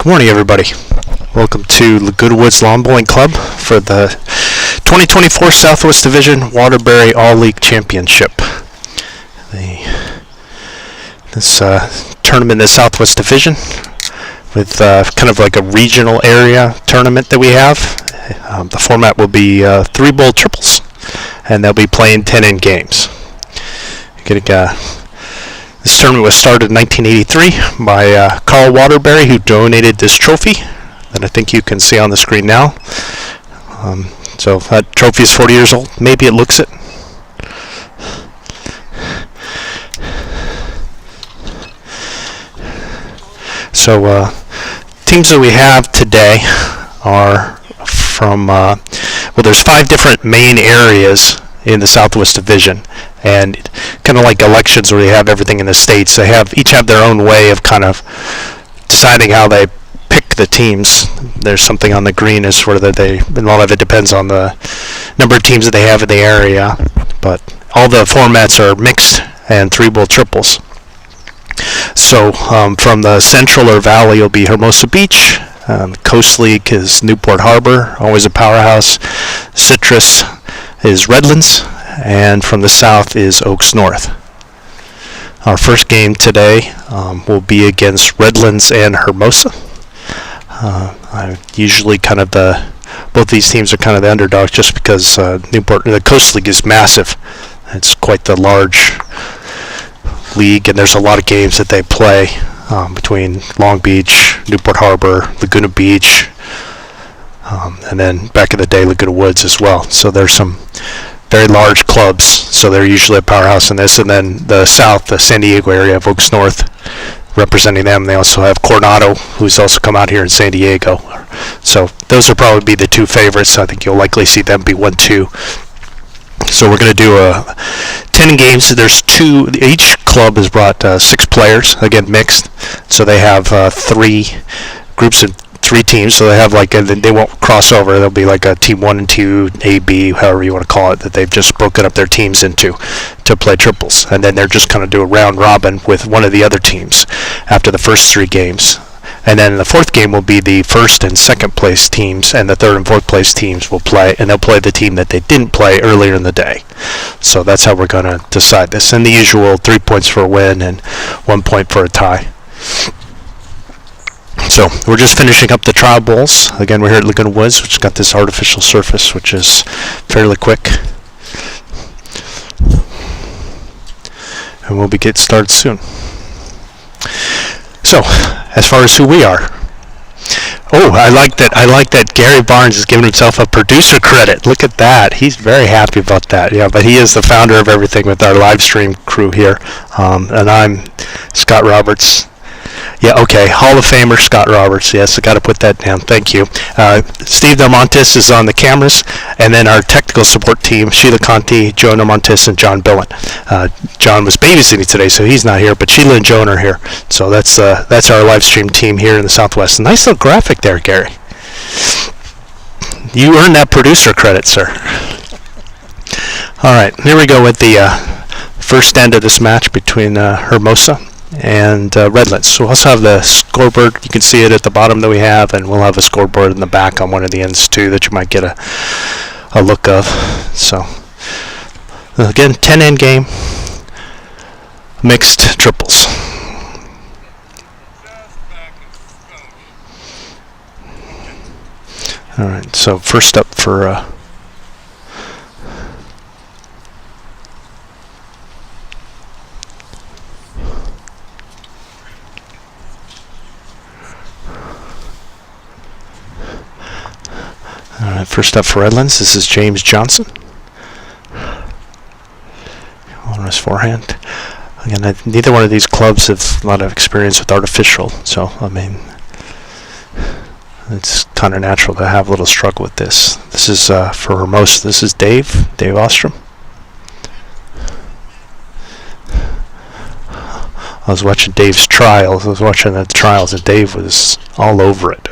Good morning, everybody. Welcome to Laguna Woods Lawn Bowling Club for the 2024 Southwest Division Waterbury All-League Championship. This tournament in the Southwest Division with kind of like a regional area tournament that we have. The format will be 3-bowl triples, and they'll be playing 10-in games. This tournament was started in 1983 by Carl Waterbury, who donated this trophy that I think you can see on the screen now. So that trophy is 40 years old. Maybe it looks it. So teams that we have today are from, there's 5 different main areas in the Southwest Division, and kind of like elections where they have everything in the states, they each have their own way of kind of deciding how they pick the teams. There's something on the green is where a lot of it depends on the number of teams that they have in the area, but all the formats are mixed and 3-bowl triples. So from the Central or Valley will be Hermosa Beach. The Coast League is Newport Harbor, always a powerhouse. Citrus is Redlands, and from the south is Oaks North. Our first game today will be against Redlands and Hermosa. Usually both these teams are kind of the underdogs just because the Coast League is massive. It's quite the large league, and there's a lot of games that they play between Long Beach, Newport Harbor, Laguna Beach, and then back in the day Laguna Woods as well. So there's some very large clubs, so they're usually a powerhouse in this. And then the south, the San Diego area of Oaks North, representing them, they also have Coronado, who's also come out here in San Diego. So those will probably be the 2 favorites. I think you'll likely see them be 1-2. So we're going to do 10 games. There's 2. Each club has brought 6 players, again mixed. So they have 3 groups and 3 teams. So they have they won't cross over. There'll be like a team 1 and 2, A, B, however you want to call it, that they've just broken up their teams into to play triples. And then they're just kind of do a round robin with one of the other teams after the first 3 games. And then the 4th game will be the 1st and 2nd place teams, and the 3rd and 4th place teams will play, and they'll play the team that they didn't play earlier in the day. So that's how we're going to decide this. And the usual 3 points for a win and 1 point for a tie. So we're just finishing up the trial bowls. Again, we're here at Laguna Woods, which has got this artificial surface, which is fairly quick. And we'll be getting started soon. So, as far as who we are. Oh, I like that Gary Barnes is giving himself a producer credit. Look at that. He's very happy about that. Yeah, but he is the founder of everything with our live stream crew here. And I'm Scott Roberts. Yeah, okay. Hall of Famer Scott Roberts. Yes, I got to put that down. Thank you. Steve Del Montes is on the cameras, and then our technical support team: Sheila Conti, Jonah Montes, and John Billen. John was babysitting today, so he's not here, but Sheila and Joan are here. So that's our live stream team here in the Southwest. Nice little graphic there, Gary. You earned that producer credit, sir. All right, here we go with the first end of this match between Hermosa and Redlands. So we'll also have the scoreboard. You can see it at the bottom that we have, and we'll have a scoreboard in the back on one of the ends too that you might get a look of. So again, 10-in game, mixed triples. All right, so first up for Redlands, this is James Johnson on his forehand. Again, neither one of these clubs have a lot of experience with artificial, so I mean, it's kind of natural to have a little struggle with this. This is for Hermosa. This is Dave Ostrom. I was watching Dave's trials. And Dave was all over it.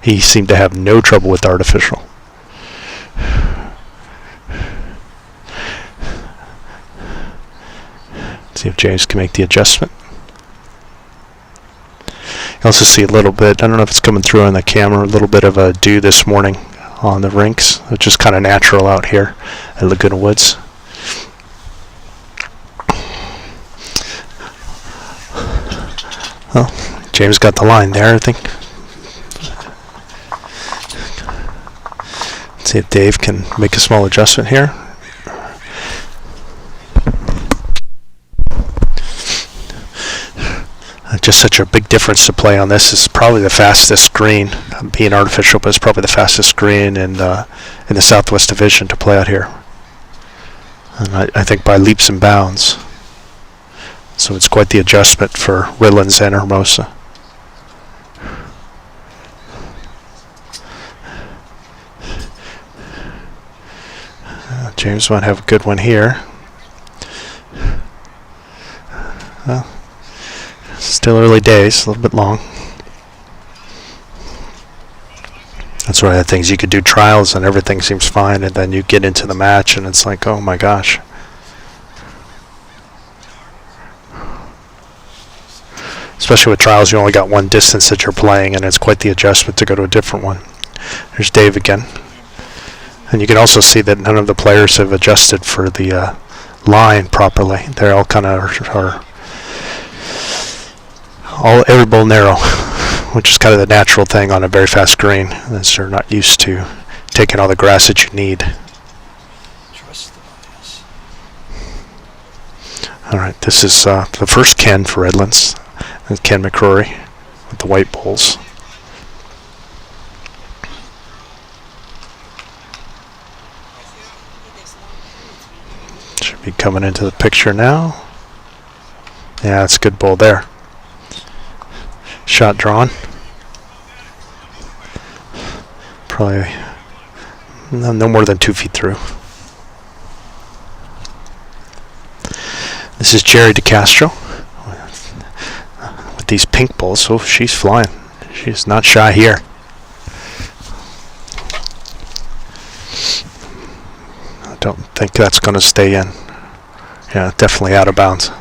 He seemed to have no trouble with artificial. See if James can make the adjustment. also see a little bit, I don't know if it's coming through on the camera, a little bit of a dew this morning on the rinks, which is kind of natural out here at Laguna Woods. Well, James got the line there, I think. Let's see if Dave can make a small adjustment here. Just such a big difference to play on this. It's probably the fastest green, being artificial, but it's probably the fastest green in the Southwest Division to play out here. And I think by leaps and bounds. So it's quite the adjustment for Redlands and Hermosa. James might have a good one here. Well, still early days, a little bit long. That's one of the things. You could do trials and everything seems fine, and then you get into the match and it's like, oh my gosh. Especially with trials, you only got one distance that you're playing, and it's quite the adjustment to go to a different one. There's Dave again. And you can also see that none of the players have adjusted for the line properly. They're all kind of are every ball narrow, which is kind of the natural thing on a very fast green, as they're not used to taking all the grass that you need. All right, this is the first Ken for Redlands, and Ken McCrory with the white balls. Should be coming into the picture now. Yeah, it's a good ball there. Shot drawn. Probably no more than 2 feet through. This is Jerry DeCastro with these pink balls. Oh, she's flying. She's not shy here. I don't think that's going to stay in. Yeah, definitely out of bounds.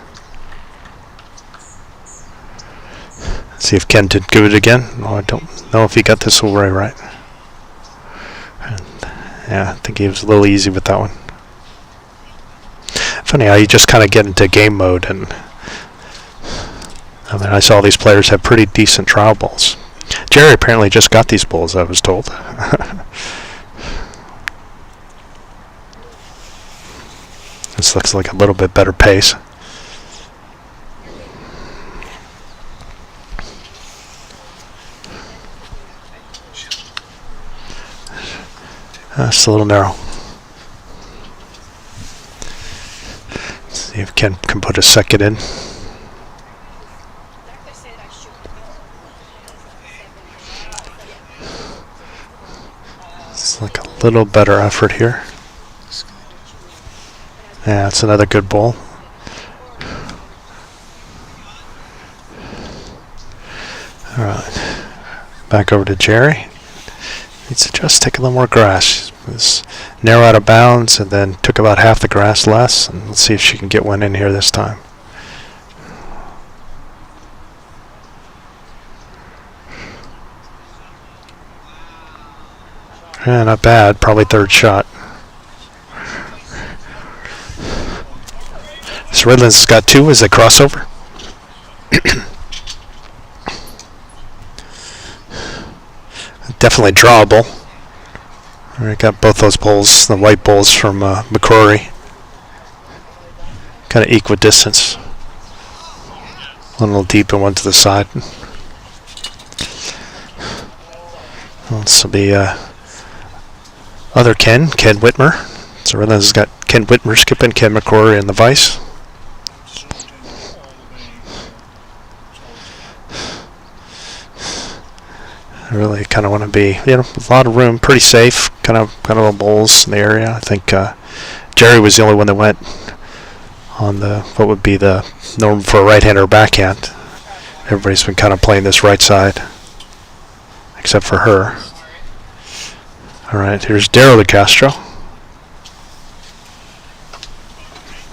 See if Ken did good again. Oh, I don't know if he got this away right. And yeah, I think he was a little easy with that one. Funny how you just kind of get into game mode, and I mean, I saw these players have pretty decent trial balls. Jerry apparently just got these balls, I was told. This looks like a little bit better pace. It's a little narrow. Let's see if Ken can put a second in. It's like a little better effort here. Yeah, it's another good ball. All right, back over to Jerry. Needs to just take a little more grass. It was narrow out of bounds and then took about half the grass less. And let's see if she can get one in here this time. Yeah, not bad. Probably third shot. So Redlands has got two as they cross over. Definitely drawable. We got both those bowls, the white bowls from McCrory. Kind of equidistance. One a little deep and one to the side. This will be other Ken Whitmer. So Redlands has got Ken Whitmer skipping, Ken McCrory in the vice. I really kind of want to be, a lot of room, pretty safe, kind of bowls in the area. I think Jerry was the only one that went on the what would be the norm for a right-hander backhand. Everybody's been kind of playing this right side, except for her. All right, here's Daryl DeCastro.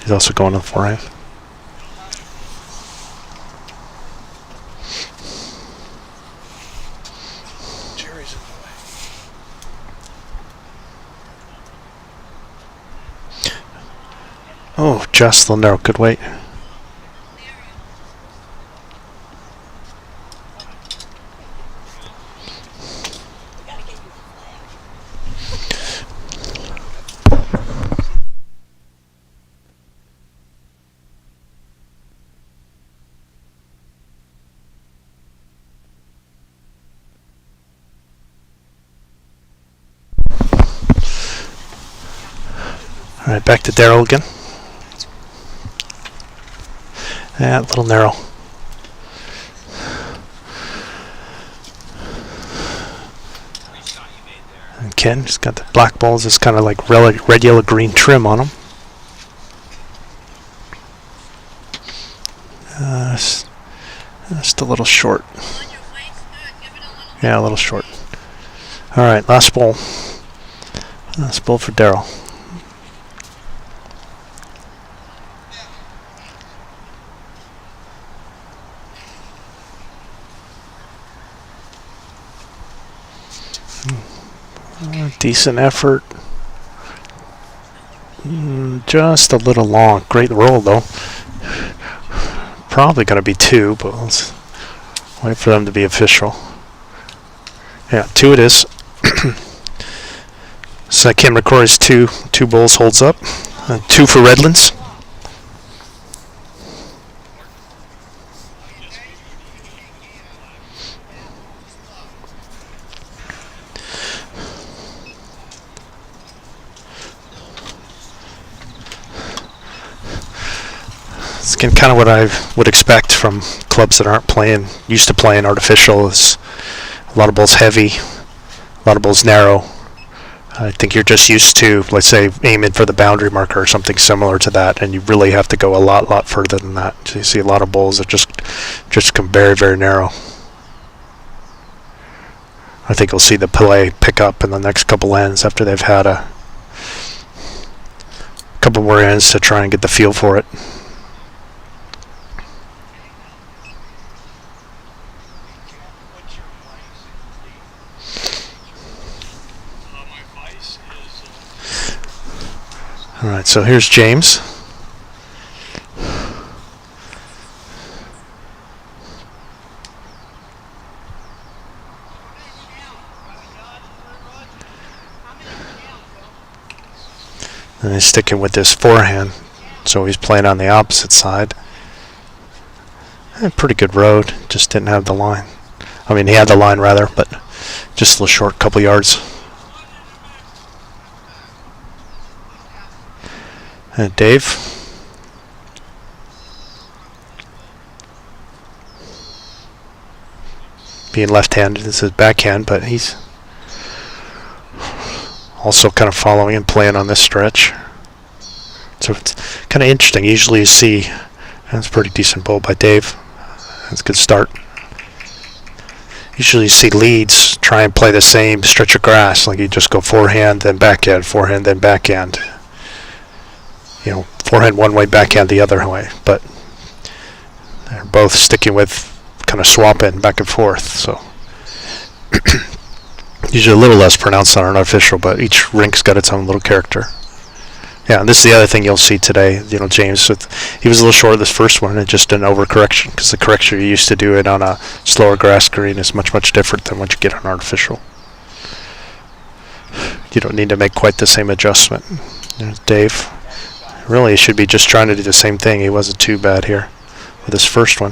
He's also going on the forehand. Oh, just a little narrow. Good weight. All right, back to Daryl again. Yeah, a little narrow. And Ken, he's got the black balls. It's kind of like red, yellow, green trim on them. Just a little short. Yeah, a little short. All right, last ball. Last ball for Daryl. Decent effort. Just a little long. Great roll, though. Probably going to be 2, but let's wait for them to be official. Yeah, 2 it is. So Ken McCrory's two bowls holds up. 2 for Redlands. It's kind of what I would expect from clubs that aren't used to playing artificial. Is a lot of balls heavy, a lot of balls narrow. I think you're just used to, let's say, aiming for the boundary marker or something similar to that, and you really have to go a lot further than that. So you see a lot of balls that just come very, very narrow. I think you'll see the play pick up in the next couple ends after they've had a couple more ends to try and get the feel for it. All right, so here's James. And he's sticking with this forehand, so he's playing on the opposite side. Pretty good road, just didn't have the line. I mean, he had the line rather, but just a little short, couple yards. And Dave. Being left-handed, this is backhand, but he's also kind of following and playing on this stretch. So it's kind of interesting. Usually you see, that's a pretty decent bowl by Dave. That's a good start. Usually you see leads try and play the same stretch of grass, like you just go forehand, then backhand, forehand, then backhand. You know, forehand one way, backhand the other way. But they're both sticking with kind of swapping back and forth. So usually a little less pronounced on an artificial, but each rink's got its own little character. Yeah, and this is the other thing you'll see today. You know, James, he was a little short of this first one, and just an overcorrection, because the correction you used to do it on a slower grass green is much different than what you get on artificial. You don't need to make quite the same adjustment. There's Dave. Really, he should be just trying to do the same thing. He wasn't too bad here with his first one.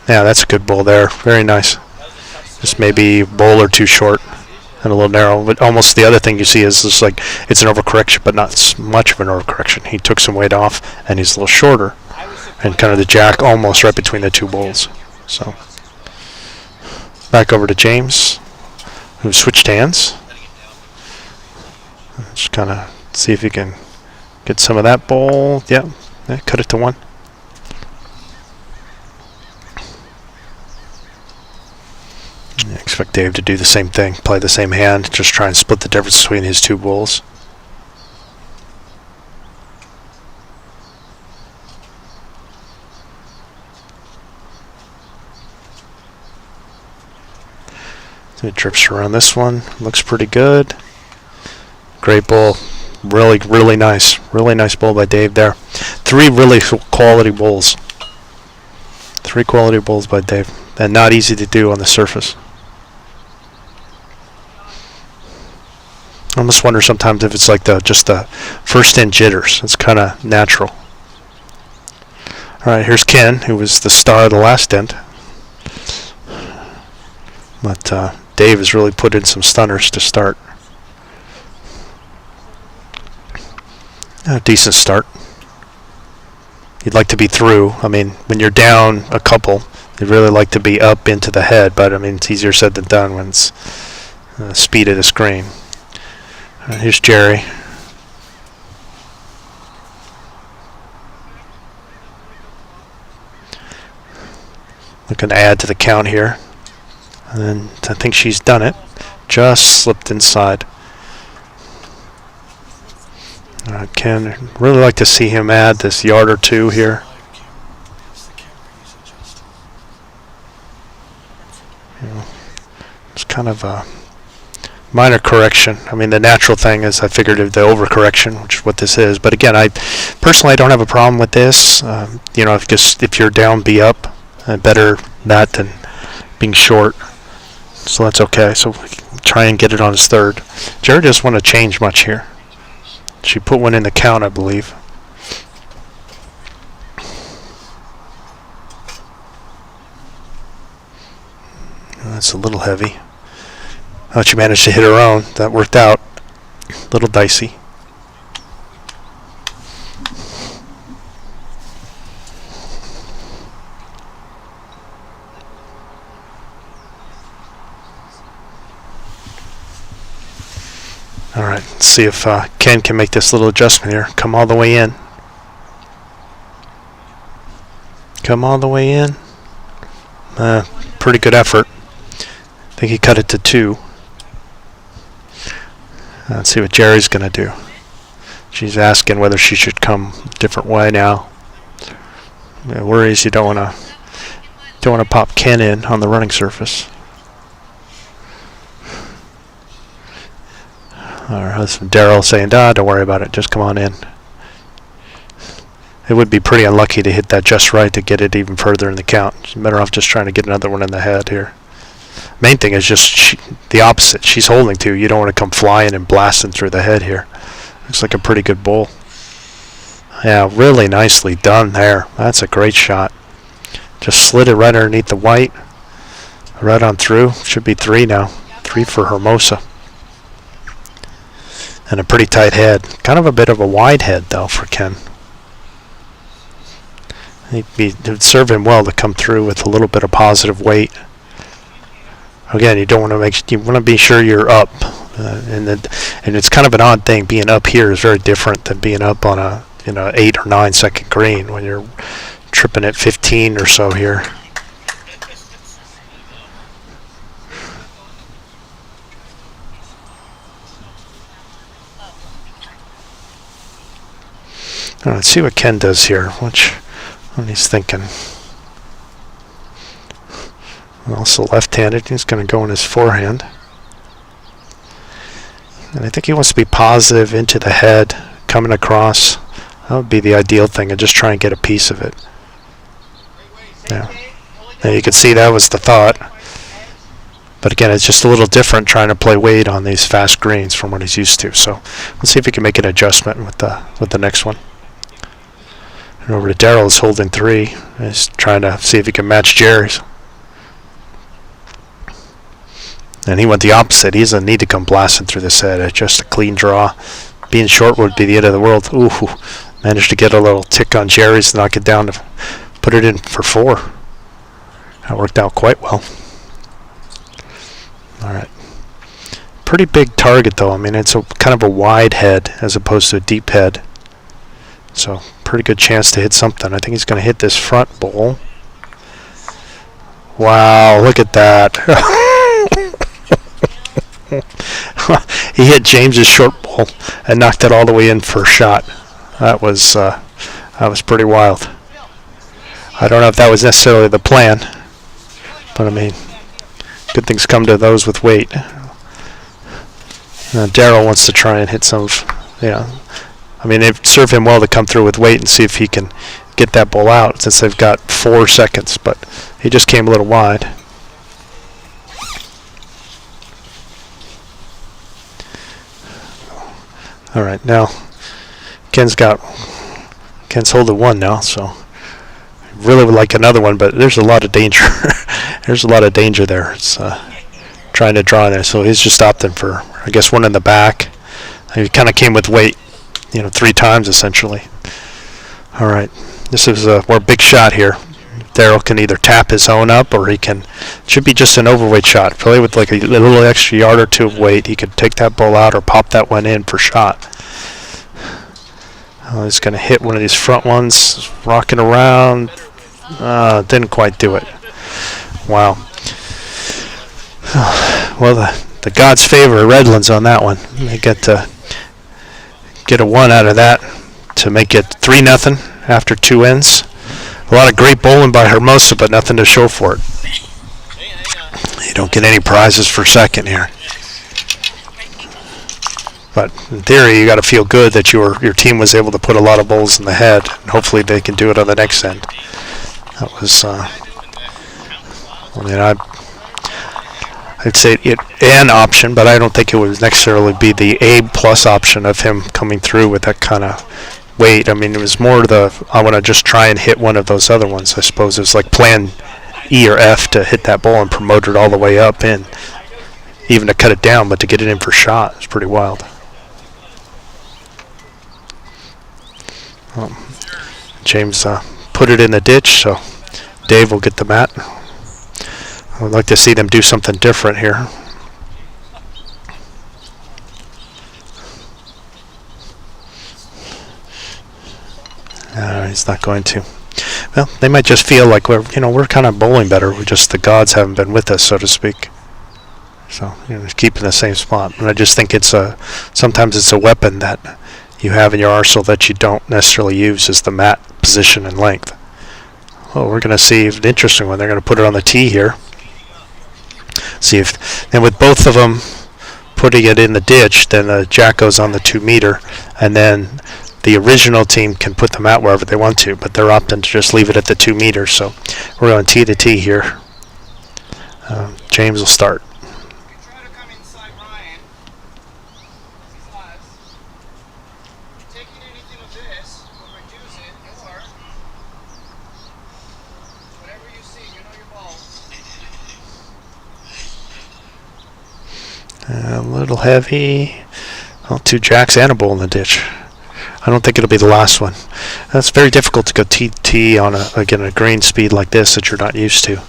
Yeah, that's a good bowl there. Very nice. Just maybe a bowl or two short and a little narrow. But almost the other thing you see is just like it's an overcorrection, but not much of an overcorrection. He took some weight off, and he's a little shorter. And kind of the jack almost right between the two bowls. So back over to James, who switched hands. Just kind of see if he can get some of that bowl. Yeah, cut it to 1. I expect Dave to do the same thing, play the same hand, just try and split the difference between his two bowls. So it drips around this one, looks pretty good. Great bowl. Really, really nice. Really nice bowl by Dave there. 3 really quality bowls. 3 quality bowls by Dave. And not easy to do on the surface. I almost wonder sometimes if it's like just the first in jitters. It's kind of natural. All right, here's Ken, who was the star of the last end. But Dave has really put in some stunners to start. A decent start. You'd like to be through. I mean, when you're down a couple, you'd really like to be up into the head, but I mean, it's easier said than done when it's speed of the screen. Here's Jerry. Looking to add to the count here. And then I think she's done it. Just slipped inside. Ken, really like to see him add this yard or 2 here. It's kind of a minor correction. I mean, the natural thing is I figured the overcorrection, which is what this is. But again, I personally don't have a problem with this. If you're down, be up. Better that than being short. So that's okay. So we can try and get it on his 3rd. Jared doesn't want to change much here. She put one in the count, I believe. That's a little heavy. Oh, she managed to hit her own. That worked out. A little dicey. All right, let's see if Ken can make this little adjustment here. Come all the way in. Come all the way in. Pretty good effort. I think he cut it to 2. Let's see what Jerry's going to do. She's asking whether she should come a different way now. Worries you don't want to pop Ken in on the running surface. Our husband Daryl saying, don't worry about it, just come on in. It would be pretty unlucky to hit that just right to get it even further in the count. She's better off just trying to get another one in the head here. Main thing is just the opposite. She's holding 2. You don't want to come flying and blasting through the head here. Looks like a pretty good bowl. Yeah, really nicely done there. That's a great shot. Just slid it right underneath the white. Right on through. Should be 3 now. 3 for Hermosa. And a pretty tight head. Kind of a bit of a wide head, though, for Ken. It would serve him well to come through with a little bit of positive weight. Again, you want to be sure you're up, and it's kind of an odd thing. Being up here is very different than being up on a 8 or 9 second green when you're tripping at 15 or so here. All right, let's see what Ken does here. What he's thinking. Also left-handed. He's going to go in his forehand. And I think he wants to be positive into the head, coming across. That would be the ideal thing, and just try and get a piece of it. Yeah. Now you can see that was the thought. But again, it's just a little different trying to play weight on these fast greens from what he's used to. So let's see if he can make an adjustment with the next one. And over to Daryl, is holding 3. He's trying to see if he can match Jerry's. And he went the opposite. He doesn't need to come blasting through this head. It's just a clean draw. Being short would be the end of the world. Ooh, managed to get a little tick on Jerry's to knock it down to put it in for 4. That worked out quite well. All right. Pretty big target, though. I mean, it's kind of a wide head as opposed to a deep head. So, pretty good chance to hit something. I think he's going to hit this front bowl. Wow, look at that. He hit James's short bowl and knocked it all the way in for a shot. That was pretty wild. I don't know if that was necessarily the plan, but I mean, good things come to those with weight. Daryl wants to try and hit some of Yeah. I mean, they've served him well to come through with weight and see if he can get that ball out since they've got 4 seconds, but he just came a little wide. All right, now Ken's holding 1 now, so really would like another one, but there's a lot of danger. There's a lot of danger there. It's trying to draw in there, so he's just opting for, I guess, 1 in the back. He kind of came with weight, 3 times essentially. All right, this is a more big shot here. Daryl can either tap his own up, or it should be just an overweight shot. Play with like a little extra yard or 2 of weight. He could take that ball out or pop that one in for shot. He's going to hit one of these front ones, rocking around. Didn't quite do it. Wow. Well, the gods favor Redlands on that one. They get a 1 out of that to make it 3-0 after 2 ends. A lot of great bowling by Hermosa, but nothing to show for it. You don't get any prizes for second here. But in theory, you got to feel good that your team was able to put a lot of bowls in the head, and hopefully they can do it on the next end. That was, I'd say an option, but I don't think it would necessarily be the A+ option of him coming through with that kind of weight. I mean, it was more I want to just try and hit one of those other ones. I suppose it was like plan E or F to hit that ball and promote it all the way up in, even to cut it down, but to get it in for shot is pretty wild. James put it in the ditch, so Dave will get the mat. I would like to see them do something different here. He's not going to. Well, they might just feel like we're kind of bowling better. The gods haven't been with us, so to speak. So keep in the same spot. And I just think sometimes it's a weapon that you have in your arsenal that you don't necessarily use is the mat position and length. Well, we're going to see an interesting one. They're going to put it on the tee here. See if, and with both of them putting it in the ditch, then the jack goes on the 2 meter, and then the original team can put them out wherever they want to, but they're opting to just leave it at the 2 meters. So we're going tee to tee here. James will start. A little heavy. Well, 2 jacks and a bull in the ditch. I don't think it'll be the last one. That's very difficult to go T on a green speed like this that you're not used to.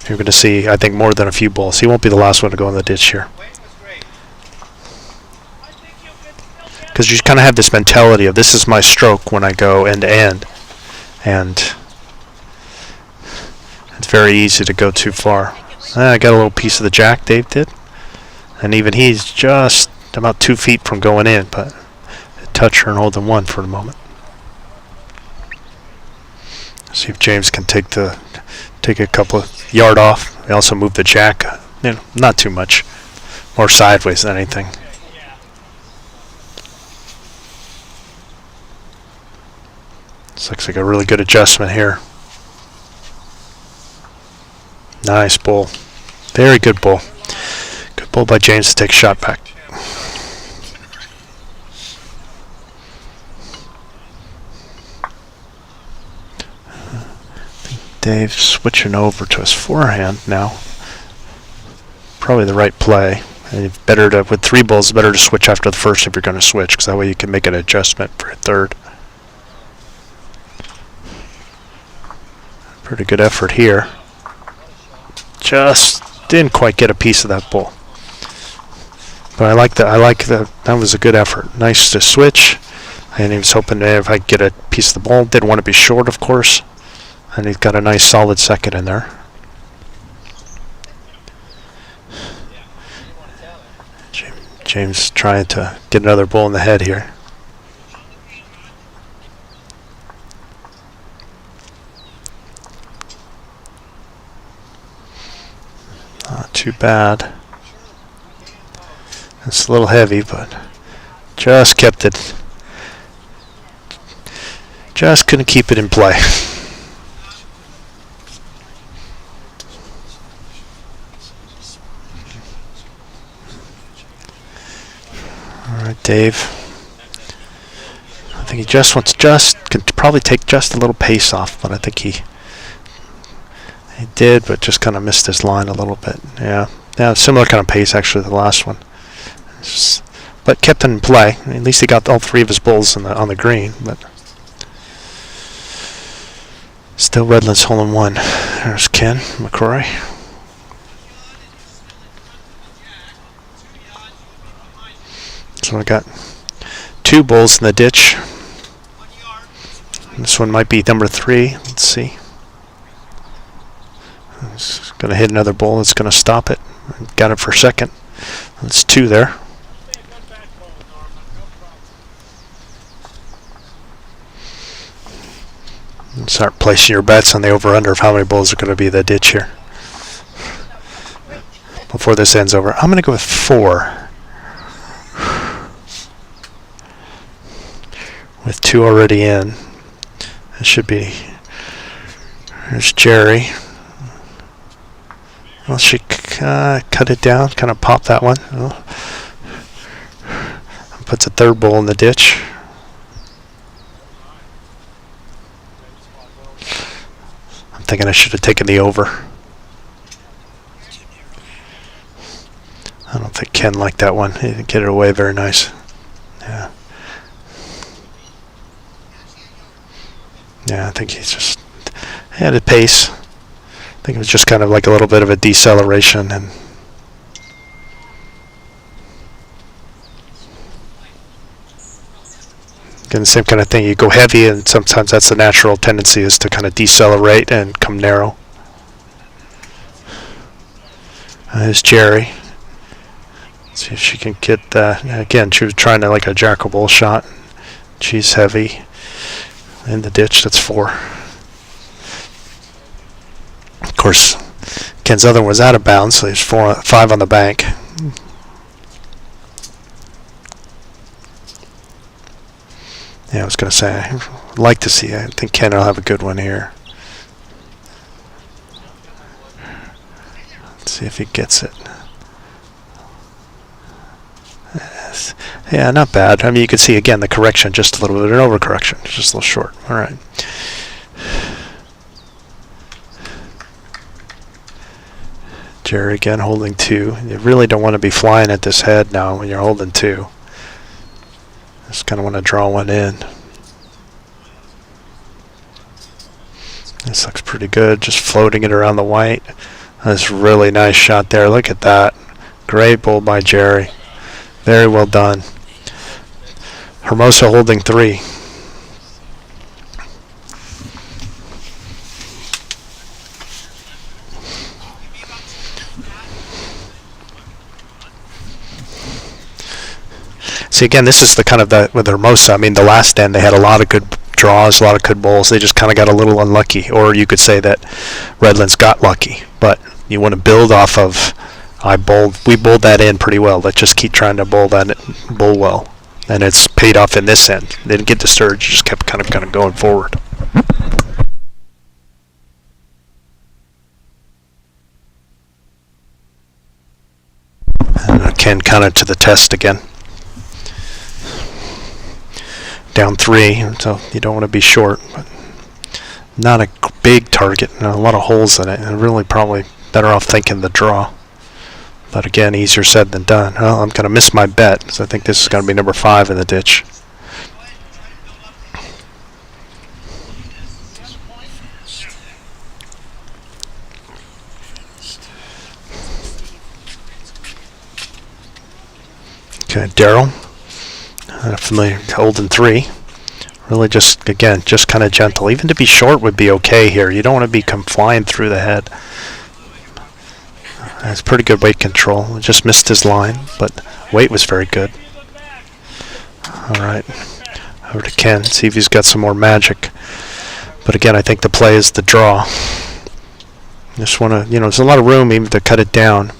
You're going to see, I think, more than a few balls. He won't be the last one to go in the ditch here. Because you kind of have this mentality of this is my stroke when I go end to end. And it's very easy to go too far. I got a little piece of the jack, Dave did. And even he's just about 2 feet from going in, but touch her and hold them 1 for the moment. See if James can take a couple of yard off. They also move the jack, not too much, more sideways than anything. This looks like a really good adjustment here. Nice bull, very good bull. Good bull by James to take a shot back. Dave's switching over to his forehand now. Probably the right play. And with 3 balls, it's better to switch after the first if you're going to switch, because that way you can make an adjustment for a third. Pretty good effort here. Just didn't quite get a piece of that ball. But I like that. That was a good effort. Nice to switch. And he was hoping if I could get a piece of the ball. Didn't want to be short, of course. And he's got a nice solid second in there. James trying to get another ball in the head here. Not too bad. It's a little heavy, but Just kept it. Just couldn't keep it in play. All right, Dave. I think he just wants could probably take just a little pace off, but I think he did, but just kind of missed his line a little bit. Yeah, similar kind of pace actually to the last one. But kept it in play. At least he got all three of his bulls on the green. But still Redlands hole in one. There's Ken McCrory. So I got two bulls in the ditch. This one might be number 3. Let's see. It's going to hit another bull. It's going to stop it. Got it for second. That's 2 there. And start placing your bets on the over-under of how many bulls are going to be in the ditch here before this ends over. I'm going to go with 4. With 2 already in. It should be. There's Jerry. Well, she cut it down, kind of popped that one. Oh. Puts a third bull in the ditch. I'm thinking I should have taken the over. I don't think Ken liked that one. He didn't get it away very nice. Yeah. Yeah, I think he just had a pace. I think it was just kind of like a little bit of a deceleration, and again, the same kind of thing. You go heavy, and sometimes that's the natural tendency is to kind of decelerate and come narrow. There's Jerry. Let's see if she can get that. Again, she was trying to like a jackal bull shot. She's heavy. In the ditch, that's 4. Of course, Ken's other one was out of bounds, so there's 5 on the bank. Yeah, I was going to say, I'd like to see, I think Ken will have a good one here. Let's see if he gets it. Yes. Yeah, not bad. I mean, you can see, again, the correction, just a little bit of an overcorrection. Just a little short. All right. Jerry again holding 2. You really don't want to be flying at this head now when you're holding 2. Just kind of want to draw one in. This looks pretty good. Just floating it around the white. That's a really nice shot there. Look at that. Great bull by Jerry. Very well done. Hermosa holding 3. See, again, this is the kind of with Hermosa. I mean, the last end they had a lot of good draws, a lot of good bowls. They just kind of got a little unlucky, or you could say that Redlands got lucky. But you want to build off of. We bowled that in pretty well. Let's just keep trying to bowl well, and it's paid off in this end. They didn't get discouraged; just kept kind of going forward. And Ken kind of to the test again. Down 3, so you don't want to be short, but not a big target. And a lot of holes in it, and really probably better off thinking the draw. But again, easier said than done. Well, I'm going to miss my bet, so I think this is going to be number 5 in the ditch. Okay, Daryl. Familiar, holding 3. Really just, again, just kind of gentle. Even to be short would be okay here. You don't want to be flying through the head. That's pretty good weight control. Just missed his line, but weight was very good. All right, over to Ken. See if he's got some more magic. But again, I think the play is the draw. Just want to, there's a lot of room even to cut it down.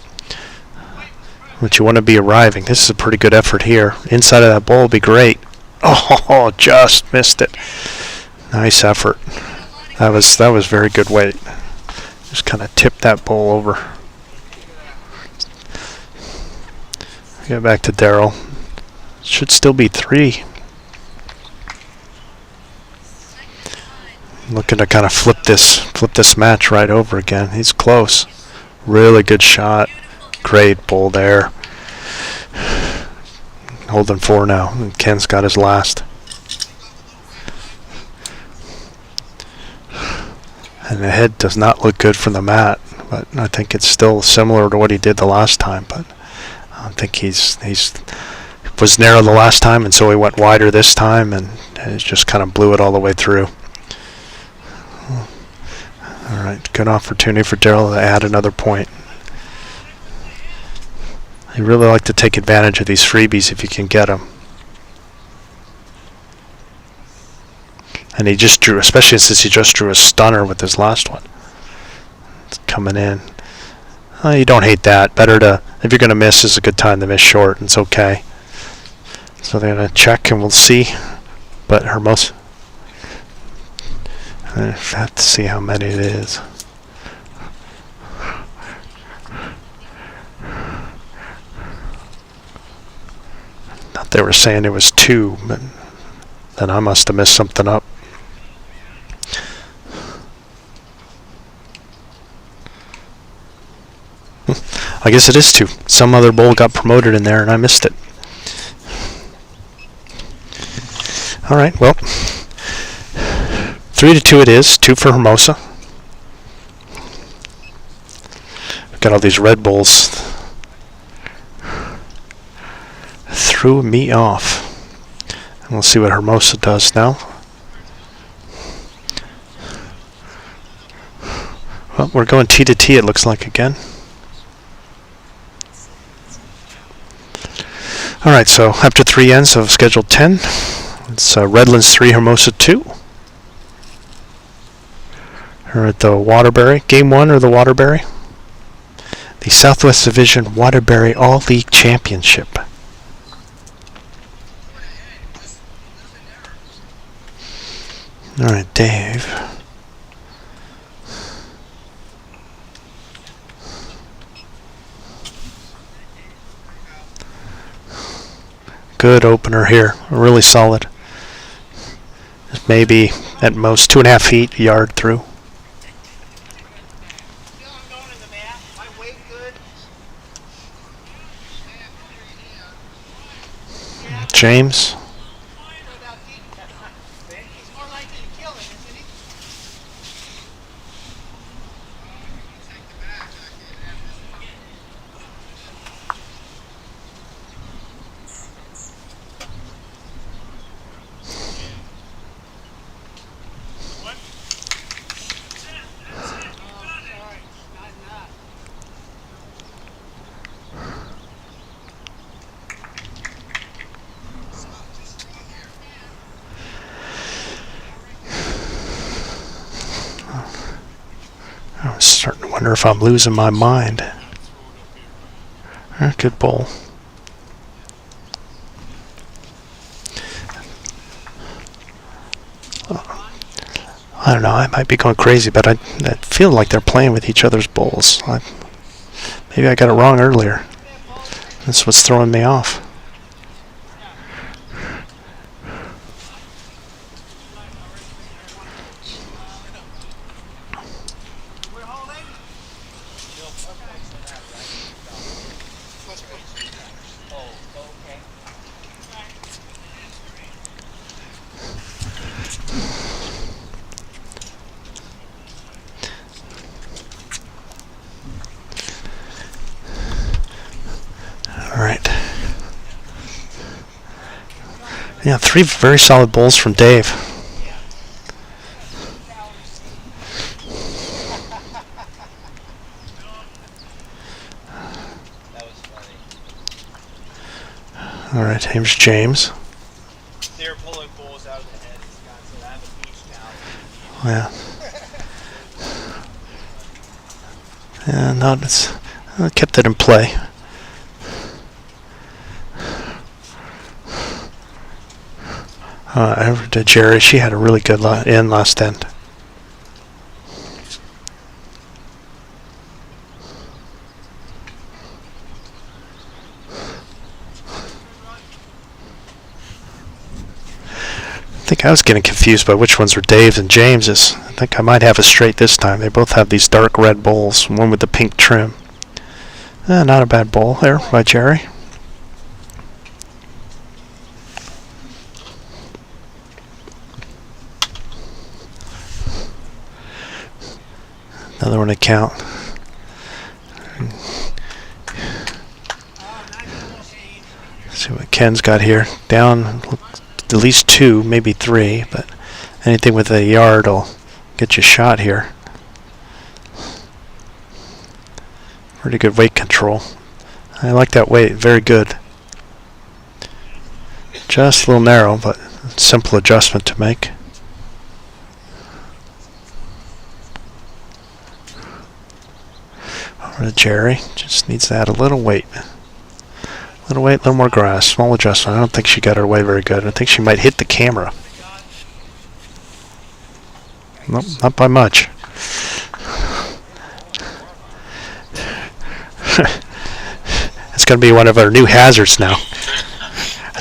But you want to be arriving. This is a pretty good effort here. Inside of that bowl would be great. Oh, just missed it. Nice effort. That was very good weight. Just kind of tipped that bowl over. Get back to Daryl. Should still be 3. Looking to kind of flip this match right over again. He's close. Really good shot. Great bowl there. Holding 4 now. And Ken's got his last. And the head does not look good from the mat, but I think it's still similar to what he did the last time. But I don't think he's was narrow the last time, and so he went wider this time, and it just kind of blew it all the way through. All right, good opportunity for Daryl to add another point. You really like to take advantage of these freebies if you can get them. And he just drew, especially since he just drew a stunner with his last one. It's coming in. You don't hate that. Better to, if you're going to miss, is a good time to miss short, and it's okay. So they're going to check, and we'll see. But Hermosa, I have to see how many it is. Thought they were saying it was 2, but then I must have messed something up. I guess it is 2. Some other bowl got promoted in there and I missed it. Alright, well, 3-2 it is. 2 for Hermosa. We've got all these red bowls. Threw me off. And we'll see what Hermosa does now. Well, we're going T to T, it looks like, again. Alright, so after 3 ends of scheduled 10, it's Redlands 3, Hermosa 2. We're at the Waterbury. Game 1 or the Waterbury. The Southwest Division Waterbury All-League Championship. Alright, Dave. Good opener here, really solid. Just maybe at most 2.5 feet, a yard through. James. I'm starting to wonder if I'm losing my mind. Good bowl. I don't know, I might be going crazy, but I feel like they're playing with each other's bowls. Maybe I got it wrong earlier. That's what's throwing me off. Yeah, 3 very solid bowls from Dave. All right, here's James. They're pulling bowls out of the head. So I have a beach towel. Yeah. Yeah, no, I kept it in play. Over to Jerry. She had a really good in last end. I think I was getting confused by which ones were Dave's and James's. I think I might have a straight this time. They both have these dark red bowls, one with the pink trim. Not a bad bowl there by Jerry. Another one to count. See what Ken's got here. Down at least 2, maybe 3, but anything with a yard will get you shot here. Pretty good weight control. I like that weight, very good. Just a little narrow, but simple adjustment to make. Over to Jerry, just needs to add a little weight. Little weight, a little more grass, small adjustment. I don't think she got her way very good. I think she might hit the camera. Nope, not by much. It's going to be one of our new hazards now. I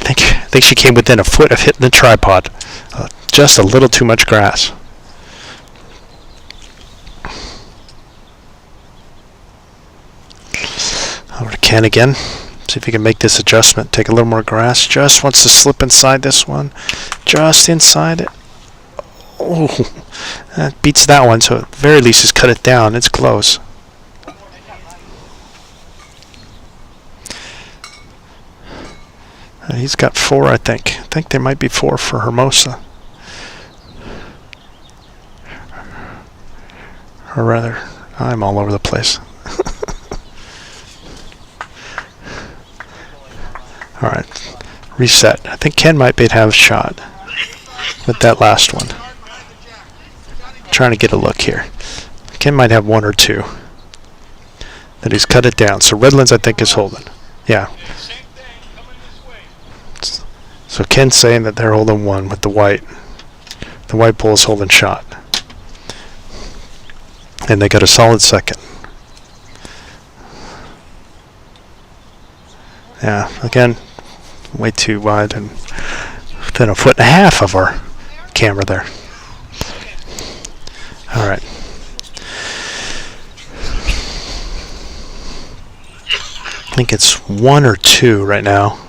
think she came within a foot of hitting the tripod. Just a little too much grass. Over to Ken again. See if he can make this adjustment. Take a little more grass. Just wants to slip inside this one. Just inside it. Oh, that beats that one. So at the very least, just cut it down. It's close. He's got 4, I think. I think there might be 4 for Hermosa. Or rather, I'm all over the place. Alright, reset. I think Ken might have a shot with that last one. Trying to get a look here. Ken might have 1 or 2. Then he's cut it down. So Redlands, I think, is holding. Yeah. So Ken's saying that they're holding 1 with the white. The white bull is holding shot. And they got a solid second. Yeah, again, way too wide and within a foot and a half of our camera there. All right. I think it's 1 or 2 right now.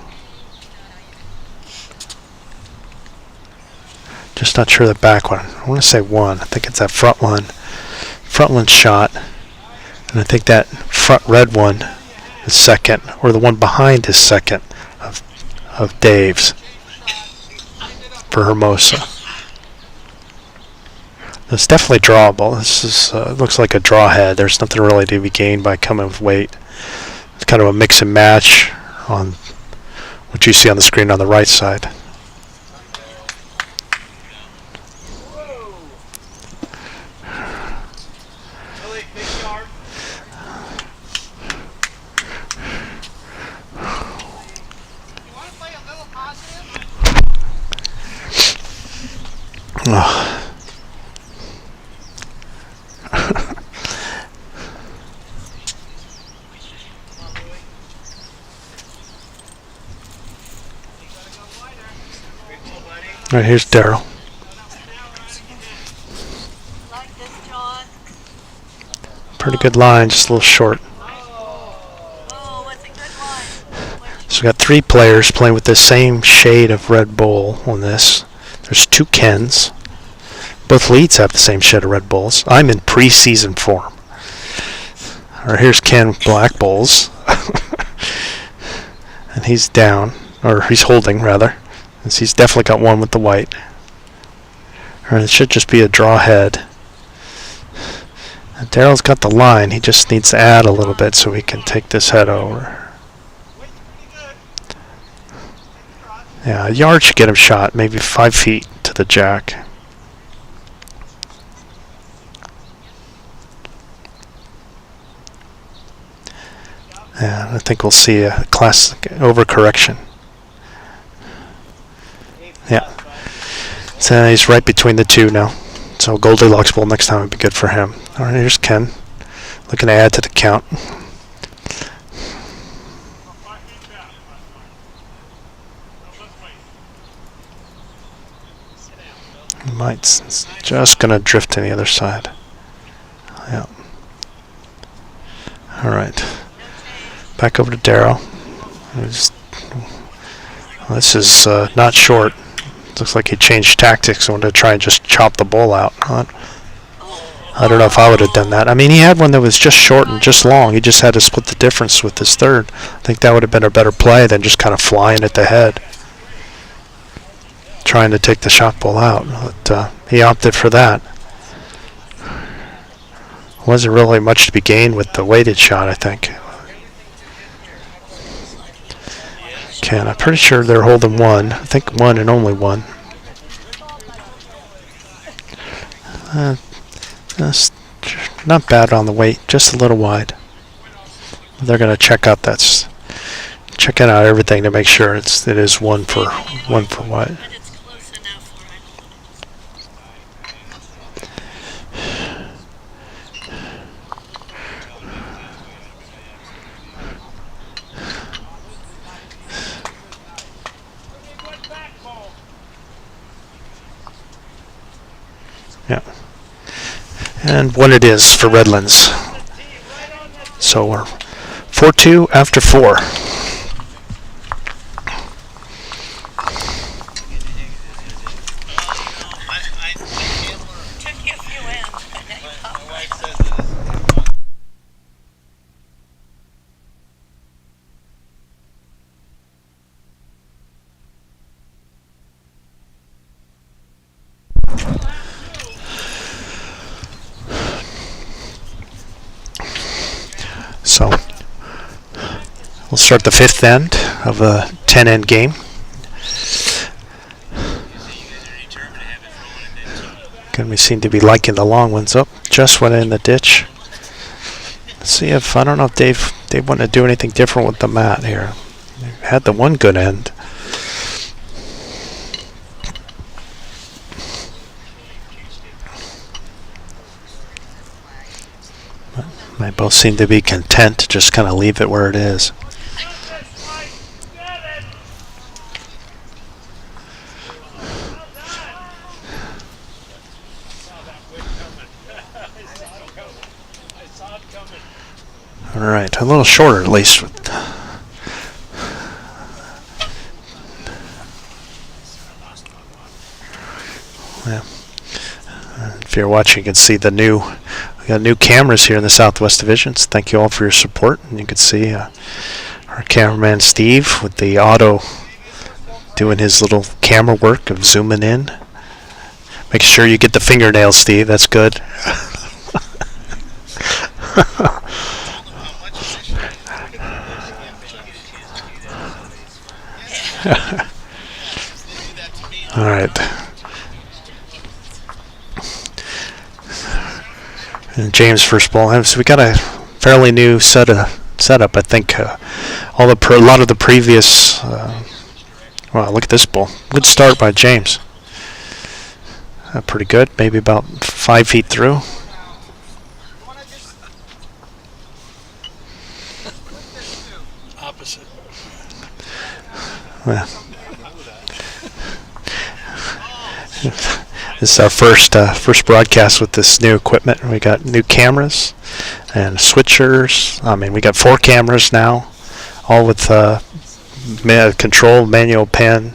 Just not sure the back one. I want to say 1. I think it's that front one. Front one shot. And I think that front red one is second, or the one behind is second of Dave's for Hermosa. It's definitely drawable. This is looks like a draw head. There's nothing really to be gained by coming with weight. It's kind of a mix and match on what you see on the screen on the right side. Oh. All right, here's Daryl. Pretty good line, just a little short. So we got 3 players playing with the same shade of red bowl on this. There's 2 Kens. Both leads have the same shade of red bowls. I'm in preseason form. Or here's Ken black bowls. And he's down, or he's holding rather. And he's definitely got 1 with the white. Or it should just be a draw head. And Daryl's got the line. He just needs to add a little bit so he can take this head over. Yeah, a yard should get him shot, maybe 5 feet to the jack. And I think we'll see a classic overcorrection. Yeah. So he's right between the two now. So Goldilocks bowl next time would be good for him. All right, here's Ken. Looking to add to the count. Might's just going to drift to the other side. Yeah. All right. Back over to Darrow. This is not short. Looks like he changed tactics and wanted to try and just chop the ball out. I don't know if I would have done that. I mean, he had one that was just short and just long. He just had to split the difference with his third. I think that would have been a better play than just kind of flying at the head, trying to take the shot ball out. But he opted for that. Wasn't really much to be gained with the weighted shot, I think. Ken, I'm pretty sure they're holding one. I think one and only one. That's not bad on the weight, just a little wide. They're going to check out checking out everything to make sure it is one for wide. Yeah. And one it is for Redlands. So we're 4-2 after 4. So we'll start the fifth end of a 10-end game. Again, we seem to be liking the long ones. Up, just went in the ditch. Let's see if I don't know if Dave want to do anything different with the mat here. They had the one good end. They both seem to be content to just kind of leave it where it is. All right, a little shorter at least. Yeah. If you're watching, you can see we got new cameras here in the Southwest Divisions. Thank you all for your support. And you can see our cameraman Steve with the auto doing his little camera work of zooming in. Make sure you get the fingernails, Steve. That's good. All right. And James first ball. So we got a fairly new setup. I think a lot of the previous. Wow, look at this ball. Good start by James. Pretty good. Maybe about 5 feet through. Opposite. Yeah. This is our first broadcast with this new equipment. We got new cameras and switchers. I mean, we got 4 cameras now, all with control, manual pan,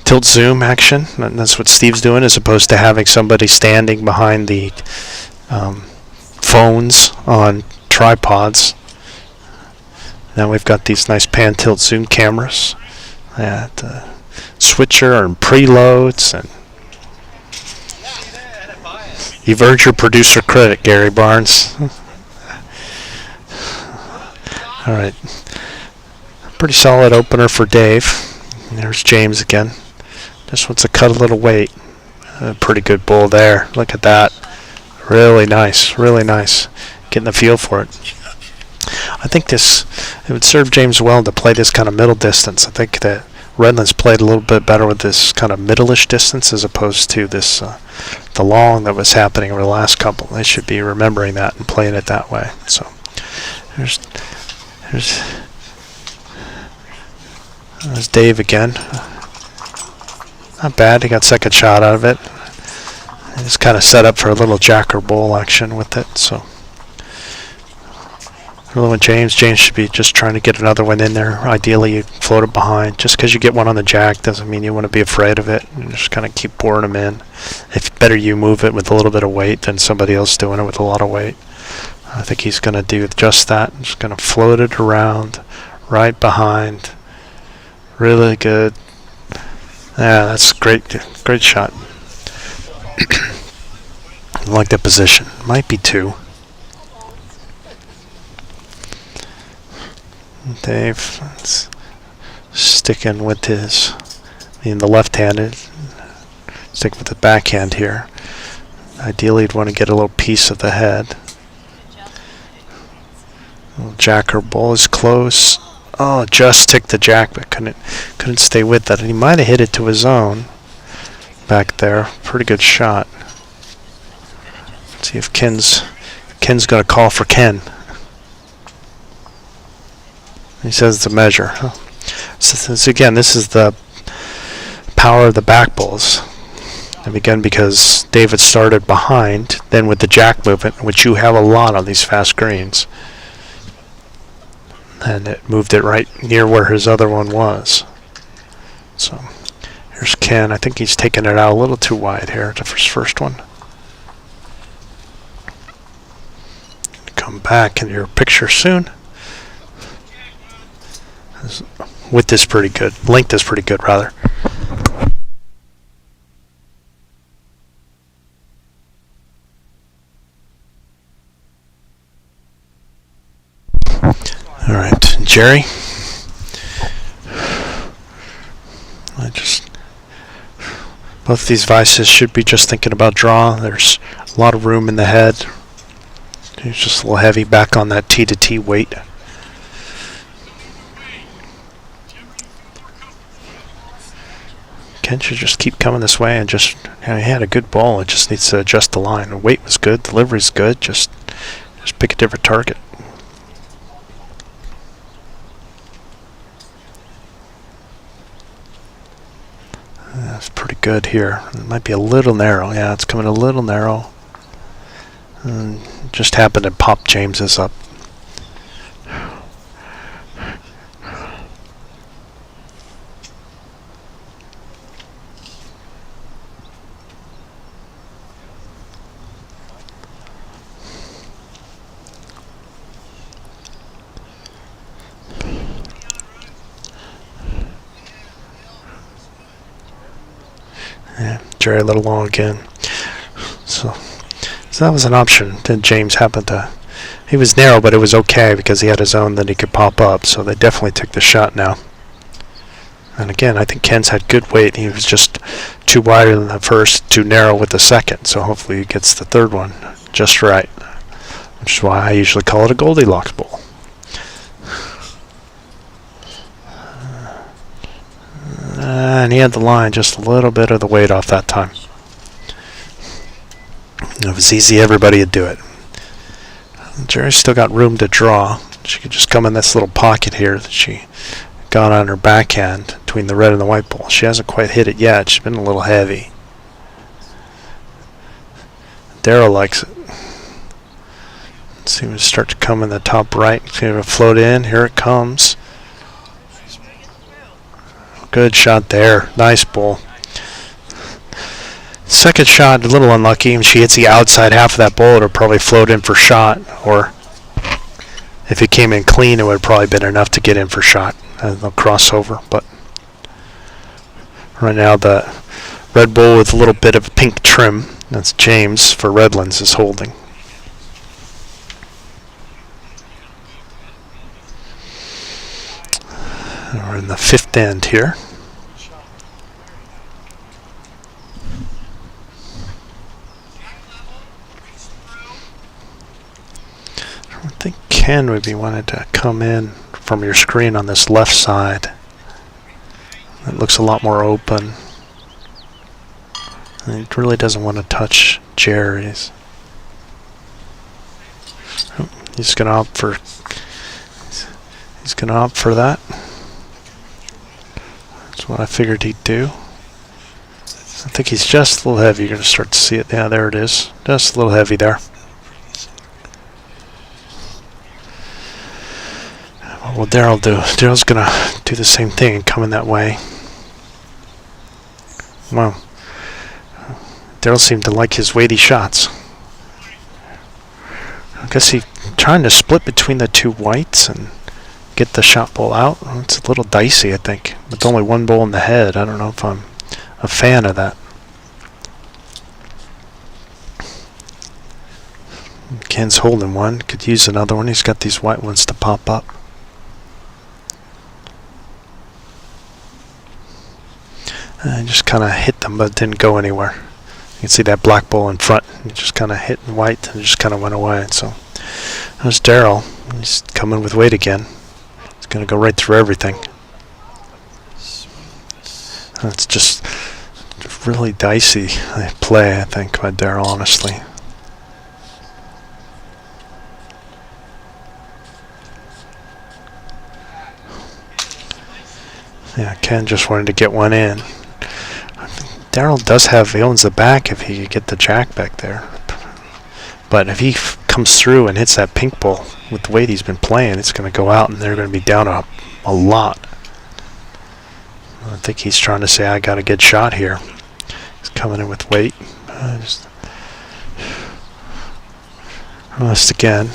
tilt zoom action. And that's what Steve's doing, as opposed to having somebody standing behind the phones on tripods. Now we've got these nice pan, tilt, zoom cameras, and switcher and preloads, and you've earned your producer credit, Gary Barnes. All right. Pretty solid opener for Dave. And there's James again. Just wants to cut a little weight. A pretty good bull there. Look at that. Really nice. Really nice. Getting the feel for it. I think it would serve James well to play this kind of middle distance. I think that Redlands played a little bit better with this kind of middle-ish distance as opposed to this the long that was happening over the last couple. They should be remembering that and playing it that way. So there's Dave again. Not bad. He got second shot out of it. He's kind of set up for a little jack or bull action with it. So really with James should be just trying to get another one in there. Ideally, you float it behind. Just because you get one on the jack doesn't mean you want to be afraid of it. You just kind of keep pouring them in. It's better you move it with a little bit of weight than somebody else doing it with a lot of weight. I think he's going to do just that. Just going to float it around, right behind. Really good. Yeah, that's great. Great shot. I like that position. Might be two. Dave sticking with his, the left-handed, stick with the backhand here. Ideally, you'd want to get a little piece of the head. Little jack or bull is close. Oh, just ticked the jack, but couldn't stay with that. And he might have hit it to his own back there. Pretty good shot. Let's see if Ken's going to call for Ken. He says it's a measure. So again, this is the power of the back bowls. And again, because David started behind, then with the jack movement, which you have a lot on these fast greens, and it moved it right near where his other one was. So here's Ken. I think he's taking it out a little too wide here to his first one. Come back in your picture soon. Width is pretty good. Length is pretty good, rather. All right, Jerry. Both these vices should be just thinking about draw. There's a lot of room in the head. He's just a little heavy back on that T to T weight. Ken should just keep coming this way and just, he had a good ball. It just needs to adjust the line. The weight was good, delivery's good. Just pick a different target. That's pretty good here. It might be a little narrow. Yeah, it's coming a little narrow. And just happened to pop James's up. Yeah, Jerry a little long again. So that was an option. Then James happened to, he was narrow, but it was okay because he had his own that he could pop up. So they definitely took the shot now. And again, I think Ken's had good weight. He was just too wide in the first, too narrow with the second. So hopefully he gets the third one just right, which is why I usually call it a Goldilocks bowl. And he had the line, just a little bit of the weight off that time. If it was easy, everybody would do it. Jerry's still got room to draw. She could just come in this little pocket here that she got on her backhand between the red and the white ball. She hasn't quite hit it yet. She's been a little heavy. Darryl likes it. Let's see when it start to come in the top right. It's going to float in. Here it comes. Good shot there. Nice ball. Second shot, a little unlucky. When she hits the outside half of that ball, it'll probably float in for shot. Or if it came in clean, it would have probably been enough to get in for shot. No crossover. But right now, the red ball with a little bit of pink trim, that's James for Redlands, is holding. We're in the fifth end here. I think Ken would be wanting to come in from your screen on this left side. looks a lot more open. And he really doesn't want to touch Jerry's. Oh, he's going to opt for. He's going to opt for that. That's what I figured he'd do. I think he's just a little heavy. You're going to start to see it. Yeah, there it is. Just a little heavy there. What will Daryl do? Daryl's going to do the same thing and come in that way. Wow. Daryl seemed to like his weighty shots. I guess he's trying to split between the two whites and get the shot ball out. It's a little dicey, I think. With only one ball in the head, I don't know if I'm a fan of that. Ken's holding one. Could use another one. He's got these white ones to pop up. And just kind of hit them, but didn't go anywhere. You can see that black ball in front. He just kind of hit white and just kind of went away. So that was Daryl. He's coming with weight again. It's going to go right through everything. It's just really dicey play, I think, by Daryl, honestly. Yeah, Ken just wanted to get one in. Daryl does have, he owns the back if he could get the jack back there. But if he comes through and hits that pink ball with the weight he's been playing, it's going to go out and they're going to be down a lot. I think he's trying to say, I got a good shot here. He's coming in with weight. Almost again.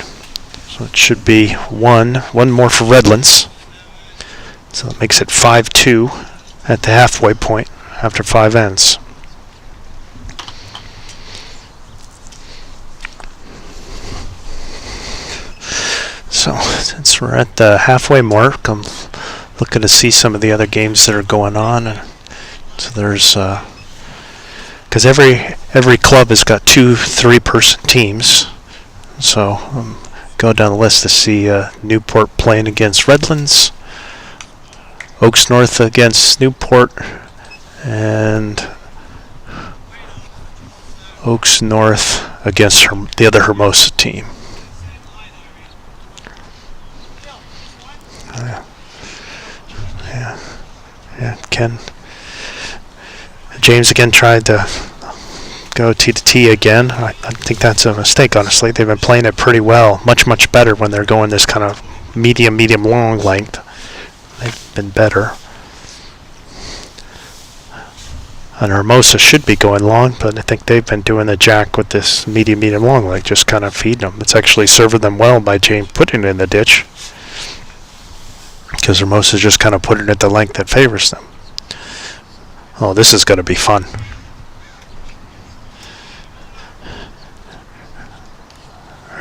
So it should be one more for Redlands. So it makes it 5-2 at the halfway point after 5 ends. So since we're at the halfway mark, I'm looking to see some of the other games that are going on. So there's because every club has got 2 3-person teams. So go down the list to see Newport playing against Redlands, Oaks North against Newport, and Oaks North against the other Hermosa team. Yeah, Ken. James again tried to go T to T again. I think that's a mistake, honestly. They've been playing it pretty well. Much better when they're going this kind of medium long length. They've been better. And Hermosa should be going long, but I think they've been doing the jack with this medium long length, just kind of feeding them. It's actually serving them well by James putting it in the ditch, because Hermosa's just kind of putting it the length that favors them. Oh, this is going to be fun.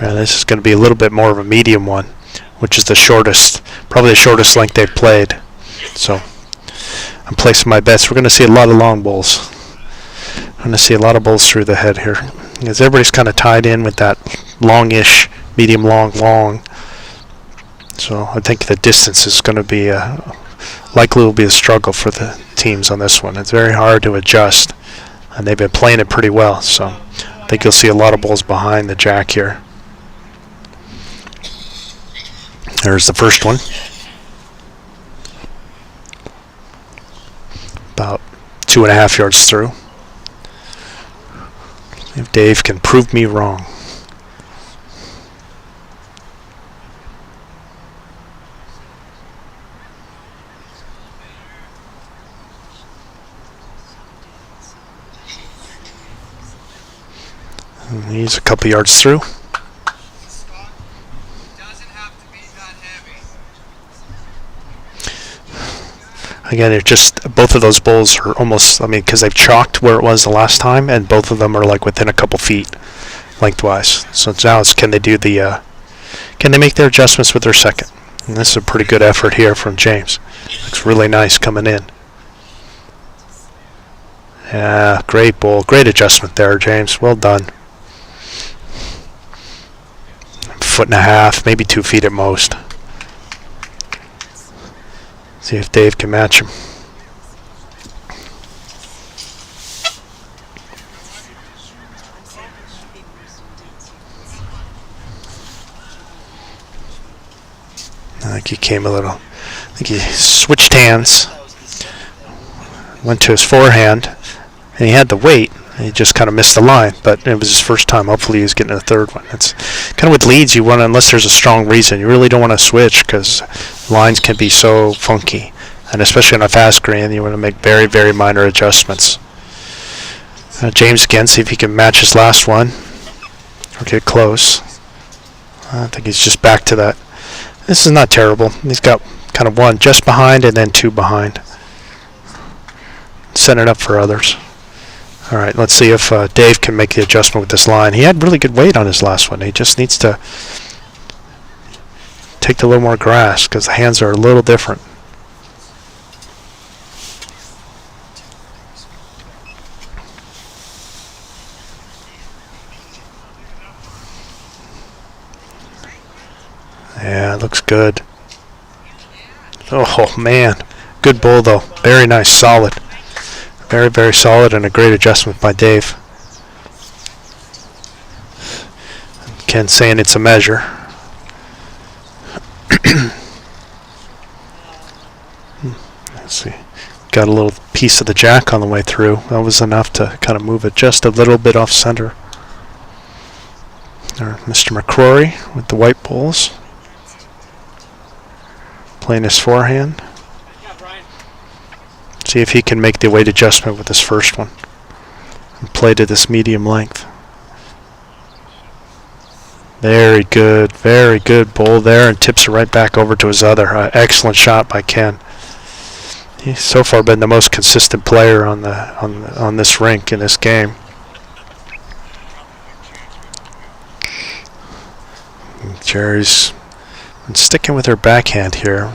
This is going to be a little bit more of a medium one, which is the shortest, probably the shortest length they've played. So I'm placing my bets. We're going to see a lot of long bowls. I'm going to see a lot of bowls through the head here, because everybody's kind of tied in with that longish, medium long. So I think the distance is going to be likely will be a struggle for the teams on this one. It's very hard to adjust, and they've been playing it pretty well. So I think you'll see a lot of balls behind the jack here. There's the first one. About 2.5 yards through. If Dave can prove me wrong. And he's a couple yards through. Again, it's just both of those bowls are almost, because they've chalked where it was the last time, and both of them are like within a couple feet lengthwise. So now it's can they make their adjustments with their second? And this is a pretty good effort here from James. Looks really nice coming in. Yeah, great bowl. Great adjustment there, James. Well done. 1.5 feet, maybe 2 feet at most. See if Dave can match him. I think he came a little. I think he switched hands, went to his forehand, and he had the weight. He just kind of missed the line, but it was his first time. Hopefully, he was getting a third one. It's kind of with leads, you want to, unless there's a strong reason, you really don't want to switch because lines can be so funky, and especially on a fast green, you want to make very, very minor adjustments. James again, see if he can match his last one or get close. I think he's just back to that. This is not terrible. He's got kind of one just behind and then two behind. Set it up for others. All right, let's see if Dave can make the adjustment with this line. He had really good weight on his last one. He just needs to take a little more grass because the hands are a little different. Yeah, it looks good. Oh, man. Good bowl, though. Very nice. Solid. Very, very solid and a great adjustment by Dave. Ken saying it's a measure. Let's see. Got a little piece of the jack on the way through. That was enough to kind of move it just a little bit off center. There, Mr. McCrory with the white bowls. Playing his forehand. See if he can make the weight adjustment with this first one. And play to this medium length. Very good bowl there, and tips it right back over to his other. Excellent shot by Ken. He's so far been the most consistent player on this rink in this game. Jerry's been sticking with her backhand here.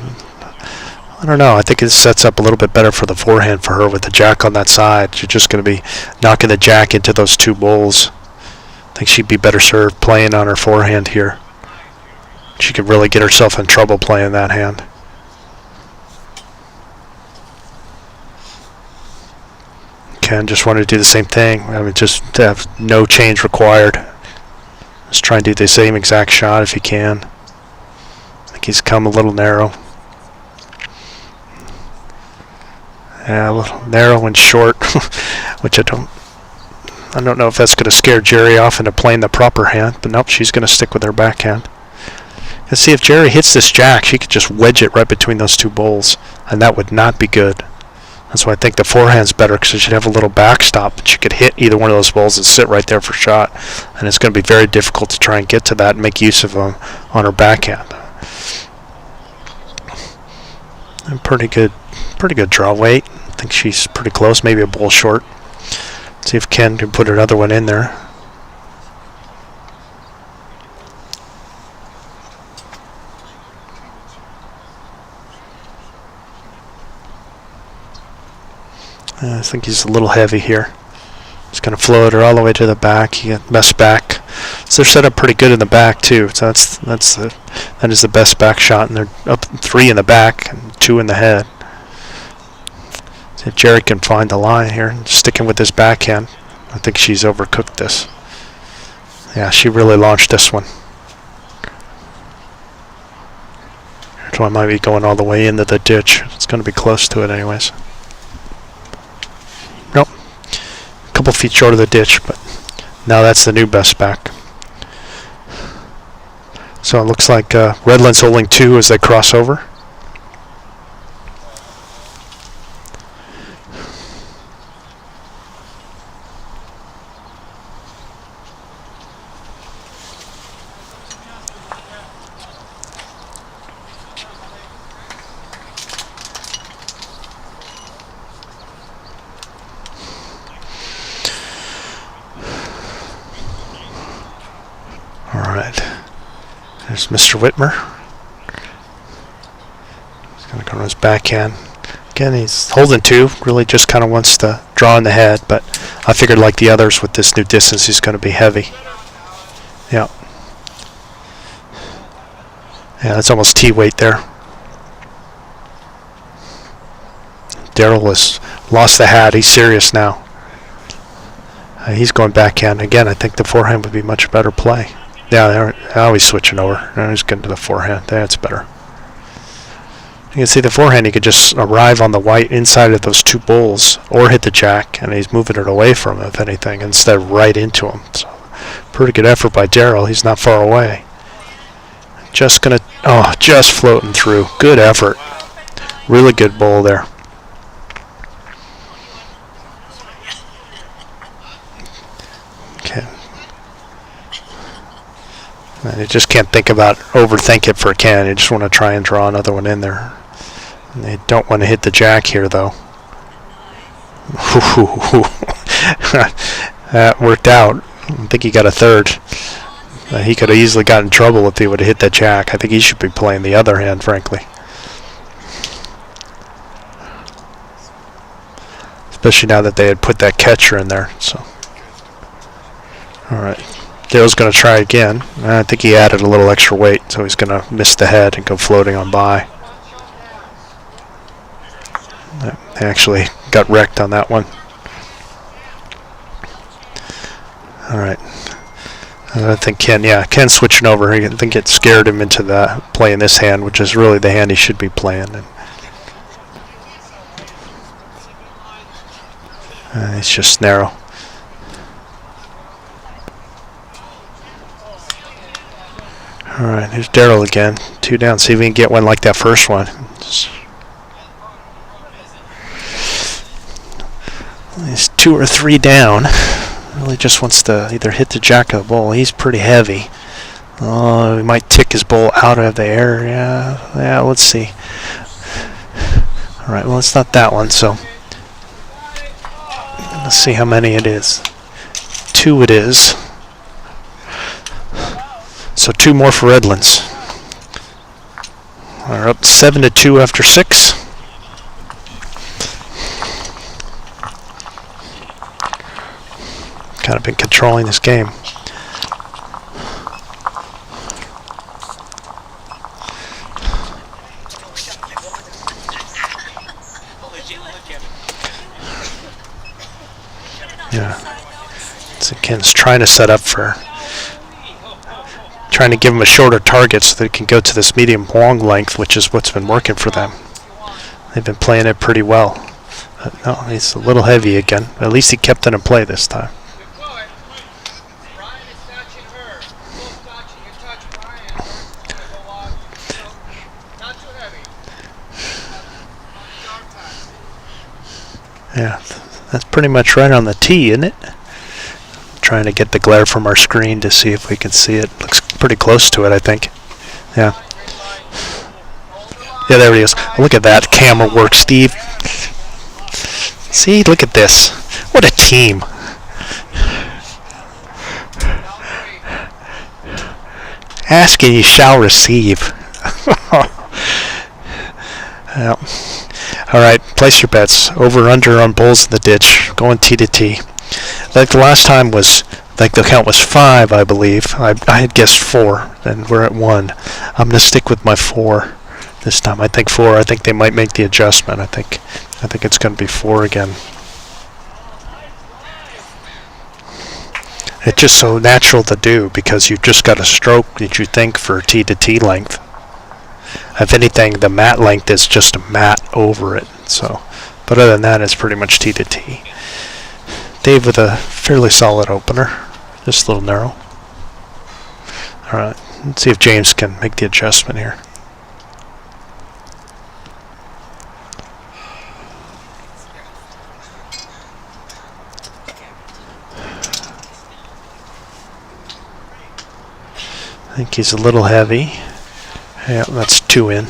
I don't know. I think it sets up a little bit better for the forehand for her with the jack on that side. She's just going to be knocking the jack into those two bowls. I think she'd be better served playing on her forehand here. She could really get herself in trouble playing that hand. Ken just wanted to do the same thing. I mean, just have no change required. Just try and do the same exact shot if he can. I think he's come a little narrow. Yeah, a little narrow and short, which I don't know if that's going to scare Jerry off into playing the proper hand, but nope, she's going to stick with her backhand. Let's see if Jerry hits this jack, she could just wedge it right between those two bowls, and that would not be good. That's why I think the forehand's better, because it should have a little backstop, but she could hit either one of those bowls and sit right there for shot, and it's going to be very difficult to try and get to that and make use of them on her backhand. And pretty good draw weight. I think she's pretty close, maybe a bowl short. See if Ken can put another one in there. I think he's a little heavy here. He's going to float her all the way to the back. He got best back. So they're set up pretty good in the back too. So that is the best back shot, and they're up 3 in the back and 2 in the head. See if Jerry can find the line here. Sticking with his backhand. I think she's overcooked this. Yeah, she really launched this one. So I might be going all the way into the ditch. It's going to be close to it anyways. Nope. A couple feet short of the ditch, but now that's the new best back. So it looks like Redland's holding 2 as they cross over. There's Mr. Whitmer. He's going to go on his backhand. Again, he's holding 2. Really just kind of wants to draw in the head, but I figured like the others with this new distance, he's going to be heavy. Yeah. Yeah, that's almost T weight there. Daryl has lost the hat. He's serious now. He's going backhand. Again, I think the forehand would be much better play. Yeah, now he's switching over. Now he's getting to the forehand. That's better. You can see the forehand, he could just arrive on the white inside of those two bulls or hit the jack, and he's moving it away from him, if anything, instead of right into him. So, pretty good effort by Darrell. He's not far away. Just floating through. Good effort. Really good bowl there. Okay. And you just can't overthink it for Ken. You just want to try and draw another one in there. And they don't want to hit the jack here, though. That worked out. I think he got a third. He could have easily got in trouble if he would have hit that jack. I think he should be playing the other hand, frankly. Especially now that they had put that catcher in there. So, all right. Dale's going to try again. I think he added a little extra weight, so he's going to miss the head and go floating on by. They actually got wrecked on that one. All right. I think Ken's switching over. I think it scared him into playing this hand, which is really the hand he should be playing. And he's just narrow. All right, here's Darrell again. 2 down. See if we can get one like that first one. He's 2 or 3 down. Really just wants to either hit the jack or the bull. He's pretty heavy. Oh, he might tick his bull out of the air. Yeah, let's see. All right, well, it's not that one, so let's see how many it is. 2 it is. So 2 more for Redlands. We're up 7-2 after 6. Kind of been controlling this game. Yeah. So Ken's trying to set up for, trying to give him a shorter target so that he can go to this medium-long length, which is what's been working for them. They've been playing it pretty well. But no, he's a little heavy again. At least he kept it in play this time. Yeah, that's pretty much right on the tee, isn't it? Trying to get the glare from our screen to see if we can see it. Looks pretty close to it, I think. Yeah. Yeah, there he is. Look at that camera work, Steve. See, look at this. What a team. Ask and you shall receive. Yeah. All right, place your bets. Over, under on bulls in the ditch. Going tee to tee. Like the last time was, like the count was 5, I believe. I had guessed 4, and we're at 1. I'm gonna stick with my 4 this time. I think 4. I think they might make the adjustment. I think it's gonna be 4 again. It's just so natural to do because you've just got a stroke that you think for tee to tee length. If anything, the mat length is just a mat over it. So, but other than that, it's pretty much tee to tee. Dave with a fairly solid opener, just a little narrow. All right, let's see if James can make the adjustment here. I think he's a little heavy. Yeah, that's 2 in.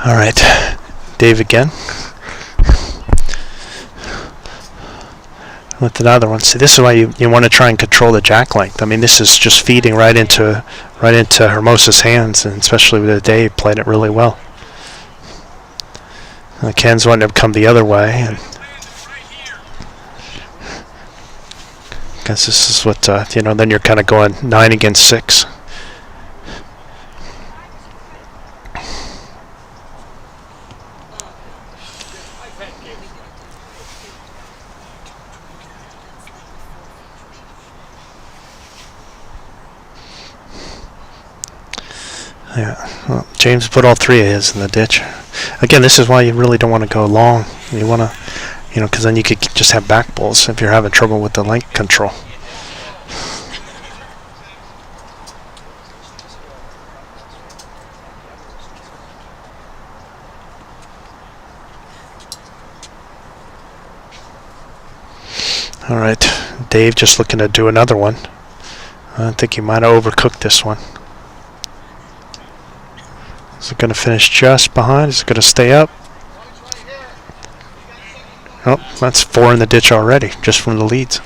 All right, Dave again. With another one. See, this is why you want to try and control the jack length. I mean, this is just feeding right into Hermosa's hands, and especially with Dave played it really well. Ken's wanting to come the other way, and because this is what then you're kind of going 9 against 6. Yeah, well, James put all three of his in the ditch. Again, this is why you really don't want to go long. You want to, because then you could just have back bowls if you're having trouble with the length control. All right, Dave just looking to do another one. I think he might have overcooked this one. Is it going to finish just behind? Is it going to stay up? Oh, that's 4 in the ditch already, just from the leads.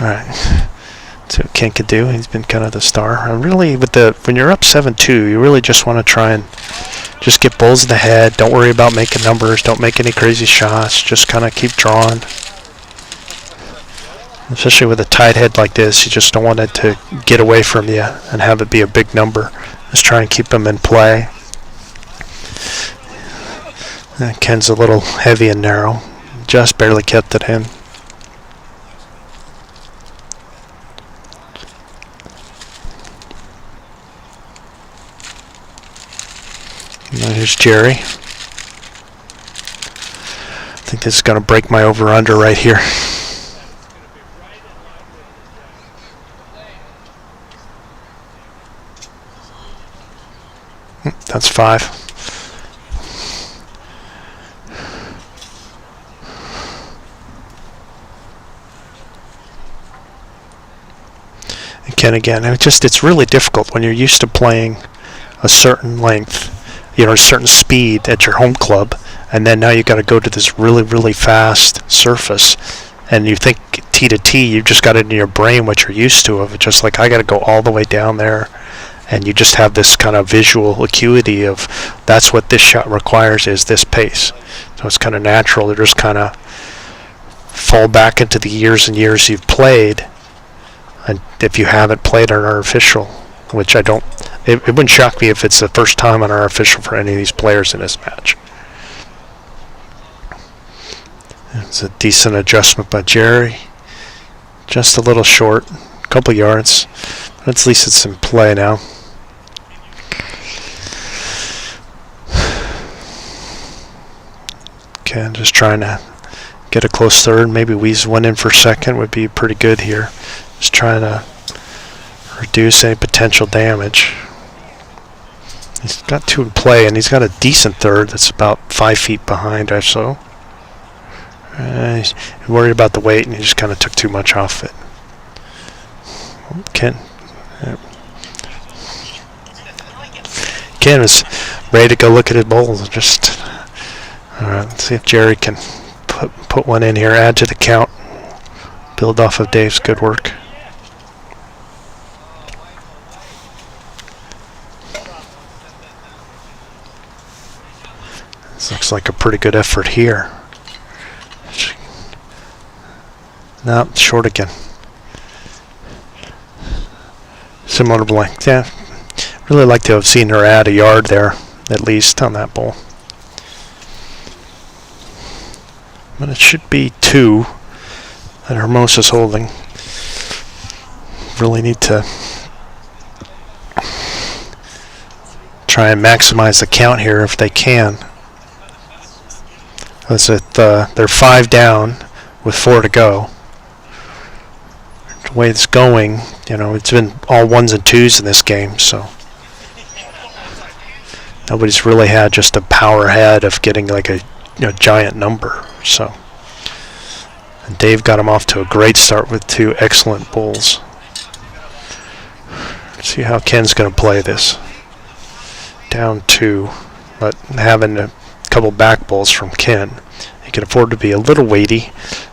All right, see what Ken could do. He's been kind of the star. And really, when you're up 7-2, you really just want to try and just get bowls in the head. Don't worry about making numbers. Don't make any crazy shots. Just kind of keep drawing. Especially with a tight head like this, you just don't want it to get away from you and have it be a big number. Just try and keep them in play. Ken's a little heavy and narrow. Just barely kept it in. And here's Jerry. I think this is going to break my over-under right here. That's 5. And Ken again. It's really difficult when you're used to playing a certain length, a certain speed at your home club, and then now you got to go to this really, really fast surface, and you think tee to tee, you've just got it in your brain what you're used to of it. Just like I got to go all the way down there. And you just have this kind of visual acuity of that's what this shot requires is this pace. So it's kind of natural to just kind of fall back into the years and years you've played. And if you haven't played on artificial, which I don't, it wouldn't shock me if it's the first time on artificial for any of these players in this match. It's a decent adjustment by Jerry. Just a little short, a couple yards. But at least it's in play now. Okay, I'm just trying to get a close third. Maybe Weeze one in for second would be pretty good here. Just trying to reduce any potential damage. He's got 2 in play, and he's got a decent third that's about 5 feet behind or so. He's worried about the weight, and he just kind of took too much off it. Ken is ready to go look at his bowls. Just let's see if Jerry can put one in here, add to the count, build off of Dave's good work. This looks like a pretty good effort here. No, short again. Similar length, yeah. Really like to have seen her add a yard there, at least, on that bowl. But it should be 2 that Hermosa's holding. Really need to try and maximize the count here if they can. They're 5 down with 4 to go. The way it's going, it's been all 1s and 2s in this game, so nobody's really had just a power head of getting like a giant number. So, and Dave got him off to a great start with 2 excellent bowls. Let's see how Ken's going to play this. Down 2, but having a couple back bowls from Ken. He can afford to be a little weighty.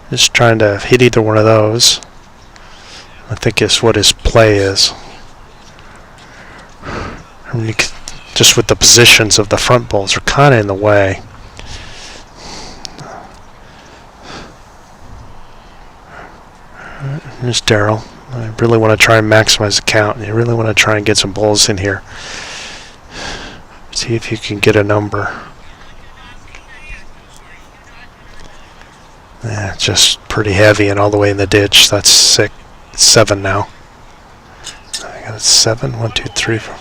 Just trying to hit either one of those. I think is what his play is. Just with the positions of the front bowls are kind of in the way. Here's Darryl. I really want to try and maximize the count. You really want to try and get some bowls in here. See if you can get a number. Yeah, just pretty heavy and all the way in the ditch. That's 7 now. I got a 7. 1, 2, 3, 4.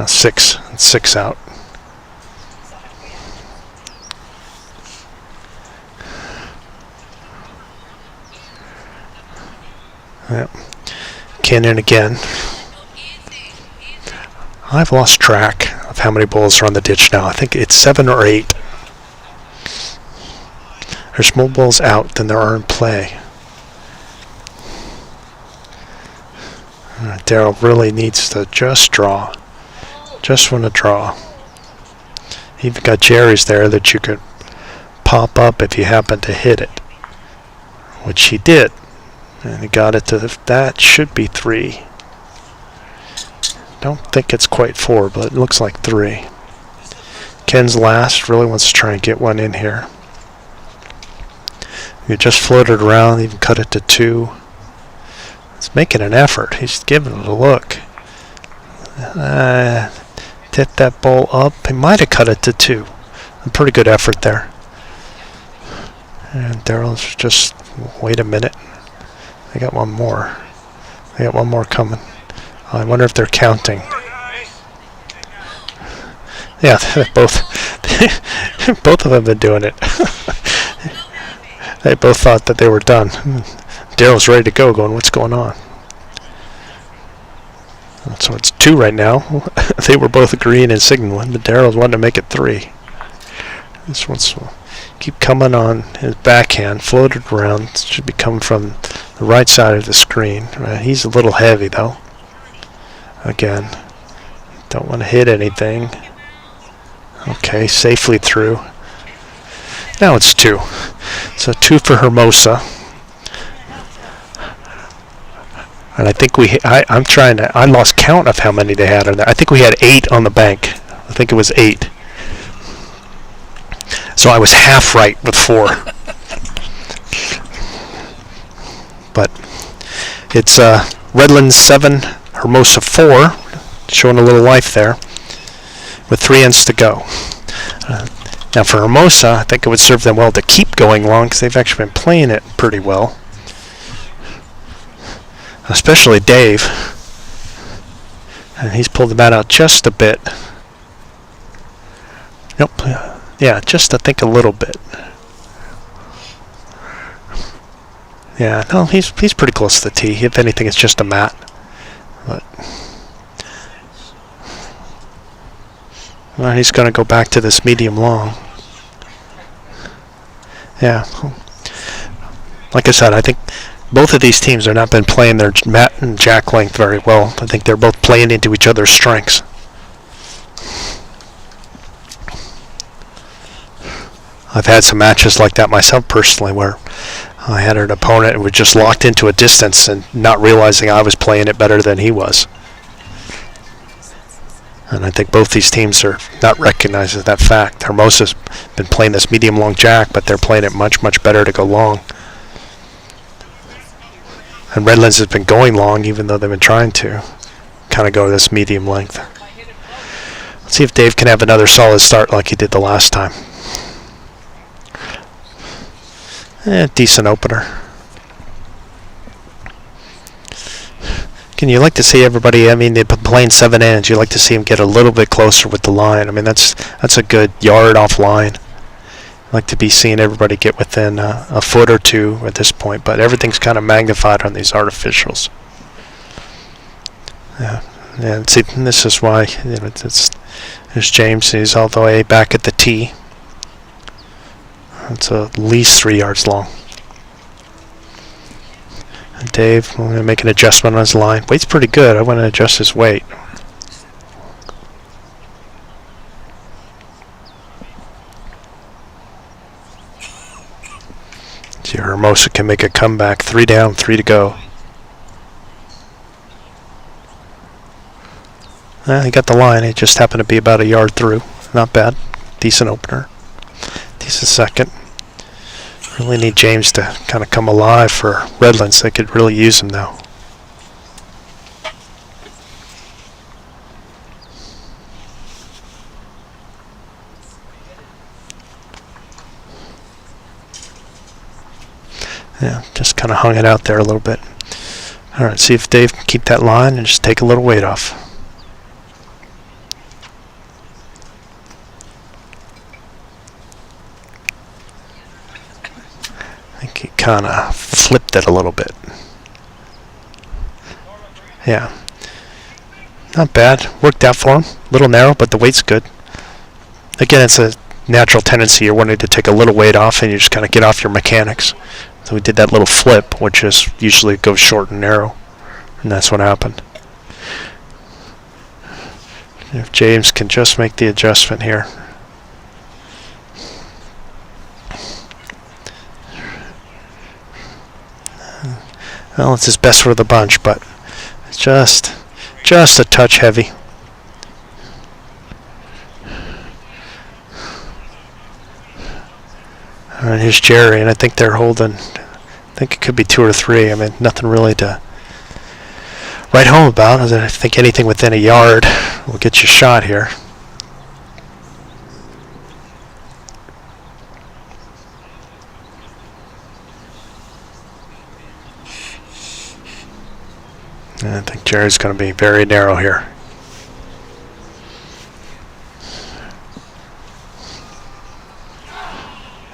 6. It's 6 out. Yep. Canyon again. I've lost track of how many balls are on the ditch now. I think it's 7 or 8. There's more balls out than there are in play. Daryl really needs to just draw. Just want to draw. You've got Jerry's there that you could pop up if you happen to hit it, which he did. And he got it to that should be 3. Don't think it's quite 4, but it looks like 3. Ken's last, really wants to try and get one in here. You just floated around, even cut it to 2. He's making an effort. He's giving it a look. Tip that ball up. He might have cut it to 2. A pretty good effort there. And Daryl's just, wait a minute. I got one more. I got one more coming. I wonder if they're counting. Yeah, both both of them have been doing it. They both thought that they were done. Daryl's ready to go, going, what's going on? So it's 2 right now. They were both agreeing and signaling, but Daryl's wanting to make it 3. This one's keep coming on his backhand, floated around. Should be coming from the right side of the screen. He's a little heavy though. Again, don't want to hit anything. Okay, safely through. Now it's 2. So 2 for Hermosa. And I think I lost count of how many they had on there. I think we had 8 on the bank. I think it was 8. So I was half right with 4. But it's Redlands 7, Hermosa 4, showing a little life there, with 3 ends to go. Now for Hermosa, I think it would serve them well to keep going long because they've actually been playing it pretty well. Especially Dave. And he's pulled the bat out just a bit. Nope. Yeah, just I think a little bit. Yeah, no, he's pretty close to the tee. If anything, it's just a mat. But well, he's going to go back to this medium long. Yeah. Like I said, I think both of these teams have not been playing their mat and jack length very well. I think they're both playing into each other's strengths. I've had some matches like that myself personally where I had an opponent who was just locked into a distance and not realizing I was playing it better than he was. And I think both these teams are not recognizing that fact. Hermosa's been playing this medium-long jack, but they're playing it much, much better to go long. And Redlands has been going long, even though they've been trying to kind of go this medium length. Let's see if Dave can have another solid start like he did the last time. Decent opener. Can you like to see everybody? I mean, they've been playing 7 ends. You like to see them get a little bit closer with the line. I mean, that's a good yard off line. I like to be seeing everybody get within a foot or 2 at this point, but everything's kind of magnified on these artificials. Yeah, and see, this is why there's James. He's all the way back at the tee. It's at least 3 yards long. And Dave, I'm going to make an adjustment on his line. Weight's pretty good. I want to adjust his weight. See, Hermosa can make a comeback. 3 down, 3 to go. He got the line. It just happened to be about a yard through. Not bad. Decent opener. Decent second. Really need James to kind of come alive for Redlands. They could really use him now. Yeah, just kind of hung it out there a little bit. All right, see if Dave can keep that line and just take a little weight off. I think he kind of flipped it a little bit. Yeah. Not bad. Worked out for him. A little narrow, but the weight's good. Again, it's a natural tendency. You're wanting to take a little weight off and you just kind of get off your mechanics. So we did that little flip, which is usually goes short and narrow. And that's what happened. If James can just make the adjustment here. Well, it's his best for the bunch, but it's just a touch heavy. All right, here's Jerry, and I think they're holding. I think it could be 2 or 3. I mean, nothing really to write home about. I think anything within a yard will get you shot here. And I think Jerry's going to be very narrow here.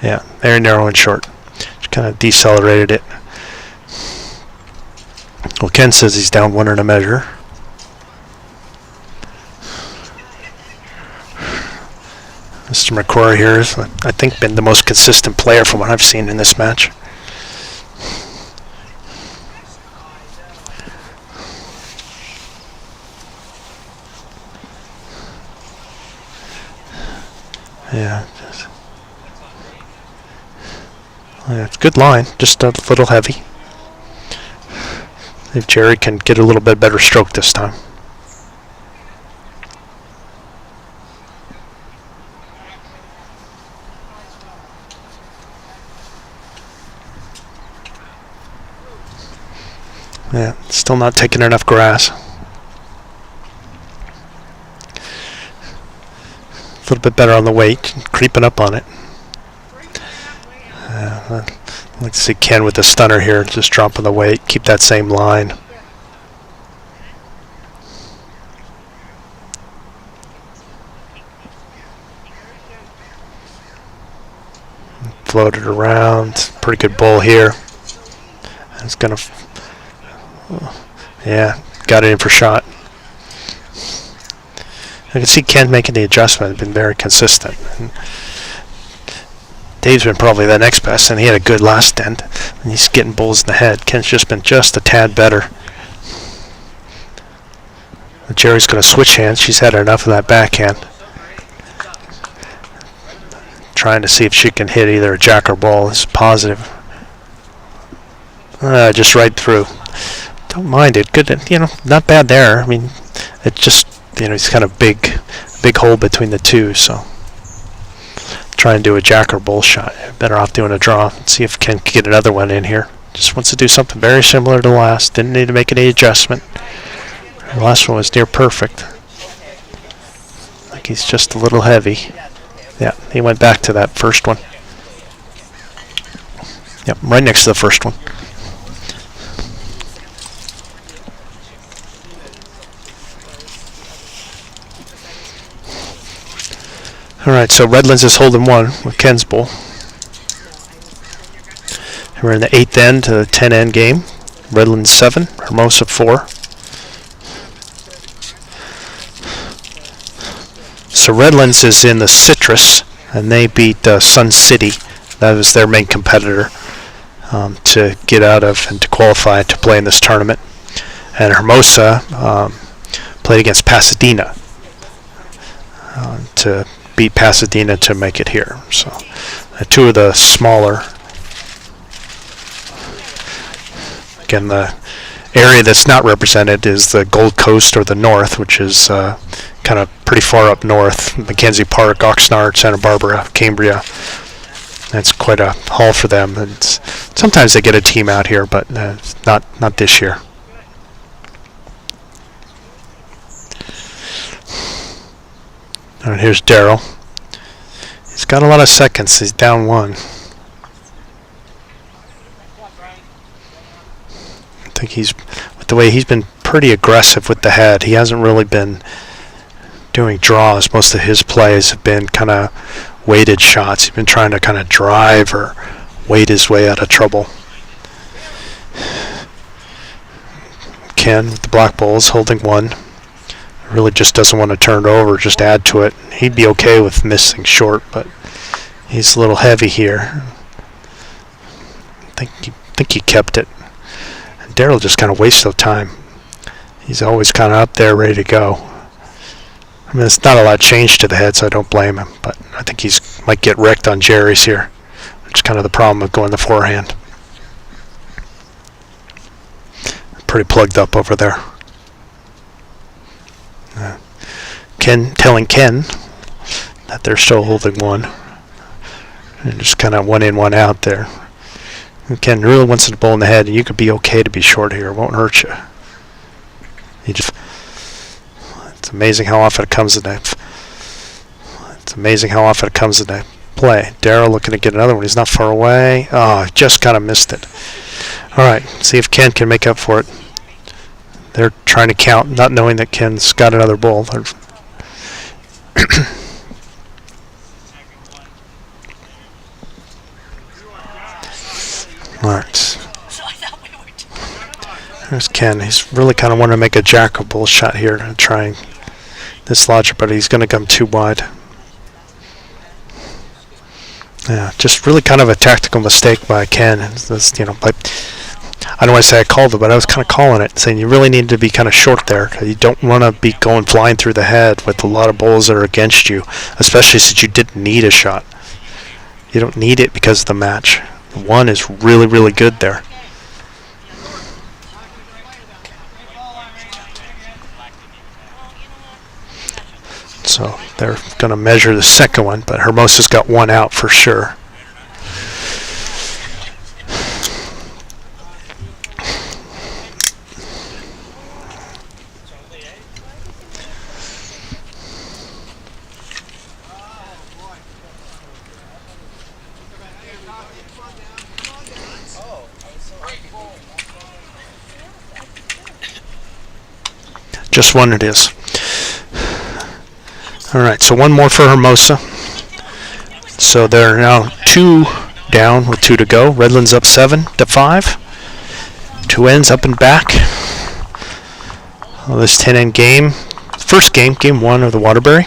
Yeah, very narrow and short. Just kind of decelerated it. Well, Ken says he's down 1 and a measure. Mr. McCrory here has, I think, been the most consistent player from what I've seen in this match. Yeah, it's a good line, just a little heavy. If Jerry can get a little bit better stroke this time. Yeah, still not taking enough grass. A little bit better on the weight, creeping up on it. I'd like to see Ken with the stunner here, just dropping the weight, keep that same line. Float it around, pretty good bull here. It's gonna, yeah, got it in for shot. I can see Ken making the adjustment, been very consistent. And Dave's been probably the next best, and he had a good last end. And he's getting bulls in the head. Ken's just been just a tad better. Jerry's going to switch hands. She's had enough of that backhand. Trying to see if she can hit either a jack or ball. This is positive. Just right through. Don't mind it. Good, not bad there. I mean, it just, it's kind of big hole between the two, so try and do a jack or bull shot. Better off doing a draw. See if Ken can get another one in here. Just wants to do something very similar to the last. Didn't need to make any adjustment. The last one was near perfect. Like he's just a little heavy. Yeah, he went back to that first one. Yep, right next to the first one. All right, so Redlands is holding 1 with Ken's bull. We're in the 8th end to the 10 end game. Redlands 7, Hermosa 4. So Redlands is in the Citrus, and they beat Sun City. That was their main competitor to get out of and to qualify to play in this tournament. And Hermosa played against Pasadena to beat Pasadena to make it here. So 2 of the smaller. Again, the area that's not represented is the Gold Coast or the North, which is kind of pretty far up north. Mackenzie Park, Oxnard, Santa Barbara, Cambria. That's quite a haul for them. And sometimes they get a team out here, but not this year. All right, here's Darryl. He's got a lot of seconds. He's down 1. think with the way he's been pretty aggressive with the head. He hasn't really been doing draws. Most of his plays have been kind of weighted shots. He's been trying to kind of drive or weight his way out of trouble. Ken with the black balls holding one. Really just doesn't want to turn it over, just add to it. He'd be okay with missing short, but he's a little heavy here. I think he kept it. And Darrell just kind of wasted time. He's always kind of up there ready to go. I mean, it's not a lot of change to the head, so I don't blame him, but I think he's might get wrecked on Jerry's here, which is kind of the problem with going the forehand. Pretty plugged up over there. Ken telling Ken that they're still holding one. And just kind of one in, one out there. And Ken really wants the ball in the head, and you could be okay to be short here. It won't hurt you. It's amazing how often it comes in that. It's amazing how often it comes in that play. Darrell looking to get another one. He's not far away. Oh, just kind of missed it. All right, see if Ken can make up for it. They're trying to count, not knowing that Ken's got another ball. All right. There's Ken. He's really kind of wanting to make a jack of bull shot here to try and dislodge it, but he's going to come too wide. Yeah, just really kind of a tactical mistake by Ken. This, I don't want to say I called it, but I was kind of calling it, saying you really need to be kind of short there. You don't want to be going flying through the head with a lot of balls that are against you, especially since you didn't need a shot. You don't need it because of the match. One is really, really good there. So they're going to measure the second one, but Hermosa's got one out for sure. Just one it is. All right, so one more for Hermosa. So they're now 2 down with 2 to go. Redlands up 7-5. 2 ends up and back. Well, this 10-end game, first game, game 1 of the Waterbury.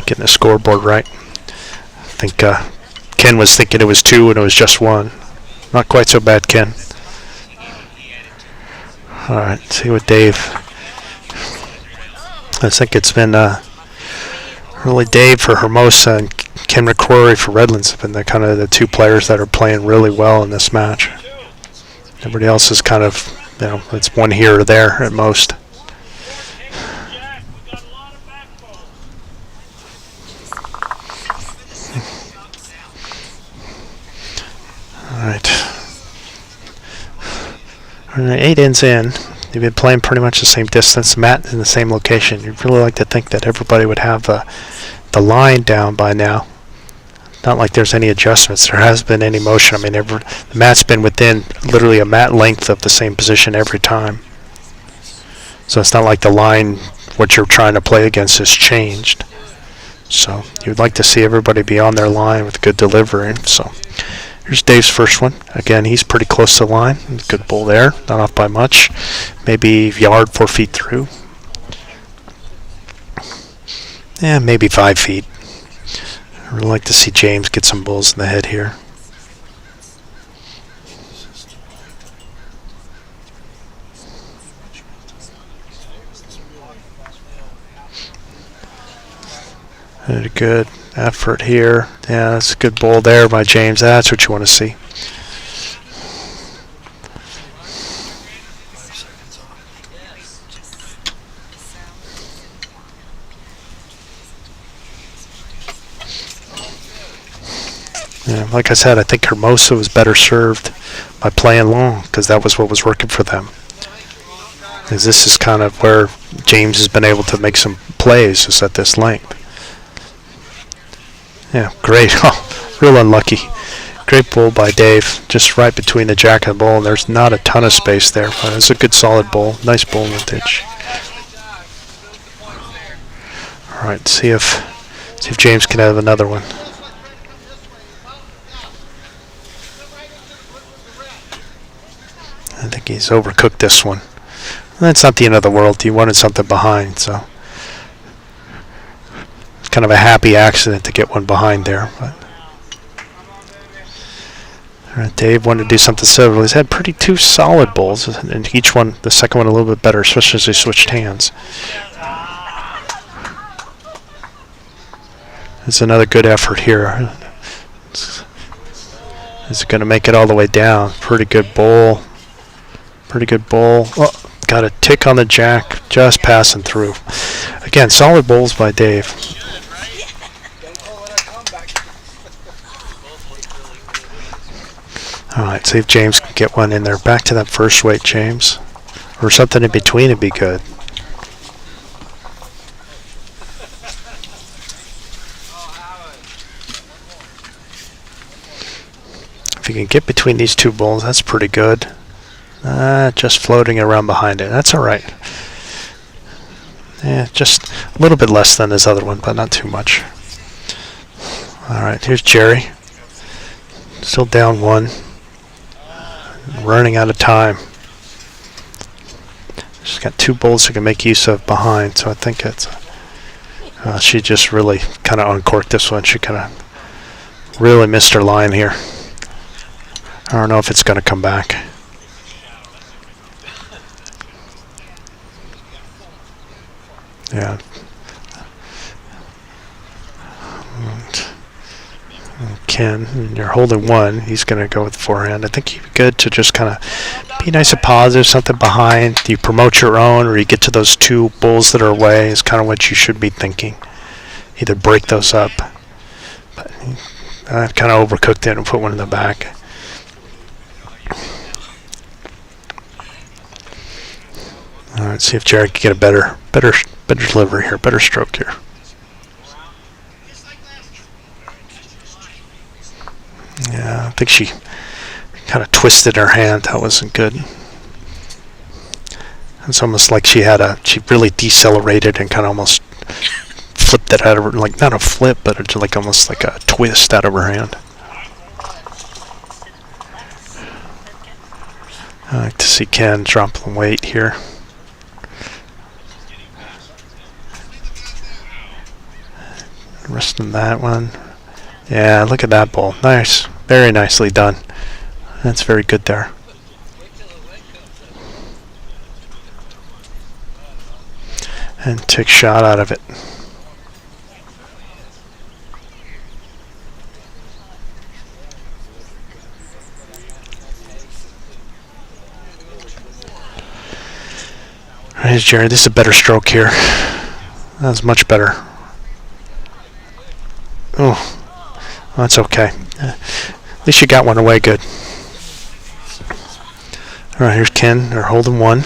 Getting the scoreboard right. I think Ken was thinking it was 2 and it was just 1. Not quite so bad, Ken. All right, see what Dave. I think it's been really Dave for Hermosa and Ken McCrory for Redlands have been the kind of the 2 players that are playing really well in this match. Everybody else is kind of, it's one here or there at most. All right, 8 ends in. They've been playing pretty much the same distance. Matt in the same location. You'd really like to think that everybody would have the line down by now. Not like there's any adjustments. There hasn't been any motion. I mean, the mat's been within literally a mat length of the same position every time. So it's not like the line, what you're trying to play against, has changed. So you'd like to see everybody be on their line with good delivery. So here's Dave's first one. Again, he's pretty close to the line. Good ball there, not off by much. Maybe yard, 4 feet through. Yeah, maybe 5 feet. I'd really like to see James get some balls in the head here. Very good effort here. Yeah, that's a good ball there by James. That's what you want to see. Yeah, like I said, I think Hermosa was better served by playing long because that was what was working for them. Because this is kind of where James has been able to make some plays just at this length. Yeah, great. Oh, real unlucky. Great bull by Dave, just right between the jack and the bull. There's not a ton of space there, but it's a good solid bull. Nice bull vintage. All right, see if James can have another one. I think he's overcooked this one. That's not the end of the world. He wanted something behind, so it's kind of a happy accident to get one behind there. But all right, Dave wanted to do something similar. He's had two solid bowls, and each one, the second one, a little bit better, especially as they switched hands. It's another good effort here. Is it going to make it all the way down? Pretty good bowl. Pretty good bowl. Oh, got a tick on the jack, just passing through. Again, solid bowls by Dave. All right, see if James can get one in there. Back to that first weight, James. Or something in between would be good. If you can get between these two bowls, that's pretty good. Just floating around behind it. That's all right. Yeah, just a little bit less than his other one, but not too much. All right, here's Jerry. Still down one. Running out of time. She's got two bowls she can make use of behind, so I think it's... she just really kind of uncorked this one. She kind of really missed her line here. I don't know if it's going to come back. Yeah. Ken, you're holding one. He's going to go with the forehand. I think you'd be good to just kind of be nice and positive, something behind. Do you promote your own, or you get to those two bulls that are away is kind of what you should be thinking. Either break those up. But I kind of overcooked it and put one in the back. All right, see if Jared can get a better delivery here, better stroke here. Yeah, I think she kind of twisted her hand. That wasn't good. It's almost like she really decelerated and kind of almost flipped it out of her, like not a flip, but it's like almost like a twist out of her hand. I like to see Ken drop the weight here. Resting that one. Yeah, look at that ball. Nice. Very nicely done. That's very good there. And take shot out of it. All right, Jerry. This is a better stroke here. That's much better. Oh, that's okay. At least you got one away good. All right, here's Ken. They're holding one.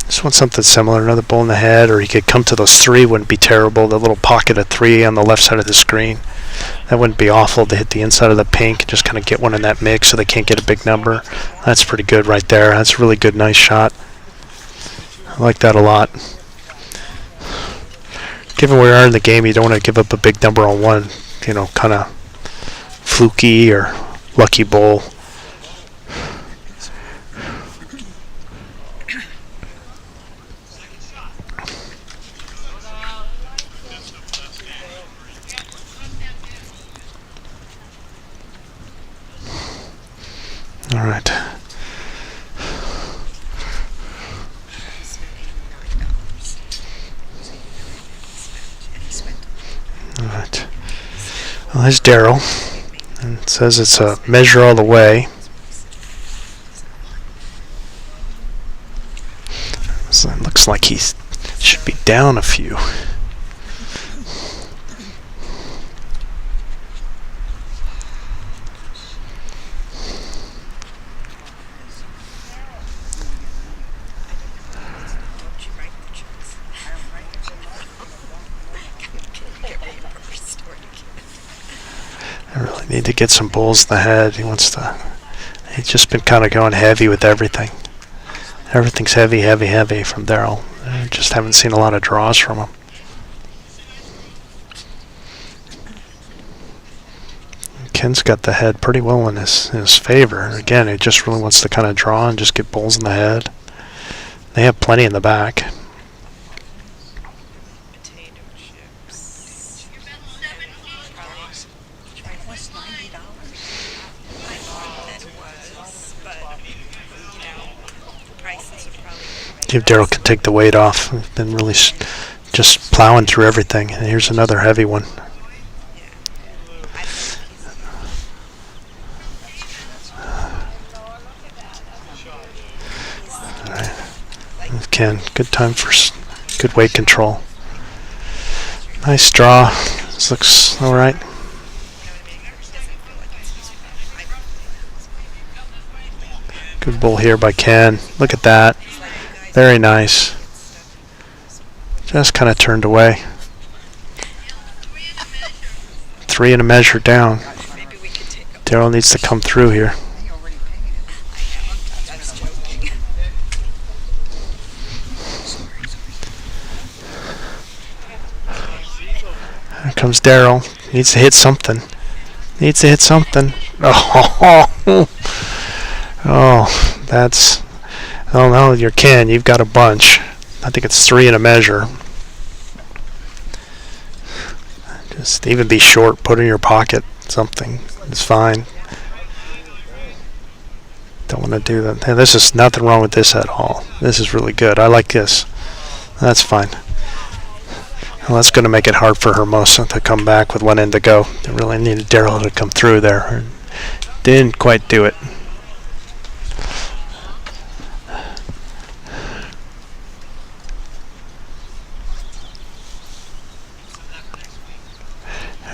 Just want something similar, another bull in the head, or he could come to those three, wouldn't be terrible. The little pocket of three on the left side of the screen. That wouldn't be awful to hit the inside of the pink, just kind of get one in that mix so they can't get a big number. That's pretty good right there. That's a really good, nice shot. I like that a lot. Given where we are in the game, you don't want to give up a big number on one, kind of fluky or lucky bowl. All right. All right. Well, there's Daryl. And it says it's a measure all the way. So it looks like he's Should be down a few. I really need to get some bulls in the head. He's just been kind of going heavy with everything. Everything's heavy, heavy, heavy from Daryl. I just haven't seen a lot of draws from him. Ken's got the head pretty well in his favor. Again, he just really wants to kind of draw and just get bulls in the head. They have plenty in the back. See if Daryl can take the weight off. We've been really just plowing through everything. And here's another heavy one. All right. Ken, good time for good weight control. Nice draw. This looks all right. Good bull here by Ken. Look at that. Very nice. Just kind of turned away. 3 and a measure down. Daryl needs to come through here. Here comes Daryl. Needs to hit something. Needs to hit something. Oh, oh, that's... Oh no, you're Ken. You've got a bunch. I think it's 3 and a measure. Just even be short. Put in your pocket. Something. It's fine. Don't want to do that. Hey, this is nothing wrong with this at all. This is really good. I like this. That's fine. Well, that's going to make it hard for Hermosa to come back with one end to go. They really needed Daryl to come through there. Didn't quite do it.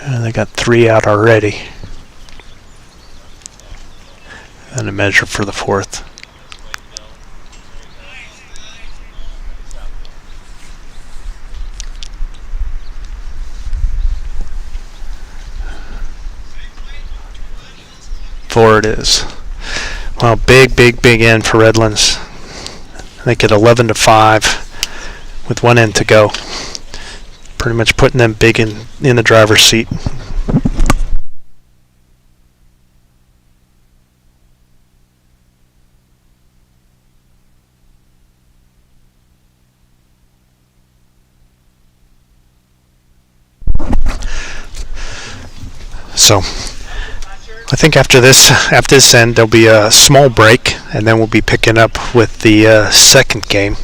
And they got 3 out already. And a measure for the 4th. Four it is. Well, big end for Redlands. They get 11-5 with one end to go. Pretty much putting them big in the driver's seat. So I think after this end there'll be a small break, and then we'll be picking up with the second game,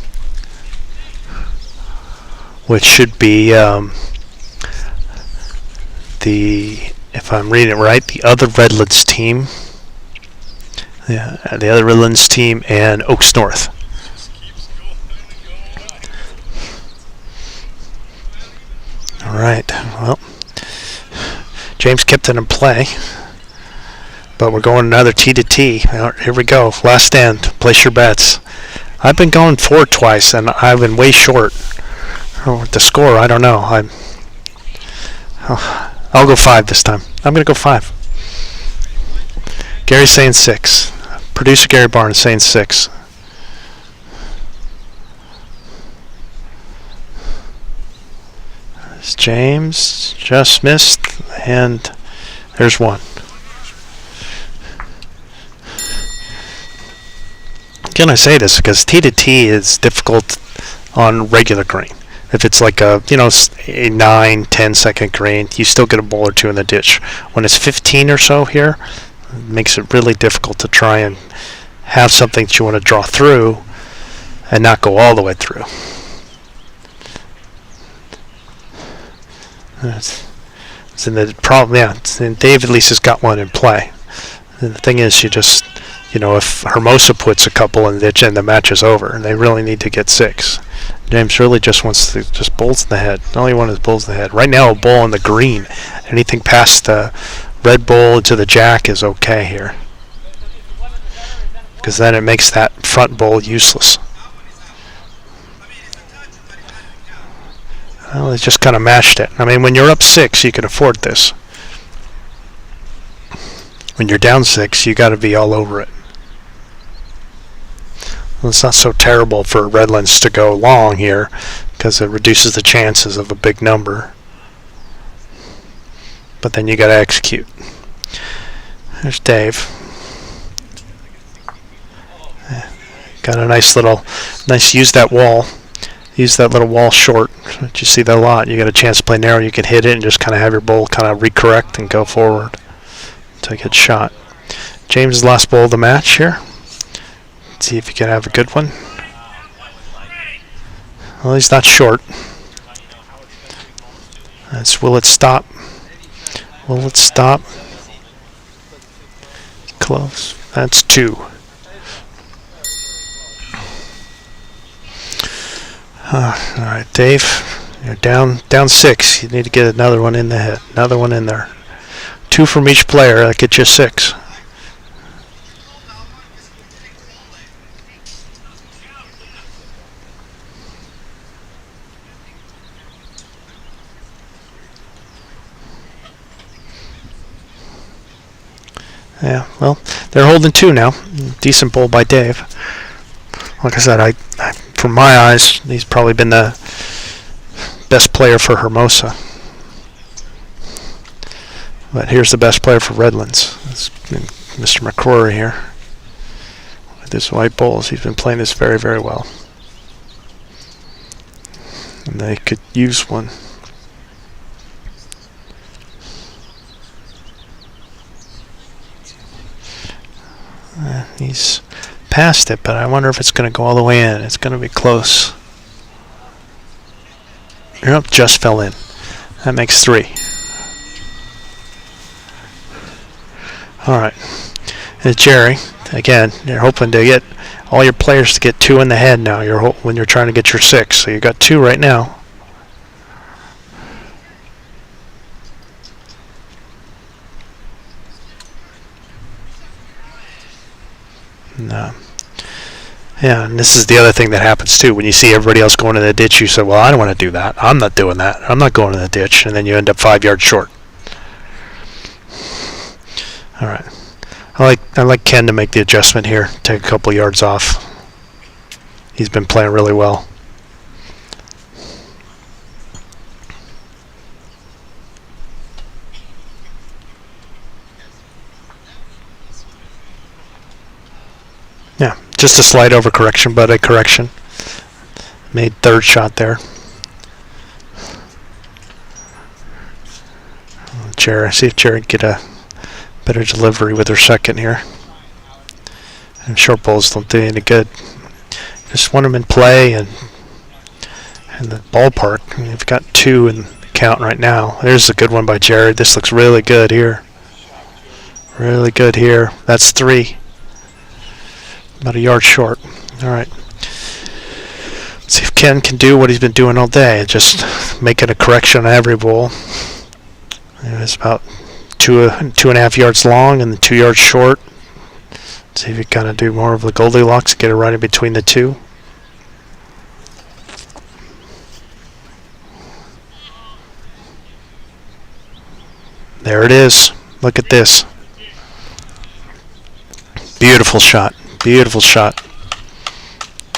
which should be if I'm reading it right, the other Redlands team. Yeah, the other Redlands team and Oaks North. All right. Well, James kept it in play, but we're going another T to T. Here we go. Last end. Place your bets. I've been going 4 twice, and I've been way short. The score, I don't know. I'll go 5 this time. I'm going to go 5. Gary's saying 6. Producer Gary Barnes saying 6. James just missed, and there's 1. Again, I say this because T to T is difficult on regular green. If it's like a 9-10 second green, you still get a ball or 2 in the ditch. When it's 15 or so here, it makes it really difficult to try and have something that you want to draw through and not go all the way through. It's in the problem. Yeah, Dave at least has got one in play. And the thing is, you just, if Hermosa puts a couple in the ditch and the match is over, and they really need to get 6. James really just wants to just bowls in the head. All he wants is bowls in the head. Right now, a bowl on the green. Anything past the red bowl to the jack is okay here, because then it makes that front bowl useless. Well, they just kind of mashed it. I mean, when you're up 6, you can afford this. When you're down 6, you got to be all over it. Well, it's not so terrible for Redlands to go long here, because it reduces the chances of a big number. But then you got to execute. There's Dave. Got a nice use that wall. Use that little wall short. You see that a lot. You got a chance to play narrow. You can hit it and just kind of have your bowl kind of recorrect and go forward until you get shot. James' last bowl of the match here. Let's see if he can have a good one. Well, he's not short. That's will it stop? Will it stop? Close. That's 2. All right, Dave, you're down 6. You need to get another one in the head. Another one in there. 2 from each player. That gets you 6. Yeah, well, they're holding 2 now. Decent bowl by Dave. Like I said, from my eyes, he's probably been the best player for Hermosa. But here's the best player for Redlands. It's Mr. McCrory here. With his white bowls, he's been playing this very, very well. And they could use one. He's past it, but I wonder if it's going to go all the way in. It's going to be close. Yep, just fell in. That makes 3. All right. And Jerry, again, you're hoping to get all your players to get 2 in the head now. When you're trying to get your 6, so you got 2 right now. No. Yeah, and this is the other thing that happens too. When you see everybody else going in the ditch, you say, well, I don't want to do that. I'm not doing that. I'm not going in the ditch. And then you end up 5 yards short. All right. I like Ken to make the adjustment here. Take a couple yards off. He's been playing really well. Yeah, just a slight overcorrection, but a correction. Made 3rd shot there. Jerry, see if Jerry can get a better delivery with her 2nd here. And short bowls don't do any good. Just want them in play and the ballpark. I mean, you've got 2 in the count right now. There's a good one by Jared. This looks really good here. Really good here. That's 3. About a yard short. All right. Let's see if Ken can do what he's been doing all day. Just making a correction on every bowl. It's about 2.5 yards long and then 2 yards short. Let's see if he kind of do more of the Goldilocks, get it right in between the 2. There it is. Look at this. Beautiful shot. Beautiful shot.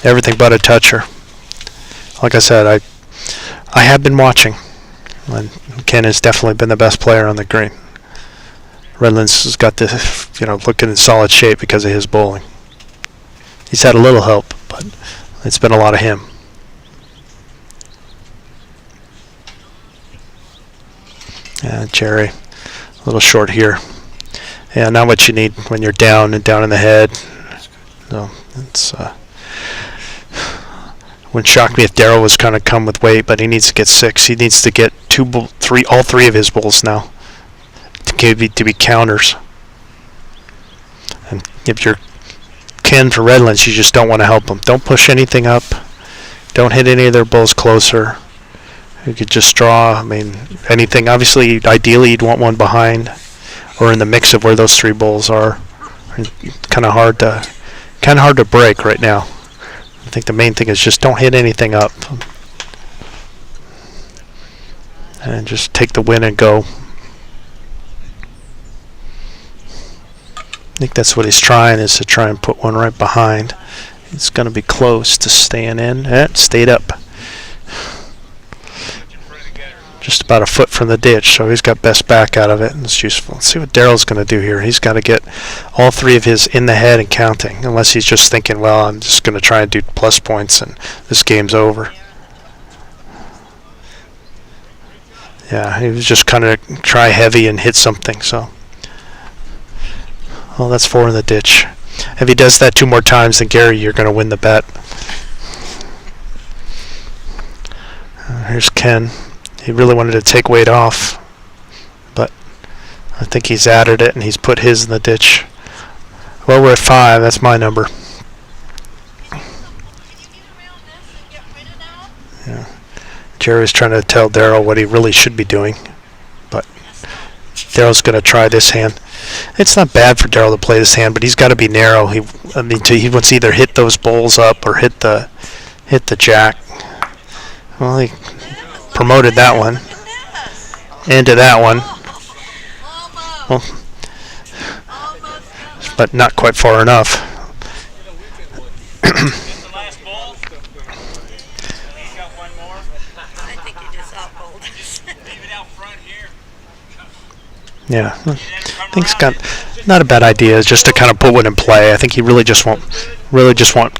Everything but a toucher. Like I said, I have been watching. And Ken has definitely been the best player on the green. Redlands has got this, looking in solid shape because of his bowling. He's had a little help, but it's been a lot of him. Yeah, Jerry, a little short here. Yeah, not what you need when you're down and down in the head. No, it's wouldn't shock me if Darryl was kind of come with weight, but he needs to get 6. He needs to get all 3 of his bowls now to be counters. And if you're Ken for Redlands, you just don't want to help him. Don't push anything up. Don't hit any of their balls closer. You could just draw. I mean, anything. Obviously, ideally, you'd want one behind, or in the mix of where those 3 balls are. Kind of hard to break right now. I think the main thing is just don't hit anything up, and just take the win and go. I think that's what he's trying, is to try and put one right behind. It's going to be close to staying in. It stayed up. Just about a foot from the ditch, so he's got best back out of it, and it's useful. Let's see what Daryl's going to do here. He's got to get all 3 of his in the head and counting, unless he's just thinking, well, I'm just going to try and do plus points and this game's over. Yeah, he was just kind of try heavy and hit something, so. Well, that's 4 in the ditch. If he does that 2 more times, then Gary, you're going to win the bet. Here's Ken. He really wanted to take weight off, but I think he's added it and he's put his in the ditch. Well, we're at 5. That's my number. Yeah. Jerry's trying to tell Daryl what he really should be doing, but Daryl's going to try this hand. It's not bad for Daryl to play this hand, but he's got to be narrow. He wants to either hit those bowls up or hit the jack. Well, he promoted that one into that one. Well, but not quite far enough. Yeah, I think he's got not a bad idea, just to kind of put one in play. I think he really just want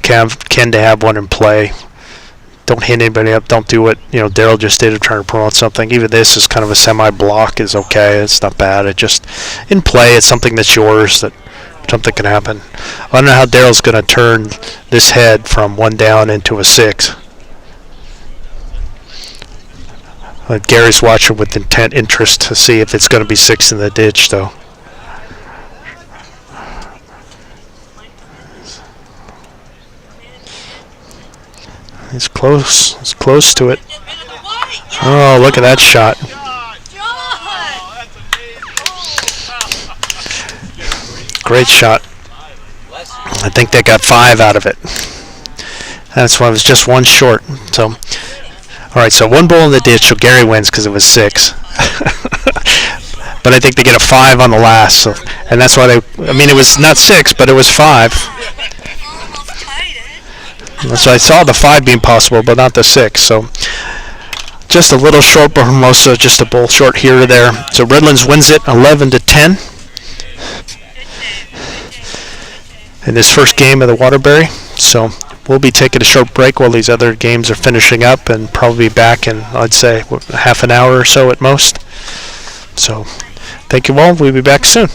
Ken to have one in play. Don't hit anybody up. Don't do what Daryl just did of trying to promote something. Even this is kind of a semi-block is okay. It's not bad. It just in play. It's something that's yours. That something can happen. I don't know how Daryl's going to turn this head from 1 down into a 6. Gary's watching with interest to see if it's going to be 6 in the ditch, though. It's close. It's close to it. Oh, look at that shot. Great shot. I think they got 5 out of it. That's why it was just 1 short. So, all right, so 1 ball in the ditch, so Gary wins because it was 6. But I think they get a 5 on the last, so, and that's why it was not 6, but it was 5. So I saw the 5 being possible, but not the 6. So just a little short for Hermosa, just a bowl short here or there. So Redlands wins it 11-10 in this first game of the Waterbury. So we'll be taking a short break while these other games are finishing up, and probably be back in, I'd say, half an hour or so at most. So thank you all. We'll be back soon.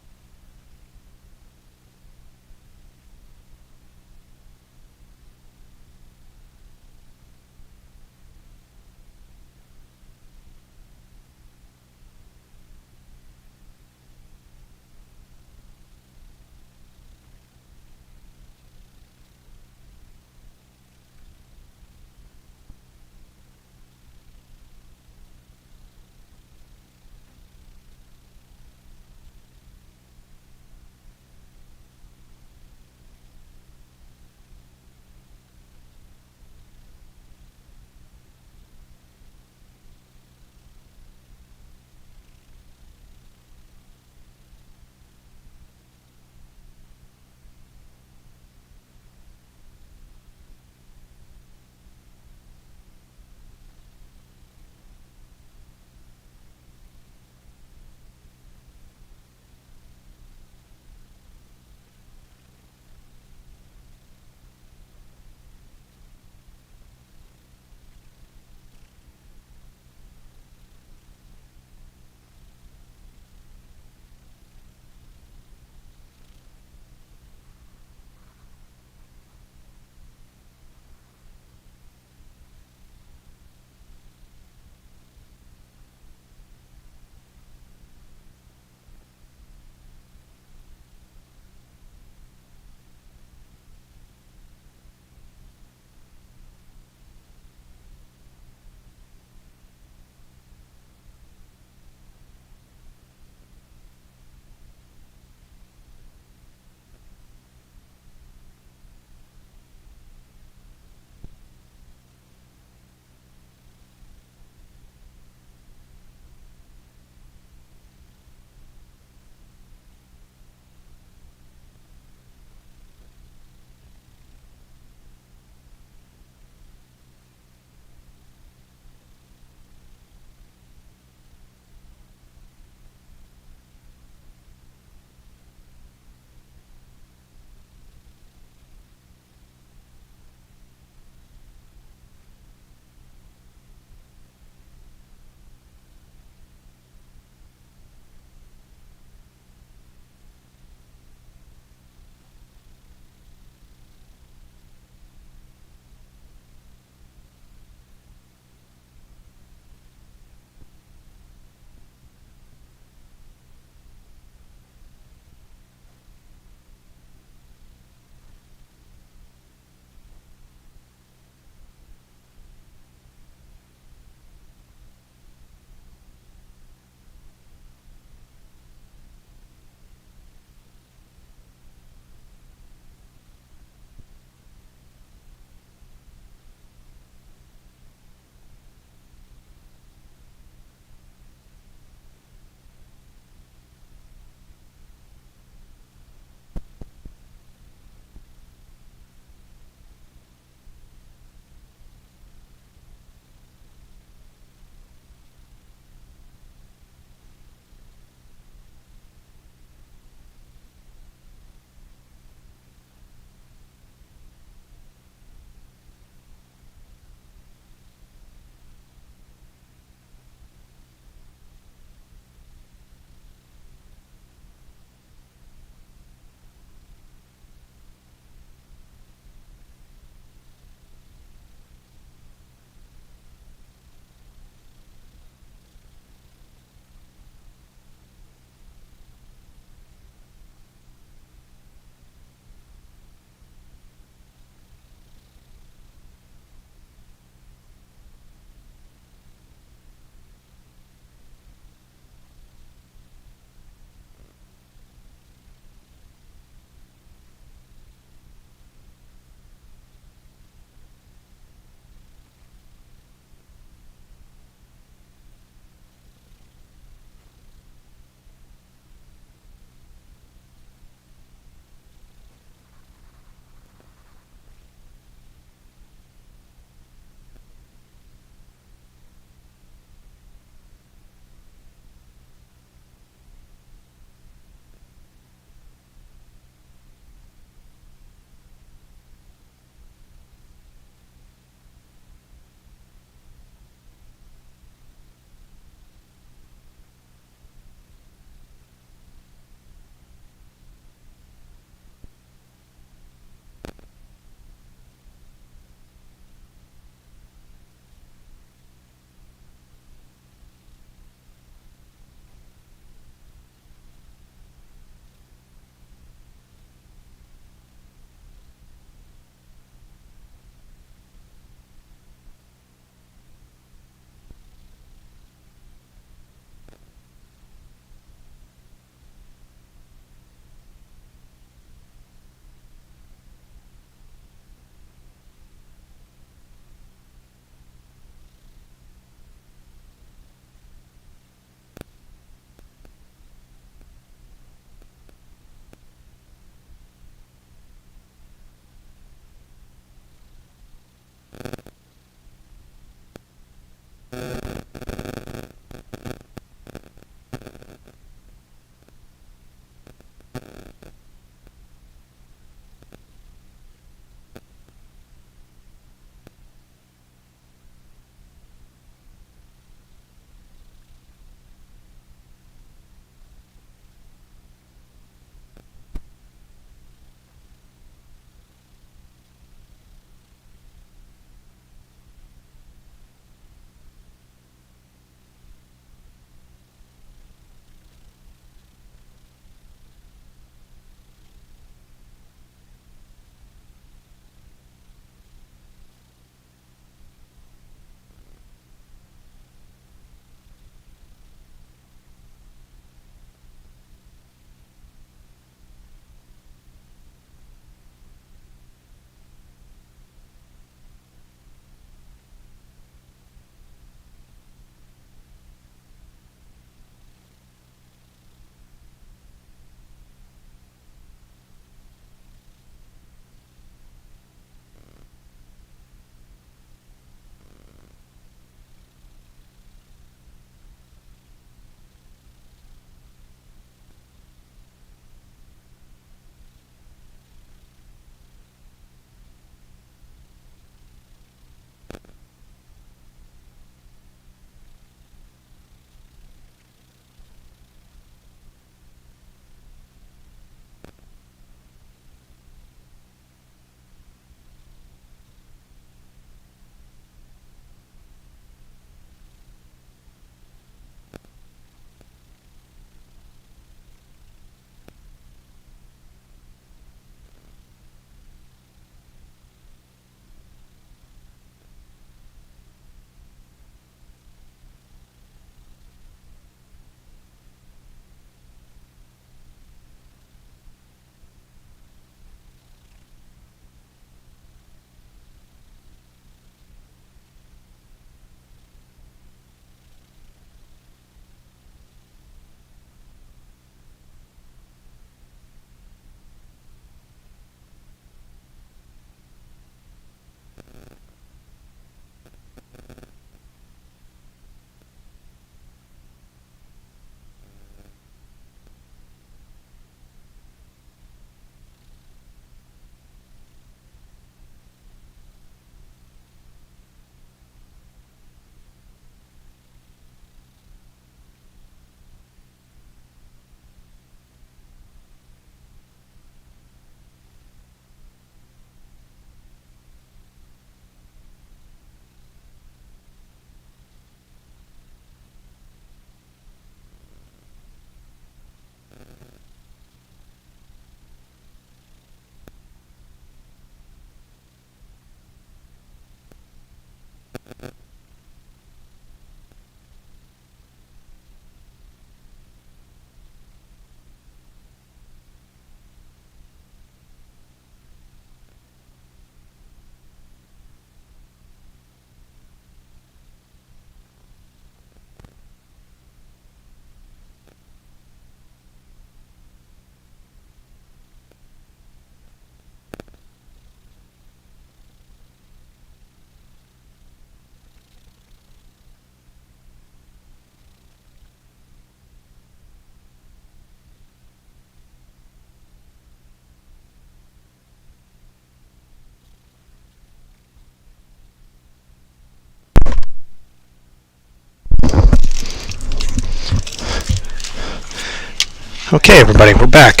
Okay, everybody, we're back.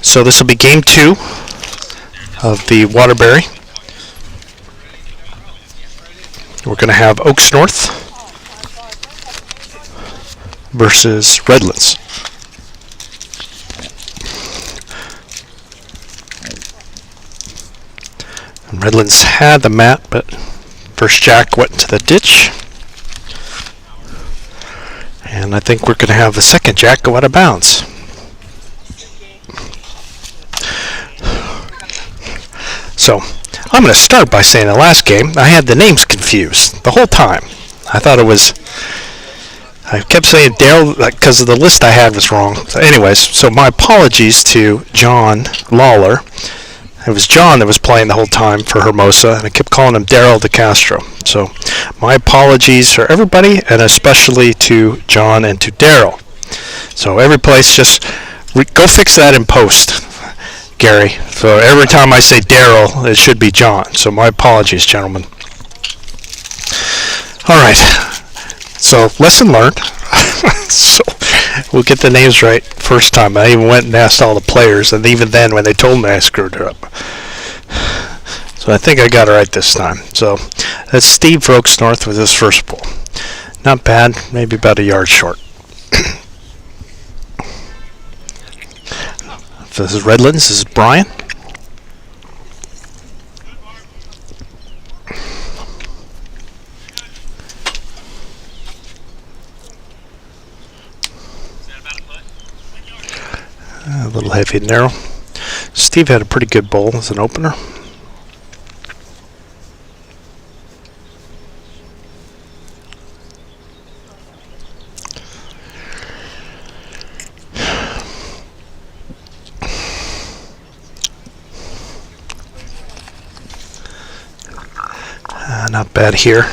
So this will be game 2 of the Waterbury. We're going to have Oaks North versus Redlands. And Redlands had the mat, but first jack went into the ditch. And I think we're going to have the second jack go out of bounds. So I'm going to start by saying the last game, I had the names confused the whole time. I thought it was, I kept saying Daryl because of the list I had was wrong. So anyways, so my apologies to John Lawler. It was John that was playing the whole time for Hermosa, and I kept calling him Daryl DeCastro. So my apologies for everybody, and especially to John and to Daryl. So every place, just go fix that in post, Gary. So every time I say Daryl, it should be John. So my apologies, gentlemen. All right. So lesson learned. So we'll get the names right first time. I even went and asked all the players, and even then, when they told me, I screwed it up. So I think I got it right this time. So that's Steve for Oaks North with his first pull. Not bad, maybe about a yard short. This is Redlands. This is Brian. A little heavy and narrow. Steve had a pretty good bowl as an opener. Not bad here.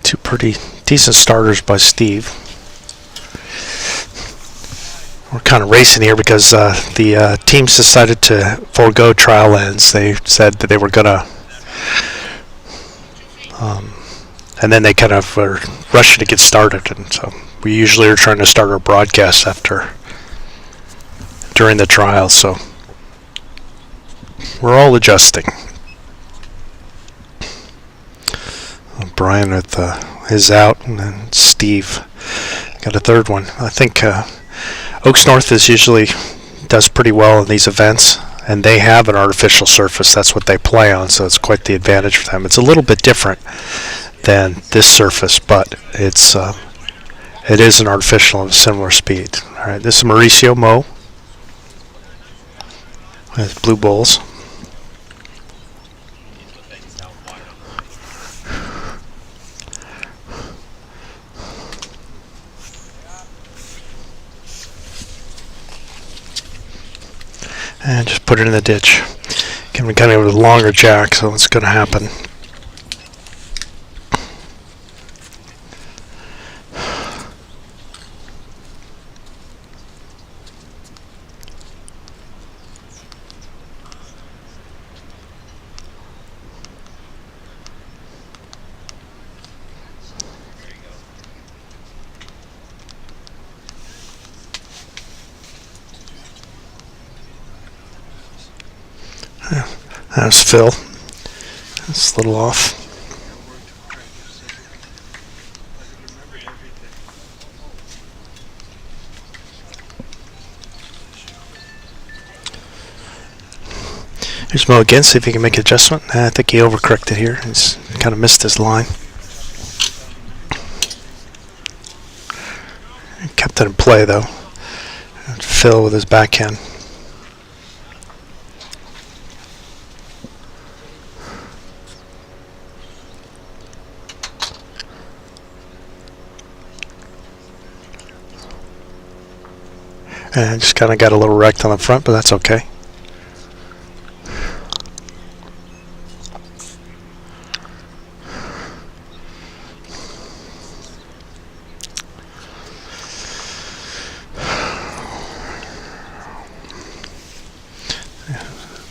Two pretty decent starters by Steve. We're kind of racing here because the teams decided to forego trial ends. They said that they were going to, and then they kind of were rushing to get started. And so we usually are trying to start our broadcasts during the trials. So we're all adjusting. Brian with his out, and then Steve got a third one. I think Oaks North usually does pretty well in these events, and they have an artificial surface. That's what they play on, so it's quite the advantage for them. It's a little bit different than this surface, but it is an artificial of a similar speed. All right, this is Mauricio Mo with blue bowls. And just put it in the ditch. Again, we kind of have a longer jack, so it's going to happen. That's Phil. That's a little off. Here's Mo again, see if he can make an adjustment. I think he overcorrected here. He's kind of missed his line. Kept it in play though. Phil with his backhand. And just kind of got a little wrecked on the front, but that's okay.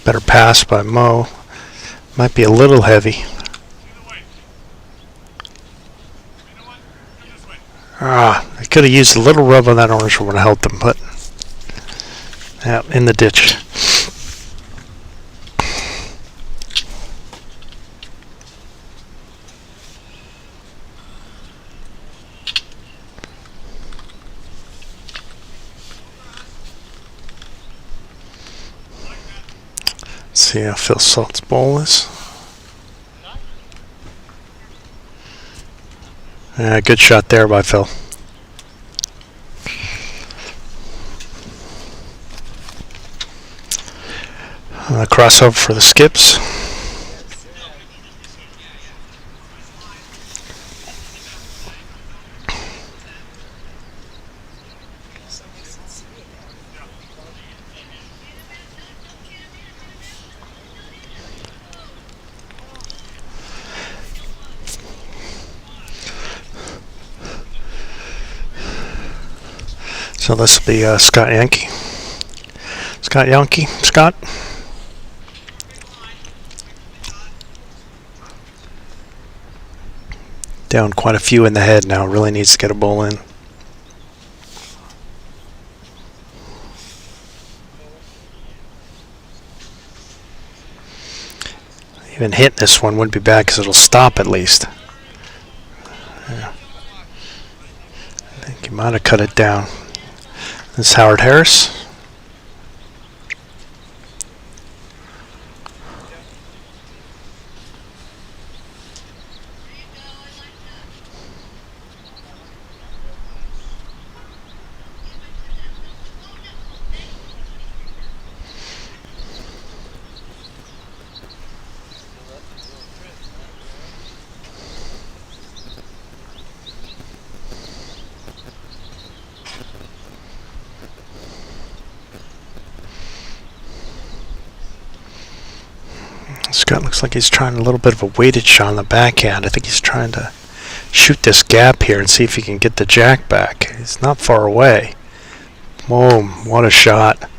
Better pass by Mo. Might be a little heavy. I could have used a little rub on that orange one to help them, but yeah, in the ditch. Let's see how Phil Salt's ball is. Yeah, good shot there by Phil. Crossover for the skips. So this will be Scott Yankee. Scott Yankee. Scott. Down quite a few in the head now. Really needs to get a ball in. Even hitting this one wouldn't be bad because it'll stop at least. Yeah. I think he might have cut it down. This is Howard Harris. Scott looks like he's trying a little bit of a weighted shot on the backhand. I think he's trying to shoot this gap here and see if he can get the jack back. He's not far away. Boom, what a shot.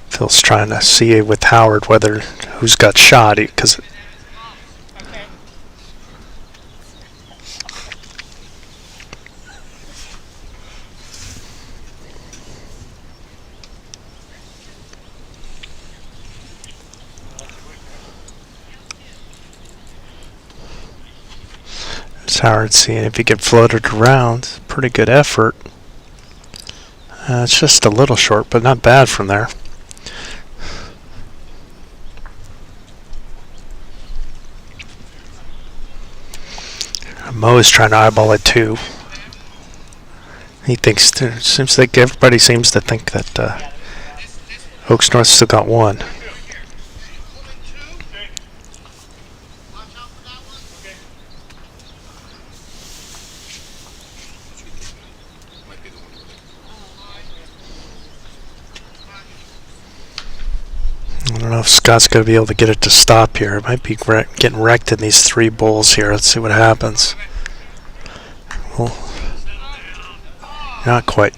Phil's trying to see with Howard whether who's got shot because it's Howard seeing if he can float it around. Pretty good effort. It's just a little short, but not bad from there. Mo is trying to eyeball it too. He thinks, seems like everybody seems to think that Oaks North still got one. I don't know if Scott's going to be able to get it to stop here. It might be getting wrecked in these three bowls here. Let's see what happens. Well, not quite.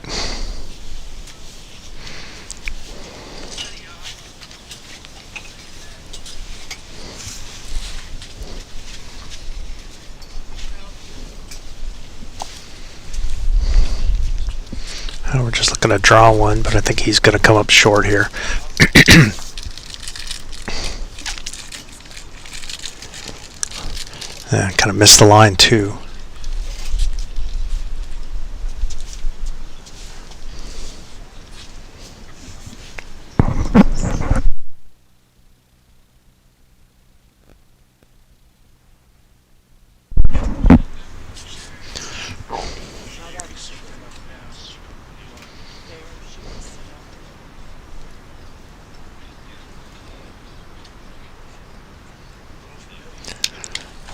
We're just looking to draw one, but I think he's going to come up short here. Yeah, kind of missed the line too.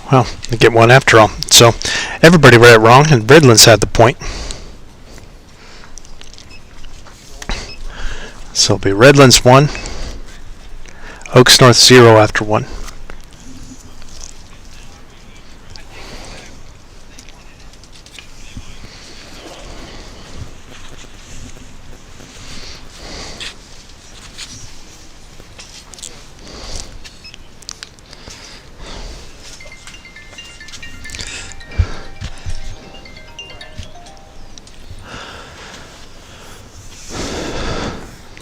Well, they get one after all. So everybody read it wrong, and Redlands had the point. So it'll be Redlands 1, Oaks North 0 after 1.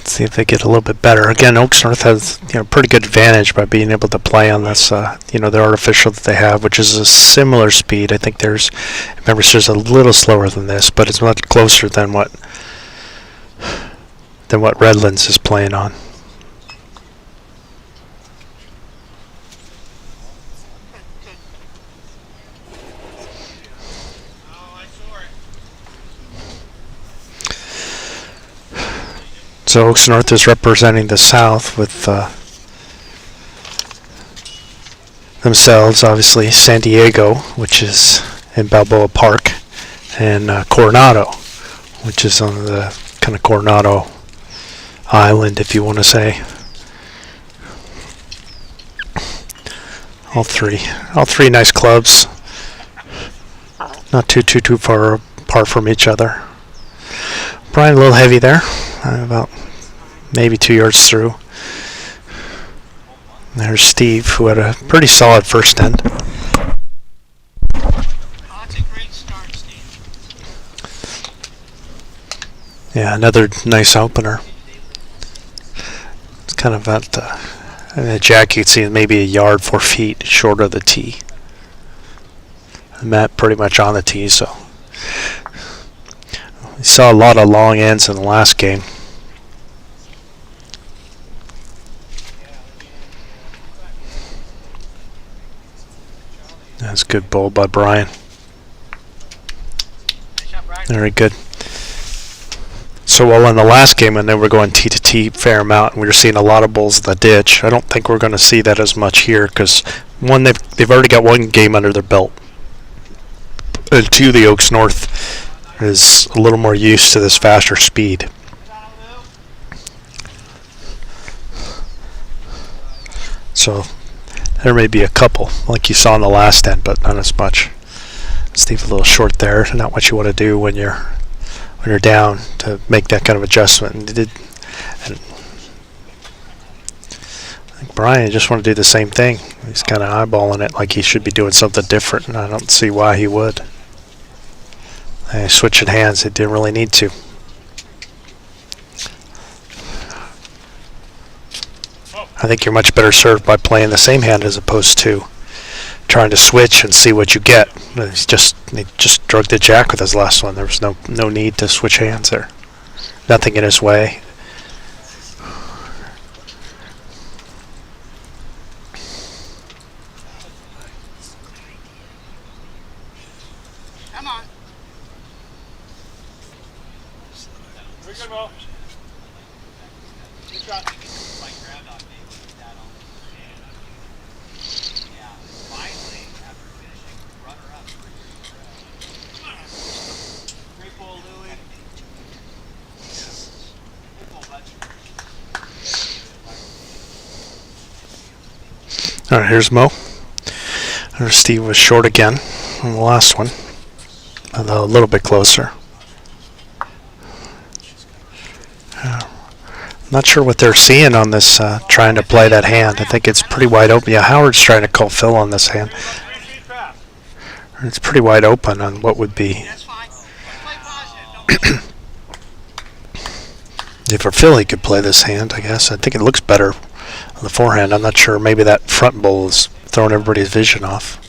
See if they get a little bit better. Again, Oaks North has pretty good advantage by being able to play on this the artificial that they have, which is a similar speed. I think theirs a little slower than this, but it's much closer than what Redlands is playing on. So Oaks North is representing the South with themselves, obviously, San Diego, which is in Balboa Park, and Coronado, which is on the kind of Coronado Island, if you want to say. All three nice clubs, not too far apart from each other. Brian a little heavy there, about maybe 2 yards through. There's Steve, who had a pretty solid first end. Oh, that's a great start, Steve. Yeah, another nice opener. It's kind of at the jack, you can see maybe 1 yard, 4 feet short of the tee. And Matt pretty much on the tee, so we saw a lot of long ends in the last game. That's a good bowl by Brian. Very good. So while in the last game when they were going tee to tee fair amount, and we were seeing a lot of bowls in the ditch, I don't think we're going to see that as much here because one, they've already got one game under their belt, and two, the Oaks North is a little more used to this faster speed. So there may be a couple, like you saw in the last end, but not as much. Steve, a little short there. Not what you want to do when you're down to make that kind of adjustment. And I think Brian just want to do the same thing. He's kind of eyeballing it like he should be doing something different, and I don't see why he would. Switching hands, they didn't really need to. I think you're much better served by playing the same hand as opposed to trying to switch and see what you get. He just drugged the jack with his last one. There was no need to switch hands there. Nothing in his way. Come on. Very good, Mo. Good shot. All right, here's Mo. Steve was short again on the last one, although a little bit closer. Not sure what they're seeing on this, trying to play that hand. I think it's pretty wide open. Yeah, Howard's trying to call Phil on this hand. It's pretty wide open on what would be. If for Phil, he could play this hand, I guess. I think it looks better on the forehand. I'm not sure. Maybe that front bowl is throwing everybody's vision off.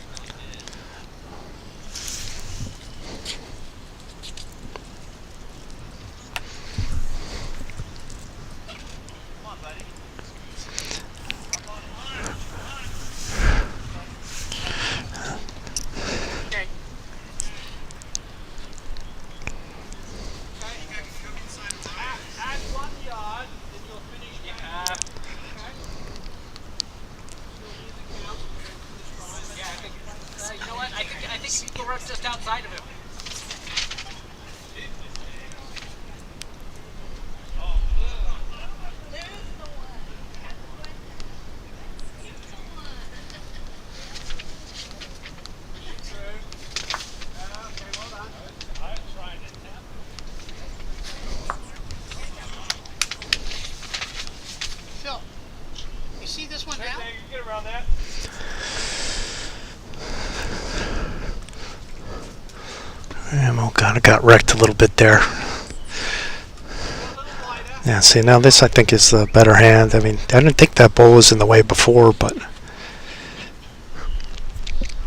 over just outside of him. Phil, you see this one down? Get around that. Ammo kind of got wrecked a little bit there. Yeah, see, now this I think is the better hand. I mean, I didn't think that ball was in the way before, but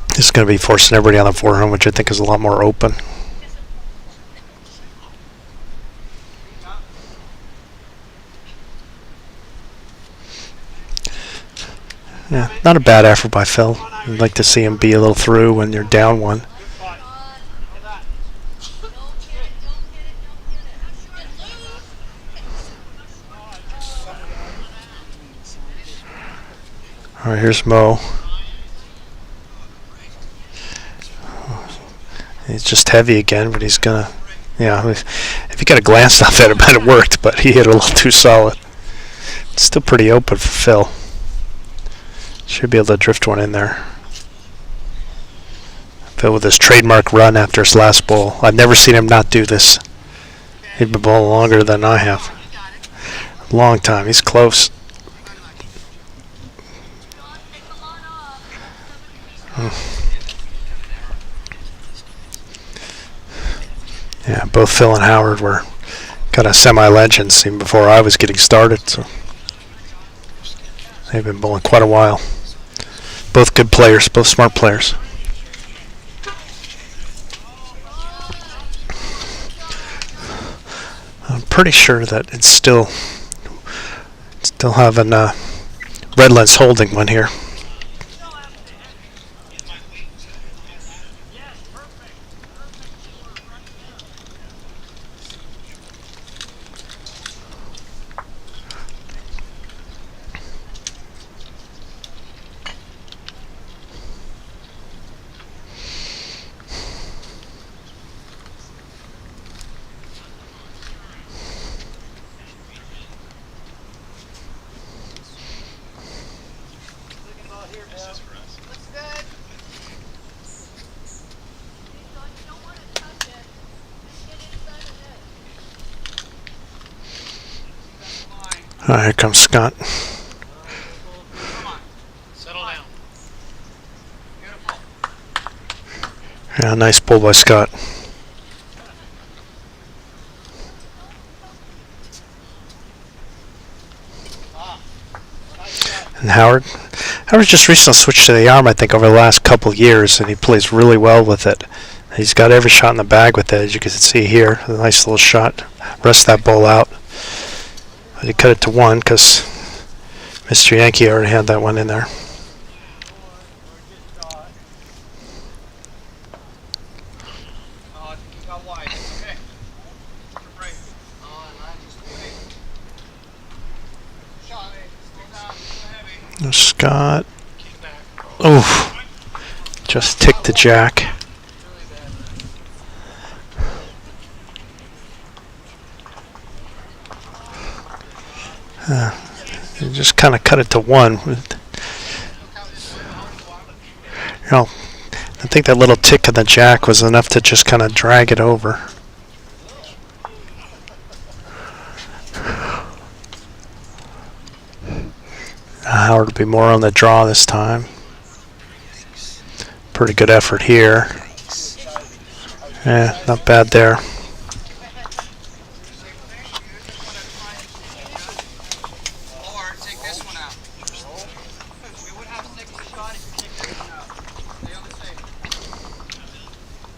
this is going to be forcing everybody on the forehand, which I think is a lot more open. Yeah, not a bad effort by Phil. I'd like to see him be a little through when you're down one. All right, here's Mo. He's just heavy again, but he's gonna, yeah. If he got a glance off that, it might have worked, but he hit a little too solid. It's still pretty open for Phil. Should be able to drift one in there. Phil with his trademark run after his last ball. I've never seen him not do this. He's been bowling longer than I have. Long time. He's close. Yeah, both Phil and Howard were kind of semi-legends even before I was getting started, so they've been bowling quite a while. Both good players, both smart players. I'm pretty sure that it's still having Redlands holding one here. All right, here comes Scott. Come on. Settle down. Beautiful. Yeah, nice pull by Scott. And Howard's just recently switched to the arm, I think, over the last couple of years, and he plays really well with it. He's got every shot in the bag with it, as you can see here. A nice little shot. Rest that ball out. But he cut it to one because Mr. Yankee already had that one in there. Scott. Oof. Just ticked the jack. You just kind of cut it to one. You know, I think that little tick of the jack was enough to just kind of drag it over. Howard will be more on the draw this time. Pretty good effort here. Yeah, not bad there. Or take this one out. We would have to take a shot if you take this one out. Stay on the safe.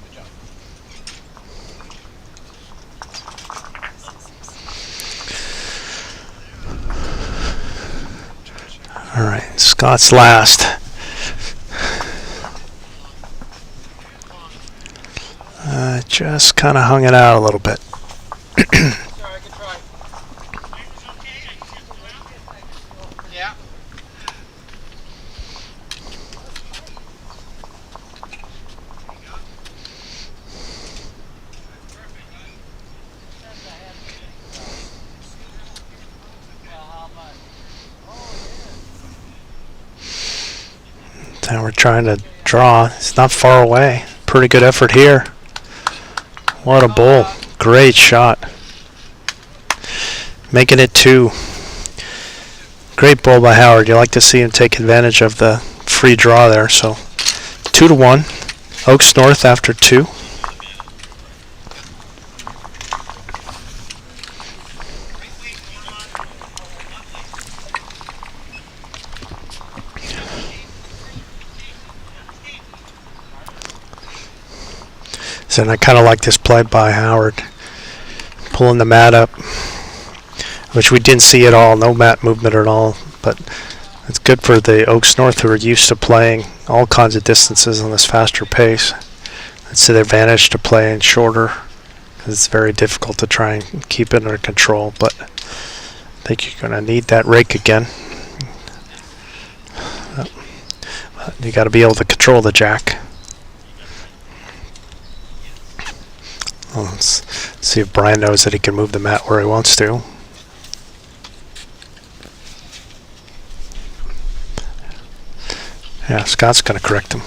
Good job. All right, Scott's last. Just kind of hung it out a little bit. Yeah. And we're trying to draw. It's not far away. Pretty good effort here. What a bowl. Great shot. Making it 2. Great bowl by Howard. You like to see him take advantage of the free draw there. So 2-1. Oaks North after 2. So I kind of like this play by Howard. Pulling the mat up, which we didn't see at all. No mat movement at all. But it's good for the Oaks North, who are used to playing all kinds of distances on this faster pace. It's to their advantage to play in shorter. It's very difficult to try and keep it under control. But I think you're going to need that rake again. You got to be able to control the jack. Well, let's see if Brian knows that he can move the mat where he wants to. Yeah, Scott's going to correct him.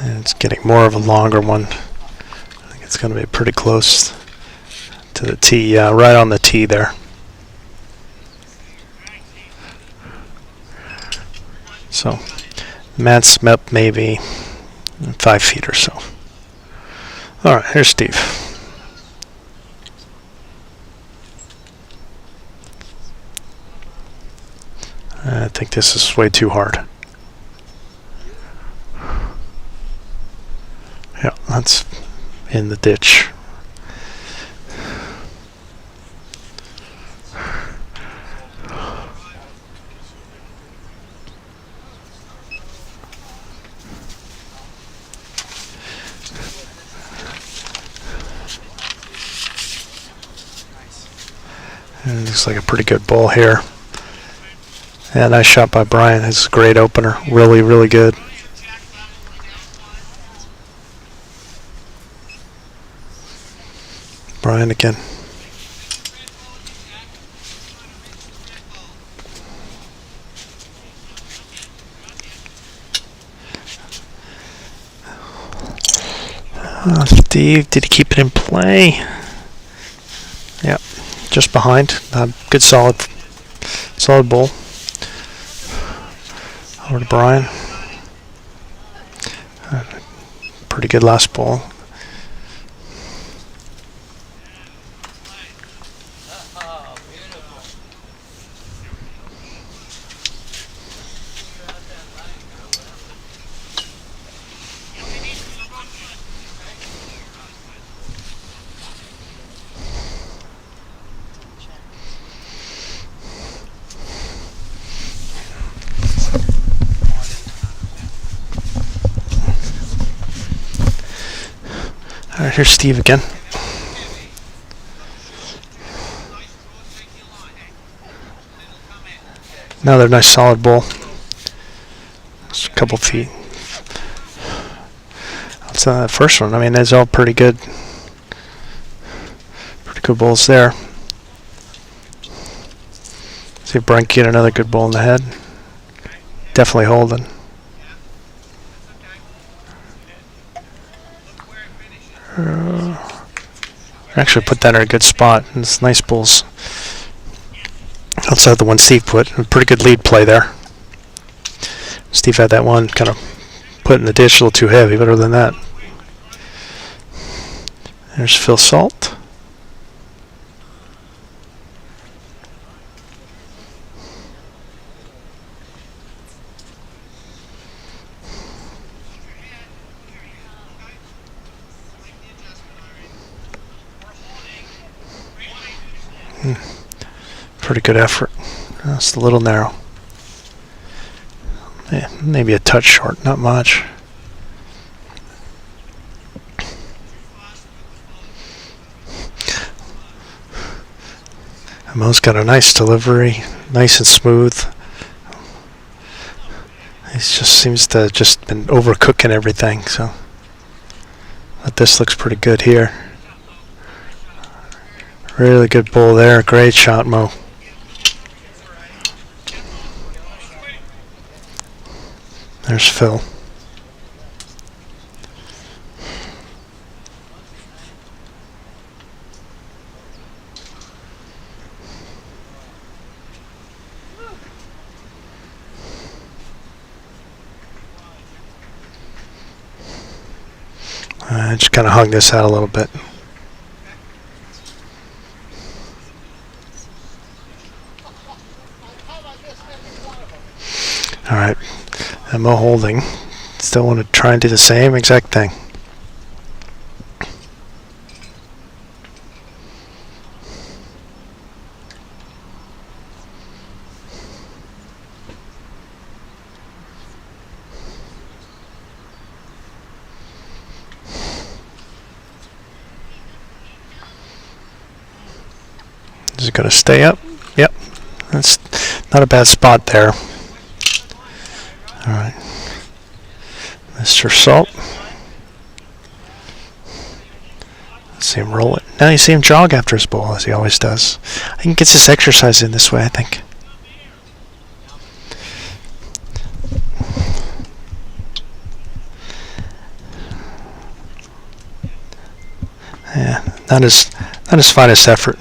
It's getting more of a longer one. I think it's going to be pretty close to the tee. Yeah, right on the tee there. So, mat's up maybe 5 feet or so. All right, here's Steve. I think this is way too hard. Yeah, that's in the ditch. And it looks like a pretty good ball here. Yeah, nice shot by Brian. It's a great opener. Really, really good. Brian again. Steve, did he keep it in play? Yep, just behind. Good solid ball. Over to Brian. Pretty good last ball. All right, here's Steve again. Another nice solid ball. Just a couple feet. That's the first one. I mean, that's all pretty good. Pretty good balls there. See if Brian can get another good ball in the head. Definitely holding. Actually put that in a good spot. It's nice balls outside the one Steve put. A pretty good lead play there. Steve had that one kind of put in the ditch a little too heavy, but other than that. There's Phil Salt. Pretty good effort. That's a little narrow. Yeah, maybe a touch short, not much. Mo's got a nice delivery, nice and smooth. He just seems to just been overcooking everything. So, but this looks pretty good here. Really good bull there. Great shot, Mo. There's Phil. I just kind of hung this out a little bit. All right, and Mo holding. Still want to try and do the same exact thing. Is it going to stay up? Yep. That's not a bad spot there. All right. Mr. Salt. See him roll it. Now you see him jog after his ball, as he always does. I think he gets his exercise in this way, I think. Yeah, not his finest effort.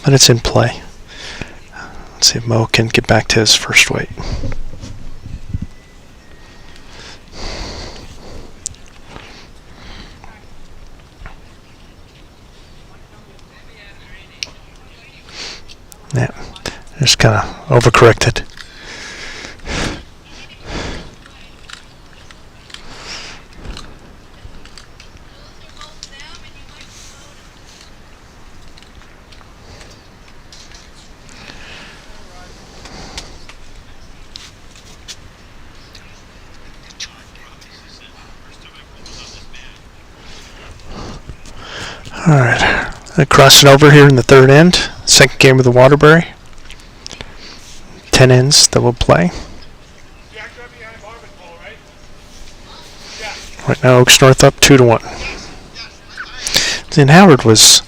But it's in play. Let's see if Mo can get back to his first weight. Yeah, just kind of overcorrected. All right, crossing over here in the third end, second game of the Waterbury. 10 ends that we'll play. Right now, Oaks North up 2-1. Then Howard was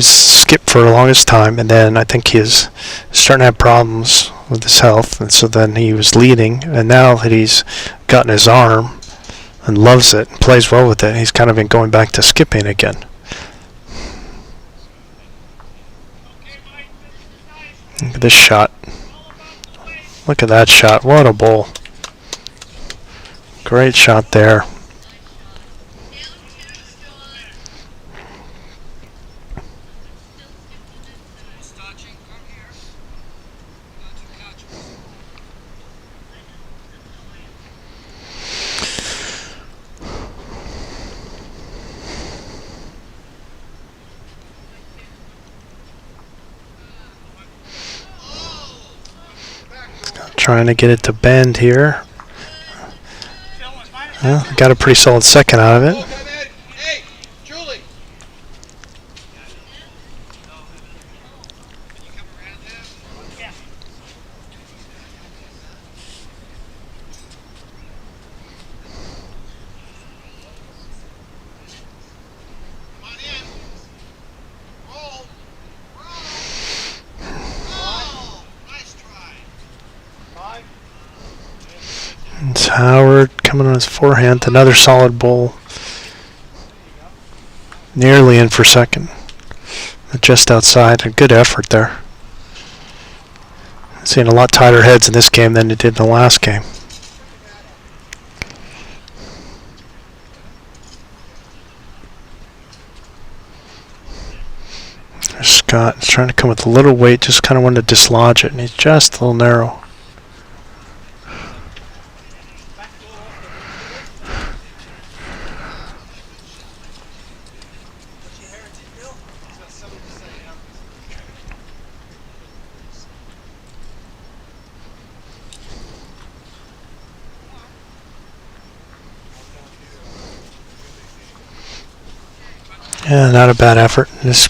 skipped for the longest time, and then I think he is starting to have problems with his health, and so then he was leading, and now that he's gotten his arm and loves it and plays well with it, he's kind of been going back to skipping again. Look at this shot. Look at that shot. What a bowl. Great shot there. Trying to get it to bend here. Well, got a pretty solid second out of it. Hey, Julie. It's Howard coming on his forehand. Another solid bowl. Nearly in for second. But just outside. A good effort there. Seeing a lot tighter heads in this game than it did in the last game. There's Scott. He's trying to come with a little weight. Just kind of wanted to dislodge it. And he's just a little narrow. Yeah, not a bad effort. Just,